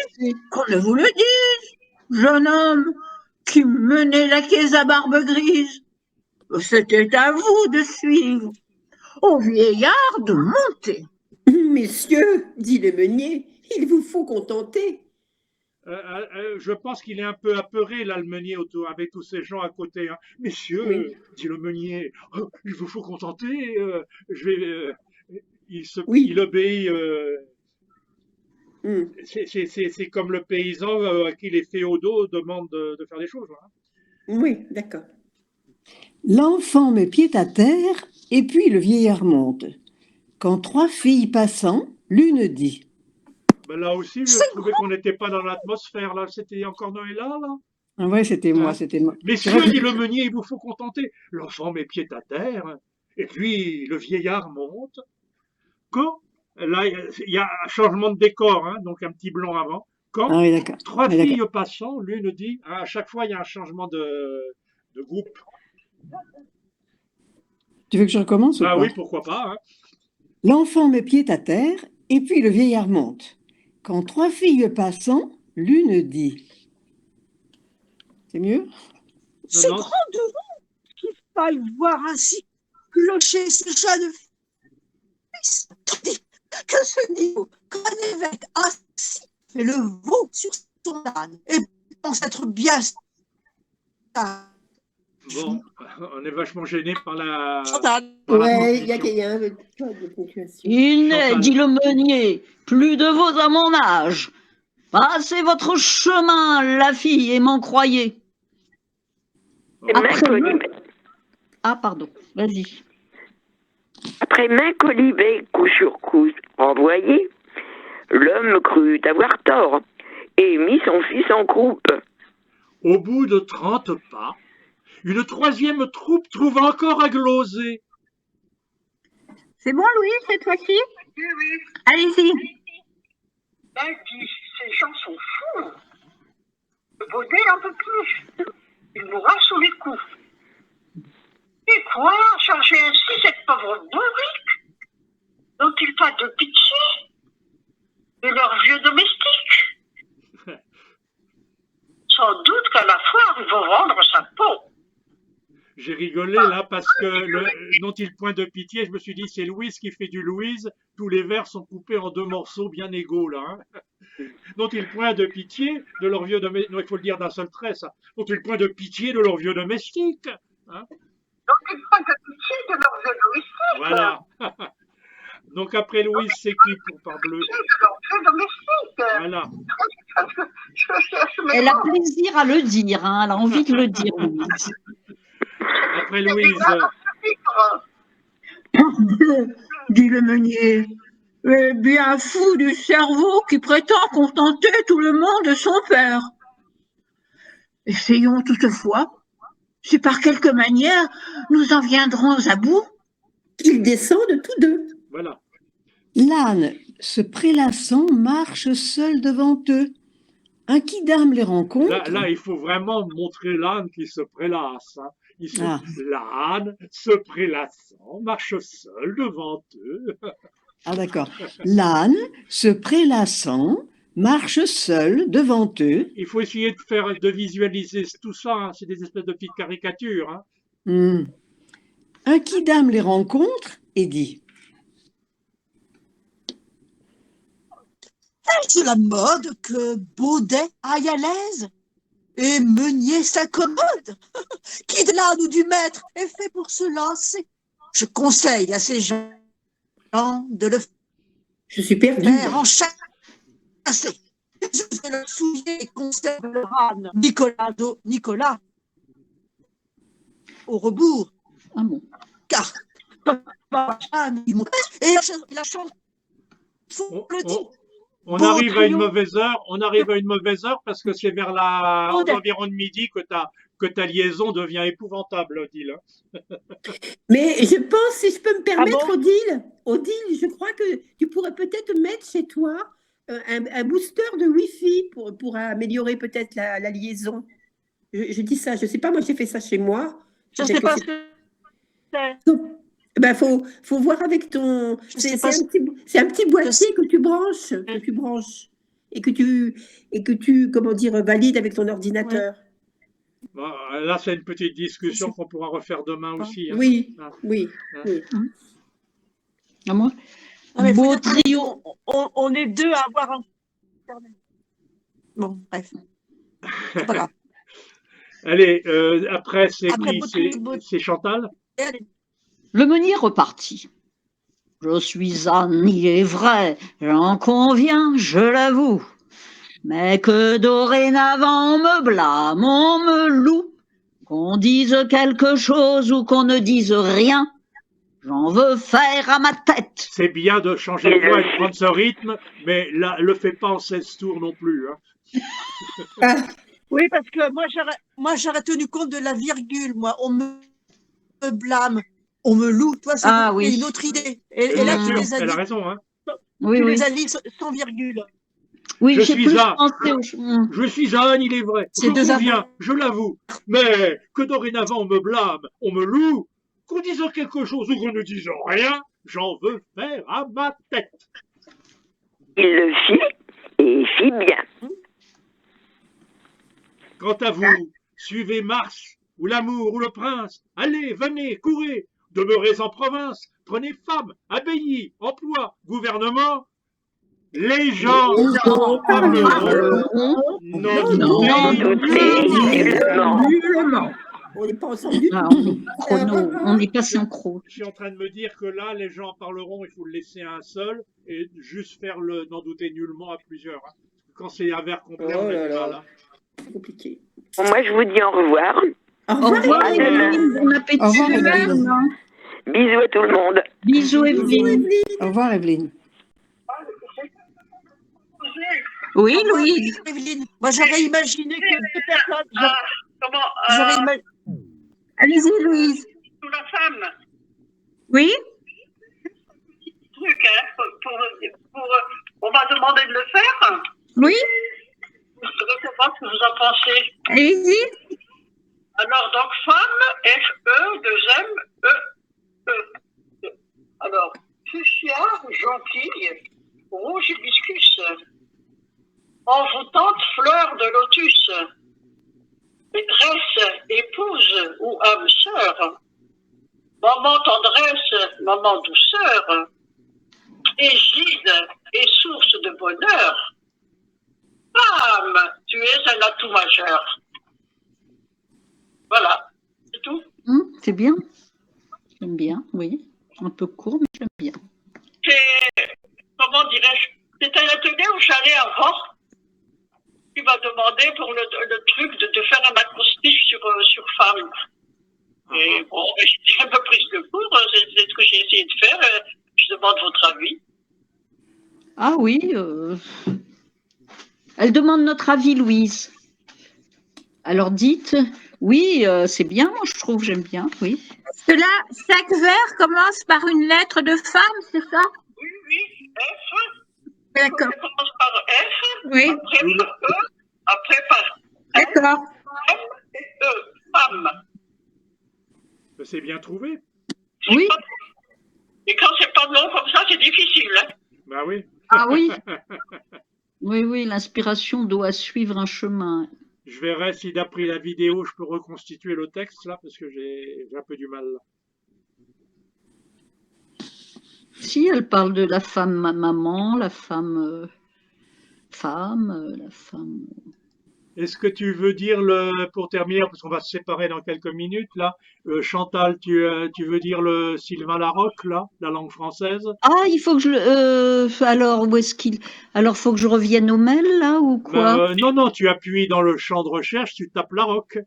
qu'on ne vous le dise, jeune homme qui menait la caisse à barbe grise. C'était à vous de suivre, au vieillard de monter. Messieurs, dit le meunier, il vous faut contenter. Je pense qu'il est un peu apeuré, là, le meunier, avec tous ces gens à côté. Hein. Messieurs, dit le meunier, il vous faut contenter. Il obéit. C'est comme le paysan à qui les féodaux demandent de faire des choses. Hein. Oui, d'accord. L'enfant met pied à terre, et puis le vieillard monte. Quand 3 filles passant, l'une dit. Ben là aussi, je trouvais qu'on n'était pas dans l'atmosphère. Là, c'était encore Noëlla, là. Ah ouais, c'était moi. Messieurs, dit le meunier, il vous faut contenter. L'enfant met pied à terre, et puis le vieillard monte. Quand là, il y a un changement de décor, hein, donc un petit blanc avant. Quand 3 filles passant, l'une dit, à chaque fois, il y a un changement de groupe. Tu veux que je recommence ou pas? Oui, pourquoi pas. Hein. L'enfant met pied à terre, et puis le vieillard monte. Quand 3 filles passant, l'une dit. C'est mieux? C'est grand de vous qu'il faille voir ainsi clocher ce jeune fils. Tandis que ce niveau, qu'un évêque assis fait le veau sur son âne et pense être bien. Bon, on est vachement gêné par la, Chantal. par la Ouais, il y transmission. a un code de ponctuation. Il n'est, Chantal. dit le meunier, plus de veau à mon âge. Passez votre chemin, la fille, et m'en croyez. Main colibé. Ah, pardon, vas-y. Après main colibée, coup sur coup renvoyé, l'homme crut avoir tort et mit son fils en croupe. Au bout de 30 pas, une troisième troupe trouve encore à glauser. C'est bon, Louis, cette fois-ci? Oui, oui. Allez-y. Ben, dis, ces gens sont fous. Le Baudet n'en peut plus. Il mourra sous les coups. Et quoi, charger ainsi cette pauvre bourrique? N'ont-ils pas de pitié de leur vieux domestique? Sans doute qu'à la foire, ils vont vendre sa peau. J'ai rigolé là parce que n'ont-ils point de pitié? Je me suis dit, c'est Louise qui fait du Louise. Tous les vers sont coupés en 2 morceaux bien égaux là. Hein. N'ont-ils point de pitié de leur vieux domestique? Non, il faut le dire d'un seul trait, ça. N'ont-ils point de pitié de leur vieux domestique? Hein? N'ont-ils pas de pitié de leur vieux domestique? Voilà. Donc après Louise, c'est qui pour parbleu? Pitié de leur vieux domestique. Voilà. Je cherche mes Elle a mots. plaisir à le dire, hein, elle a envie de le dire, Louise. Après Louise, Parbleu, dit le meunier. Eh bien fou du cerveau qui prétend contenter tout le monde de son père. Essayons toutefois, si par quelque manière nous en viendrons à bout. Qu'ils descendent tous deux. voilà. L'âne, se prélassant, marche seul devant eux. Un quidam les rencontre. Là, il faut vraiment montrer l'âne qui se prélasse. Hein. Ah. L'âne, se prélassant, marche seul devant eux. Ah d'accord. L'âne, se prélassant, marche seul devant eux. Il faut essayer de visualiser tout ça. Hein. C'est des espèces de petites caricatures. Hein. Un quidam les rencontre et dit Est-ce la mode que Baudet aille à l'aise et Meunier s'accommode? Qui de l'âne ou du maître est fait pour se lancer? Je conseille à ces gens de le Je suis perdue. faire en chasse. Je vais leur souiller et conserve leur âne. Nicolas, au rebours, Ah bon. car âne, il monte et la chanson le dit. On Beau arrive à une trio. mauvaise heure. On arrive à une mauvaise heure parce que c'est vers aux environs de midi que ta liaison devient épouvantable, Odile. Mais je pense, si je peux me permettre, bon Odile, je crois que tu pourrais peut-être mettre chez toi un booster de Wi-Fi pour améliorer peut-être la liaison. Je dis ça, je ne sais pas, moi j'ai fait ça chez moi. Je ne sais pas ce que c'est. Ben, faut voir avec ton. Je sais C'est pas un petit boîtier que tu branches et que tu comment dire valides avec ton ordinateur. Bon, là, c'est une petite discussion qu'on pourra refaire demain aussi. Hein. Oui, Ah. oui, Ah. oui. Ah, moi, Ah, mais faut beau dire qu'on trio. On est deux à avoir un. Bon, bref. C'est pas grave. Allez, après, c'est Après, qui? C'est Chantal? Le meunier repartit. Je suis âne, il est vrai, j'en conviens, je l'avoue. Mais que dorénavant on me blâme, on me loue. Qu'on dise quelque chose ou qu'on ne dise rien, j'en veux faire à ma tête. C'est bien de changer de voix et de prendre ce rythme, mais là, le fais pas en 16 tours non plus. Hein. Oui, parce que Moi, j'aurais tenu compte de la virgule, moi. On me blâme, on me loue. Toi, c'est une autre idée. Et là, tu les as Elle a dit, raison. Hein. Oui, oui. les as dit sans virgule. Oui, Je j'ai suis plus âne. pensé au... Je suis âne, il est vrai. C'est Je deux conviens, je l'avoue. Mais que dorénavant on me blâme, on me loue, qu'on dise quelque chose ou qu'on ne dise rien, j'en veux faire à ma tête. Il le fit et fit bien. Quant à vous, suivez Mars, ou l'amour, ou le prince. Allez, venez, courez, demeurez en province, prenez femme, abbaye, emploi, gouvernement. Les gens en parleront, n'en doutez Nullement. Nullement. On n'est pas ensemble du tout. Ah, on est chrono, on est passé en chrono. Je suis en train de me dire que là, les gens en parleront, il faut le laisser à un seul et juste faire le n'en doutez nullement à plusieurs. Hein. Quand c'est un verre complet, on Oh a là du mal. là. Hein. C'est compliqué. Bon, moi, je vous dis au revoir. Au Au revoir, revoir, À Evelyne. demain. Evelyne. Bon appétit. Au revoir, Evelyne. Bisous à tout le monde. Bisous, Evelyne. Au revoir, Evelyne. Oui, Au revoir, Louise. Evelyne. Moi, j'aurais imaginé que deux personnes. Comment J'aurais ima- Allez-y, Louise. Sous la femme, Oui? truc, hein, on m'a demandé de le faire. Oui? Je ne sais pas ce que vous en pensez. Allez-y. Alors, donc, femme, F-E, 2-M-E-E. Alors, fuchsia, jonquille, rouge hibiscus, envoûtante fleur de lotus, maîtresse, épouse ou âme sœur, maman tendresse, maman douceur, égide et source de bonheur. Femme, tu es un atout majeur. Voilà, c'est tout. C'est bien. J'aime bien, oui. Un peu court, mais j'aime bien. C'est, comment dirais-je, c'est un atelier où j'allais avant. Tu m'as demandé pour le truc de faire un acrostiche sur femme. Et bon, j'étais un peu prise de court, c'est ce que j'ai essayé de faire. Je demande votre avis. Ah oui. Elle demande notre avis, Louise. Alors dites, oui, c'est bien, moi je trouve, j'aime bien, oui. Cela, chaque vers commence par une lettre de femme, c'est ça? Oui, oui, F. D'accord. Ça commence par F, Oui. après par E, après par D'accord. M et E, femme. C'est bien trouvé. Oui. Et quand c'est pas de nom comme ça, c'est difficile. Hein. Bah oui. Ah oui. Oui, oui, l'inspiration doit suivre un chemin. Je verrai si d'après la vidéo, je peux reconstituer le texte là, parce que j'ai un peu du mal là. Si, elle parle de la femme maman, la femme la femme. Est-ce que tu veux dire pour terminer, parce qu'on va se séparer dans quelques minutes là, Chantal, tu veux dire le Sylvain Larocque là, la langue française? Ah, il faut que je alors où est-ce qu'il alors faut que je revienne au mail là ou quoi? Non, tu appuies dans le champ de recherche, tu tapes Larocque.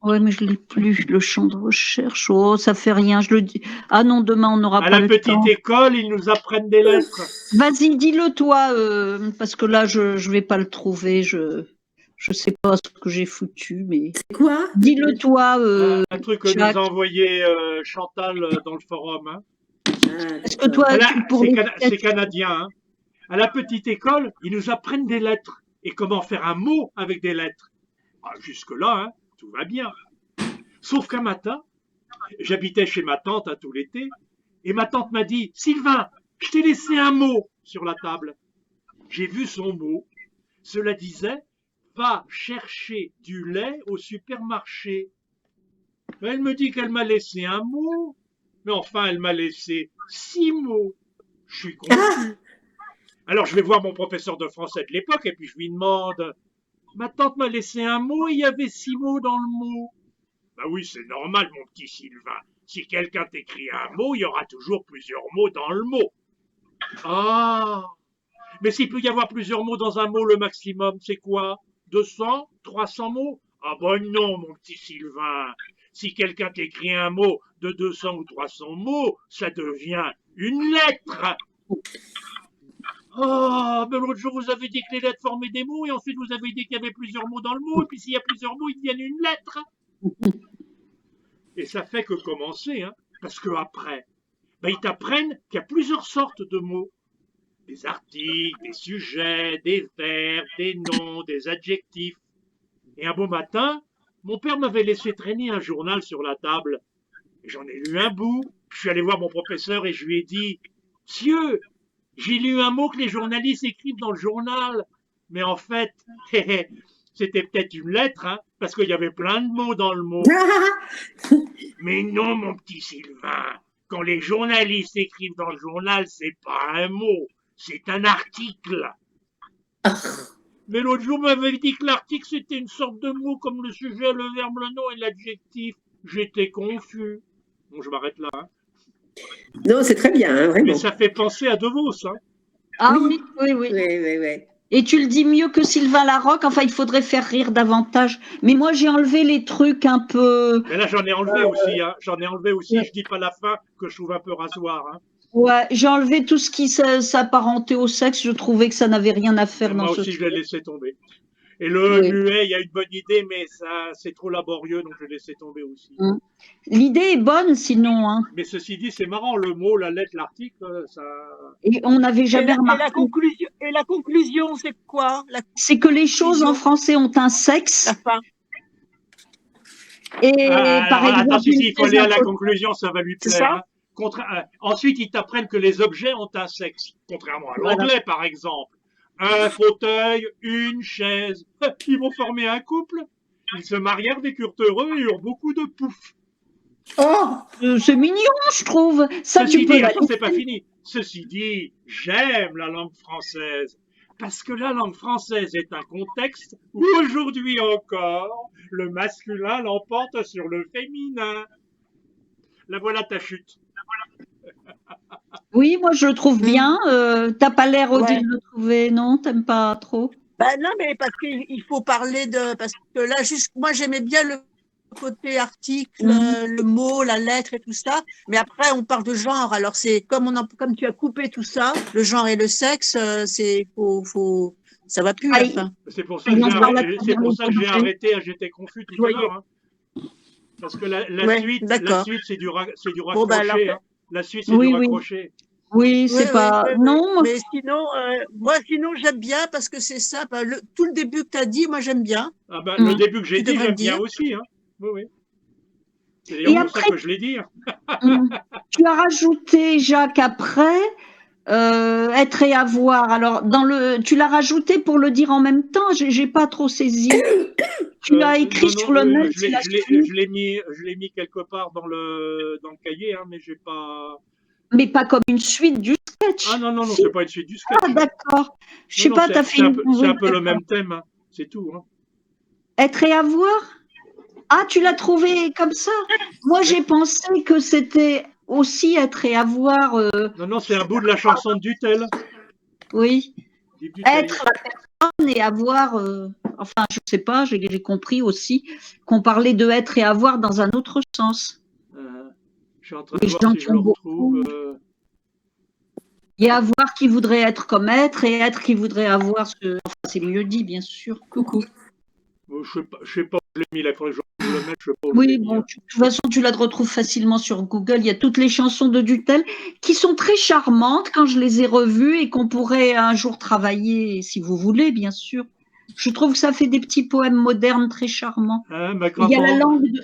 Ouais, mais je l'ai plus le champ de recherche. Oh, ça fait rien, je le dis. Ah non, demain on n'aura À pas la le petite temps. école, ils nous apprennent des lettres. Vas-y, dis-le toi, parce que là je vais pas le trouver. Je sais pas ce que j'ai foutu, mais Quoi? dis-le toi. Un truc que Jacques. nous a envoyé Chantal dans le forum. Hein. Est-ce que toi, C'est canadien. Hein. À la petite école, ils nous apprennent des lettres et comment faire un mot avec des lettres. Ah, jusque-là, hein, tout va bien. Sauf qu'un matin, j'habitais chez ma tante tout l'été, et ma tante m'a dit « Sylvain, je t'ai laissé un mot sur la table. » J'ai vu son mot. Cela disait « Va chercher du lait au supermarché. » Elle me dit qu'elle m'a laissé un mot, mais enfin, elle m'a laissé 6 mots. Je suis confus. Alors, je vais voir mon professeur de français de l'époque, et puis je lui demande « Ma tante m'a laissé un mot et il y avait 6 mots dans le mot. » Bah oui, c'est normal, mon petit Sylvain. Si quelqu'un t'écrit un mot, il y aura toujours plusieurs mots dans le mot. Ah, mais s'il peut y avoir plusieurs mots dans un mot, le maximum, c'est quoi? 200? 300 mots? Ah ben non, mon petit Sylvain. Si quelqu'un t'écrit un mot de 200 ou 300 mots, ça devient une lettre. Oh, mais l'autre jour, vous avez dit que les lettres formaient des mots, et ensuite vous avez dit qu'il y avait plusieurs mots dans le mot, et puis s'il y a plusieurs mots, ils deviennent une lettre. Et ça fait que commencer, hein, parce que après, ils t'apprennent qu'il y a plusieurs sortes de mots. Des articles, des sujets, des verbes, des noms, des adjectifs. Et un beau matin, mon père m'avait laissé traîner un journal sur la table. Et j'en ai lu un bout. Je suis allé voir mon professeur et je lui ai dit « Monsieur, j'ai lu un mot que les journalistes écrivent dans le journal. » Mais en fait, c'était peut-être une lettre, hein, parce qu'il y avait plein de mots dans le mot. Mais non, mon petit Sylvain, quand les journalistes écrivent dans le journal, c'est pas un mot, c'est un article. Mais l'autre jour, m'avait dit que l'article, c'était une sorte de mot comme le sujet, le verbe, le nom et l'adjectif. J'étais confus. Bon, je m'arrête là. Hein. Non, c'est très bien, hein, Mais vraiment. ça fait penser à De Vos. Hein. Ah Oui. oui, oui, oui. Oui, oui, oui. Et tu le dis mieux que Sylvain Larocque. Enfin, il faudrait faire rire davantage. Mais moi, j'ai enlevé les trucs un peu. Mais là, j'en ai enlevé aussi. Hein. J'en ai enlevé aussi. Je dis pas la fin que je trouve un peu rasoir. Hein. Ouais, j'ai enlevé tout ce qui s'apparentait au sexe. Je trouvais que ça n'avait rien à Et faire dans moi ce aussi, je l'ai sujet. laissé tomber. Et le Oui. muet, il y a une bonne idée, mais ça, c'est trop laborieux, donc je l'ai laissé tomber aussi. L'idée est bonne, sinon. Hein. Mais ceci dit, c'est marrant, le mot, la lettre, l'article, ça. Et on n'avait jamais remarqué. Et la conclusion, c'est quoi? C'est que les choses en français ont un sexe. La fin. Et par Alors, exemple, attends, si, il faut aller à la faute- conclusion, ça va lui C'est plaire. ça? Hein. Ensuite, ils t'apprennent que les objets ont un sexe, contrairement à Voilà. l'anglais, par exemple. Un fauteuil, une chaise. Ils vont former un couple. Ils se marièrent, vécurent heureux et eurent beaucoup de pouf. Oh, C'est mignon, je trouve. Ça, Ceci tu peux dit, la attends, c'est pas fini. Ceci dit, j'aime la langue française. Parce que la langue française est un contexte où aujourd'hui encore, le masculin l'emporte sur le féminin. La voilà ta chute. Oui, moi je le trouve bien. T'as pas l'air, Odile, Ouais. de le trouver, non? T'aimes pas trop? Ben non, mais parce qu'il faut parler de. Parce que là, juste, moi, j'aimais bien le côté article, le mot, la lettre et tout ça. Mais après, on parle de genre. Alors, c'est comme tu as coupé tout ça, le genre et le sexe, ça va plus à la fin. C'est pour ça que j'ai arrêté, j'étais confus tout à l'heure. Hein. Parce que la suite, c'est du raccroché. Hein. La suite, c'est du raccroché. Oui, c'est pas. Non. Mais sinon, sinon, j'aime bien parce que c'est ça. Tout le début que tu as dit, moi, j'aime bien. Ah ben, le début que j'ai dit, devrais j'aime le dire. bien aussi. Hein. Oui, oui. C'est Et d'ailleurs pour ça après, que je l'ai dit. Hein. tu as rajouté, Jacques, après, être et avoir. Alors, tu l'as rajouté pour le dire en même temps. J'ai pas trop saisi. Tu l'as écrit sur le mail. Je l'ai mis quelque part dans le cahier, hein, mais j'ai pas. Mais pas comme une suite du sketch. Ah non, c'est pas une suite du sketch. Ah, d'accord. Je sais pas, t'as fait c'est un peu le même thème, hein. C'est tout. Hein. Être et avoir? Ah, tu l'as trouvé comme ça? Moi, j'ai pensé que c'était aussi être et avoir. Non, c'est un bout de la chanson de Dutel. Oui. Être la personne et avoir. Enfin, je sais pas, j'ai compris aussi qu'on parlait de être et avoir dans un autre sens. Je suis en train de voir si je le retrouve. Il y a avoir qui voudrait être comme être et être qui voudrait avoir ce. Enfin, c'est mieux dit, bien sûr. Coucou. Je sais pas où je l'ai mis là, il faudrait que je le mette, je sais pas où Oui, bon, de toute façon, tu la retrouves facilement sur Google. Il y a toutes les chansons de Dutel qui sont très charmantes quand je les ai revues et qu'on pourrait un jour travailler, si vous voulez, bien sûr. Je trouve que ça fait des petits poèmes modernes très charmants. Il y a la langue de.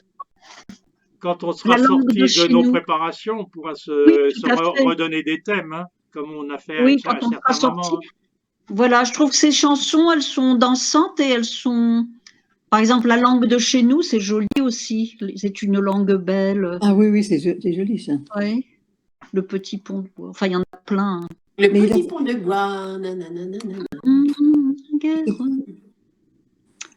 Quand on sera sorti de nos préparations, on pourra se redonner des thèmes, hein, comme on a fait oui, à quand on sera certains moments. sorti. Voilà, je trouve que ces chansons, elles sont dansantes et elles sont. Par exemple, la langue de chez nous, c'est joli aussi. C'est une langue belle. Ah oui, c'est joli ça. Oui. Le petit pont de bois. Enfin, il y en a plein. Hein. Le petit pont de bois.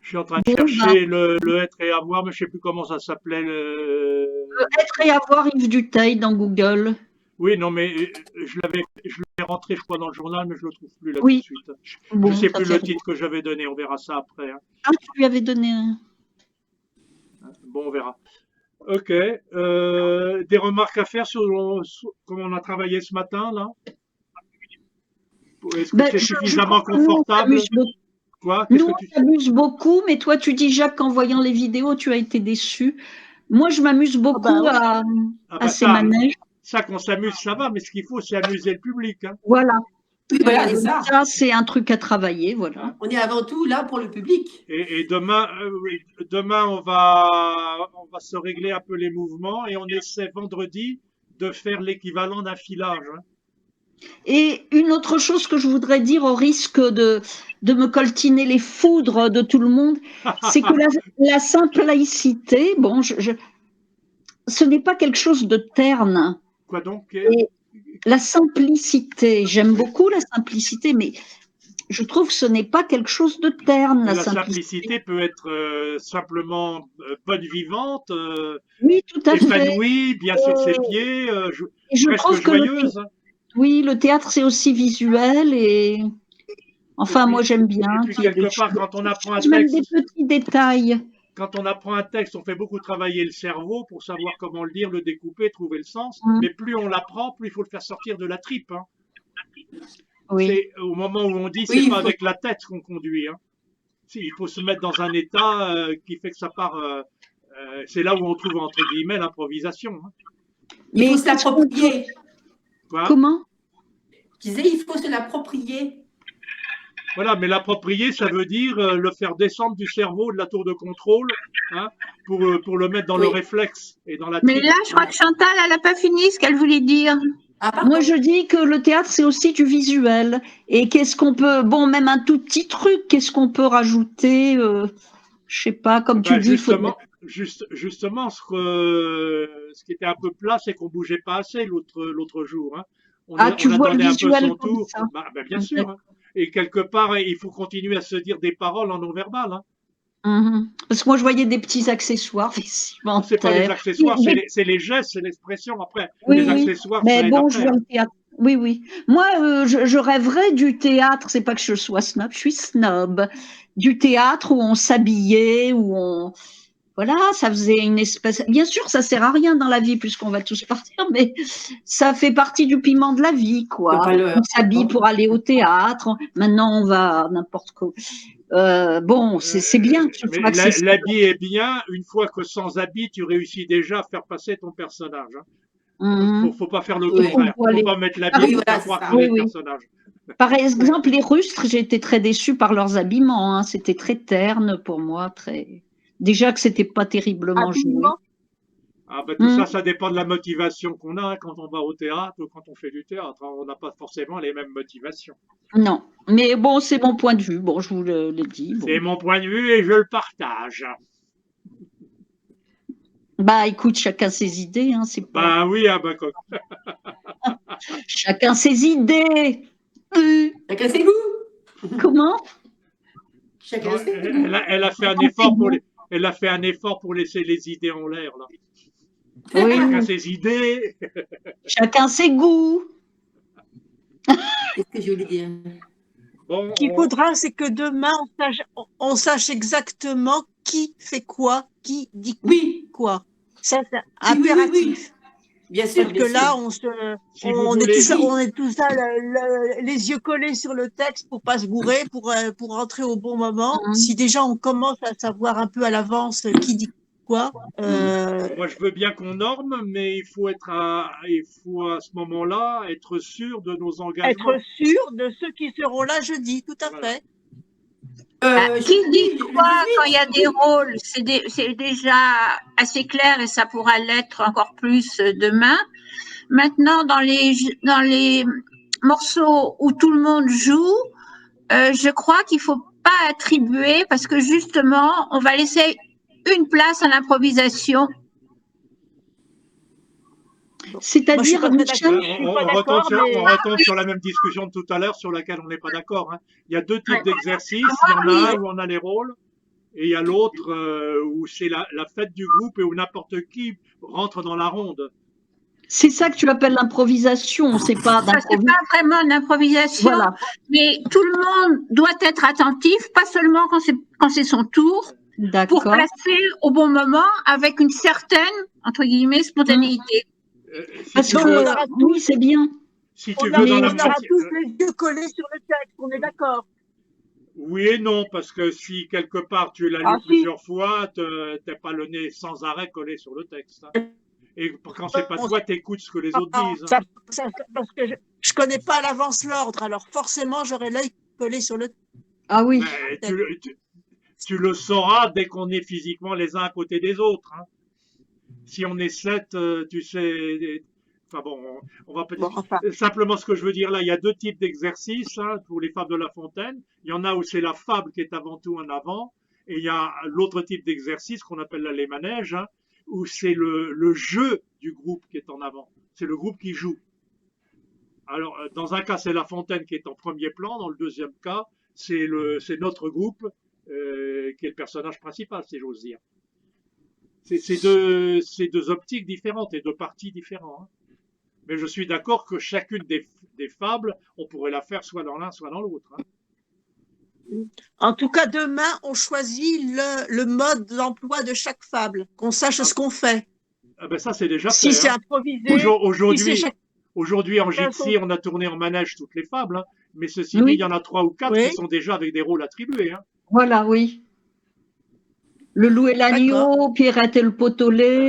Je suis en train de chercher le être et avoir, mais je ne sais plus comment ça s'appelait. Le être et avoir Yves Duteil dans Google. Oui, non, mais je l'avais rentré, je crois, dans le journal, mais je ne le trouve plus là tout de suite. Je ne sais plus le titre que j'avais donné, on verra ça après. Hein. Ah, tu lui avais donné un. Bon, on verra. Ok. Des remarques à faire sur comment on a travaillé ce matin, là? Est-ce que c'est suffisamment confortable? Quoi? Nous, on s'amuse beaucoup, mais toi, tu dis, Jacques, qu'en voyant les vidéos, tu as été déçu. Moi, je m'amuse beaucoup à ces manèges. Ça, qu'on s'amuse, ça va, mais ce qu'il faut, c'est amuser le public. Hein. Voilà. Voilà, c'est ça. Ça, c'est un truc à travailler, voilà. On est avant tout là pour le public. Et demain, on va se régler un peu les mouvements et on essaie vendredi de faire l'équivalent d'un filage. Hein. Et une autre chose que je voudrais dire au risque de me coltiner les foudres de tout le monde, c'est que la simple laïcité, bon, ce n'est pas quelque chose de terne. Quoi donc? Et la simplicité, j'aime beaucoup la simplicité, mais je trouve que ce n'est pas quelque chose de terne, Mais la la simplicité. simplicité peut être simplement bonne vivante, Oui, tout à fait. épanouie, bien sur ses pieds, Et je presque trouve que joyeuse. oui, le théâtre, c'est aussi visuel et Et enfin, moi, puis, j'aime et bien puis qu'il y ait quelque part, quand on apprend un même des texte, petits détails. quand on apprend un texte, on fait beaucoup travailler le cerveau pour savoir comment le lire, le découper, trouver le sens. Mm. Mais plus on l'apprend, plus il faut le faire sortir de la tripe, hein. Oui. C'est au moment où on dit, Oui, c'est il pas faut- avec la tête qu'on conduit, hein. Si, il faut se mettre dans un état qui fait que ça part. C'est là où on trouve entre guillemets l'improvisation, hein. Il Mais faut se qu'est-ce qu'on peut- l'approprier. Quoi Comment? Je disais, il faut se l'approprier. Voilà, mais l'approprier, ça veut dire le faire descendre du cerveau de la tour de contrôle, hein, pour le mettre dans le Oui. réflexe et dans la Mais tripe. là, je crois que Chantal, elle n'a pas fini ce qu'elle voulait dire. Ah, pardon. Moi, je dis que le théâtre, c'est aussi du visuel. Et qu'est-ce qu'on peut, bon, même un tout petit truc, qu'est-ce qu'on peut rajouter? Je sais pas, comme tu Ben, dis, il faut. justement, ce qui était un peu plat, c'est qu'on bougeait pas assez l'autre jour, hein. Ah, tu On a vois le donné un peu visuel son comme tour. ça. Bah, bien sûr, hein. Et quelque part, il faut continuer à se dire des paroles en non-verbal, hein. Mhm. Parce que moi, je voyais des petits accessoires Non, vestimentaires. c'est pas les accessoires, Des- c'est les gestes, c'est l'expression. Après, Oui, les oui. accessoires, Mais ça aide bon, je après, vois hein. le théâtre. Oui, oui. Moi, je rêverais du théâtre. C'est pas que je sois snob, je suis snob. Du théâtre où on s'habillait, où on. Voilà, ça faisait une espèce. Bien sûr, ça sert à rien dans la vie puisqu'on va tous partir, mais ça fait partie du piment de la vie, Faut quoi. pas le- On s'habille pour aller au théâtre. Maintenant, on va à n'importe quoi. Bon, c'est bien que ce soit Mais accessible. l'habit est bien, une fois que sans habit, tu réussis déjà à faire passer ton personnage, hein. Mhm. Faut pas faire le Oui. contraire. Faut aller- Faut pas mettre Par, l'habit Oui, pour voilà, faire c'est croire ça. qu'on est oui, le oui. personnage. Par exemple, les Rustres, j'ai été très déçue par leurs habillements, hein. C'était très terne pour moi, très. Déjà que c'était pas terriblement joué. Habillement. Ah ben tout Hmm. ça, ça dépend de la motivation qu'on a, hein, quand on va au théâtre ou quand on fait du théâtre, hein. On n'a pas forcément les mêmes motivations. Non, mais bon, c'est mon point de vue. Bon, je vous l'ai dit. Bon. C'est mon point de vue et je le partage. Bah, écoute, chacun ses idées, hein. C'est pas. Bah oui, ah ben, Chacun ses idées. Chacun ses goûts. Comment? Chacun non, ses goûts. elle a fait un Chacun ses effort goûts. elle a fait un effort pour laisser les idées en l'air, là. Oui, Chacun ses idées. chacun ses goûts. Qu'est-ce que je voulais dire? Bon, Ce qu'il faudra, c'est que demain, on sache exactement qui fait quoi, qui dit Oui. quoi. C'est Oui, oui, oui, oui. impératif. Bien sûr, Parce bien que là, sûr. si vous on est voulez, tous là, on est tous là, les yeux collés sur le texte pour pas se gourer, pour rentrer au bon moment. Mhm. Si déjà on commence à savoir un peu à l'avance qui dit quoi, moi je veux bien qu'on norme, mais il faut à ce moment-là être sûr de nos engagements. être sûr de ceux qui seront là jeudi, tout à Voilà. fait. Qui dit Jeudi, quoi le quand il y a 18, des rôles? C'est déjà assez clair et ça pourra l'être encore plus demain. Maintenant, dans les morceaux où tout le monde joue, je crois qu'il faut pas attribuer parce que justement, on va laisser une place à l'improvisation. Moi, je suis C'est-à-dire, pas très Michel, d'accord. Je suis pas d'accord, mais On retombe sur la même discussion de tout à l'heure sur laquelle on n'est pas d'accord, hein. Il y a deux types d'exercices. Il y en a un où on a les rôles et il y a l'autre où c'est la fête du groupe et où n'importe qui rentre dans la ronde. c'est ça que tu appelles l'improvisation. C'est pas Ça, c'est pas vraiment une improvisation, Voilà. mais tout le monde doit être attentif, pas seulement quand c'est son tour, pour D'accord. placer au bon moment avec une certaine, entre guillemets, spontanéité. Si Parce tu donc que veux, on aura oui, tous, c'est bien. si tu on veux dans la aura moitié, tous les yeux collés sur le texte. On est d'accord. oui et non, parce que si quelque part tu l'as lu Ah si. plusieurs fois, t'es pas le nez sans arrêt collé sur le texte, hein. Et quand c'est pas toi, t'écoutes ce que les autres disent, hein. Parce que je connais pas à l'avance l'ordre, alors forcément j'aurai l'œil collé sur le Ah oui. Mais tu le sauras dès qu'on est physiquement les uns à côté des autres, hein. Si on est 7, tu sais. Enfin bon, on va peut-être. Bon, enfin. Simplement, ce que je veux dire là, il y a deux types d'exercices, hein, pour les fables de La Fontaine. Il y en a où c'est la fable qui est avant tout en avant, et il y a l'autre type d'exercice qu'on appelle les manèges, hein, où c'est le jeu du groupe qui est en avant. C'est le groupe qui joue. Alors, dans un cas, c'est La Fontaine qui est en premier plan, dans le deuxième cas, c'est notre groupe qui est le personnage principal, si j'ose dire. C'est deux optiques différentes et deux partis différents. Hein. Mais je suis d'accord que chacune des fables, on pourrait la faire soit dans l'un, soit dans l'autre. Hein. En tout cas, demain, on choisit le mode d'emploi de chaque fable, qu'on sache ce qu'on fait. Ah ben ça, c'est déjà Si fait. c'est Hein. improvisé, Aujourd'hui, en Jitsi, on a tourné en manège toutes les fables. Hein. Mais ceci dit, il y en a 3 ou 4 qui sont déjà avec des rôles attribués. Hein. Voilà, oui. Le loup et l'agneau, Pierrette et le pot au lait.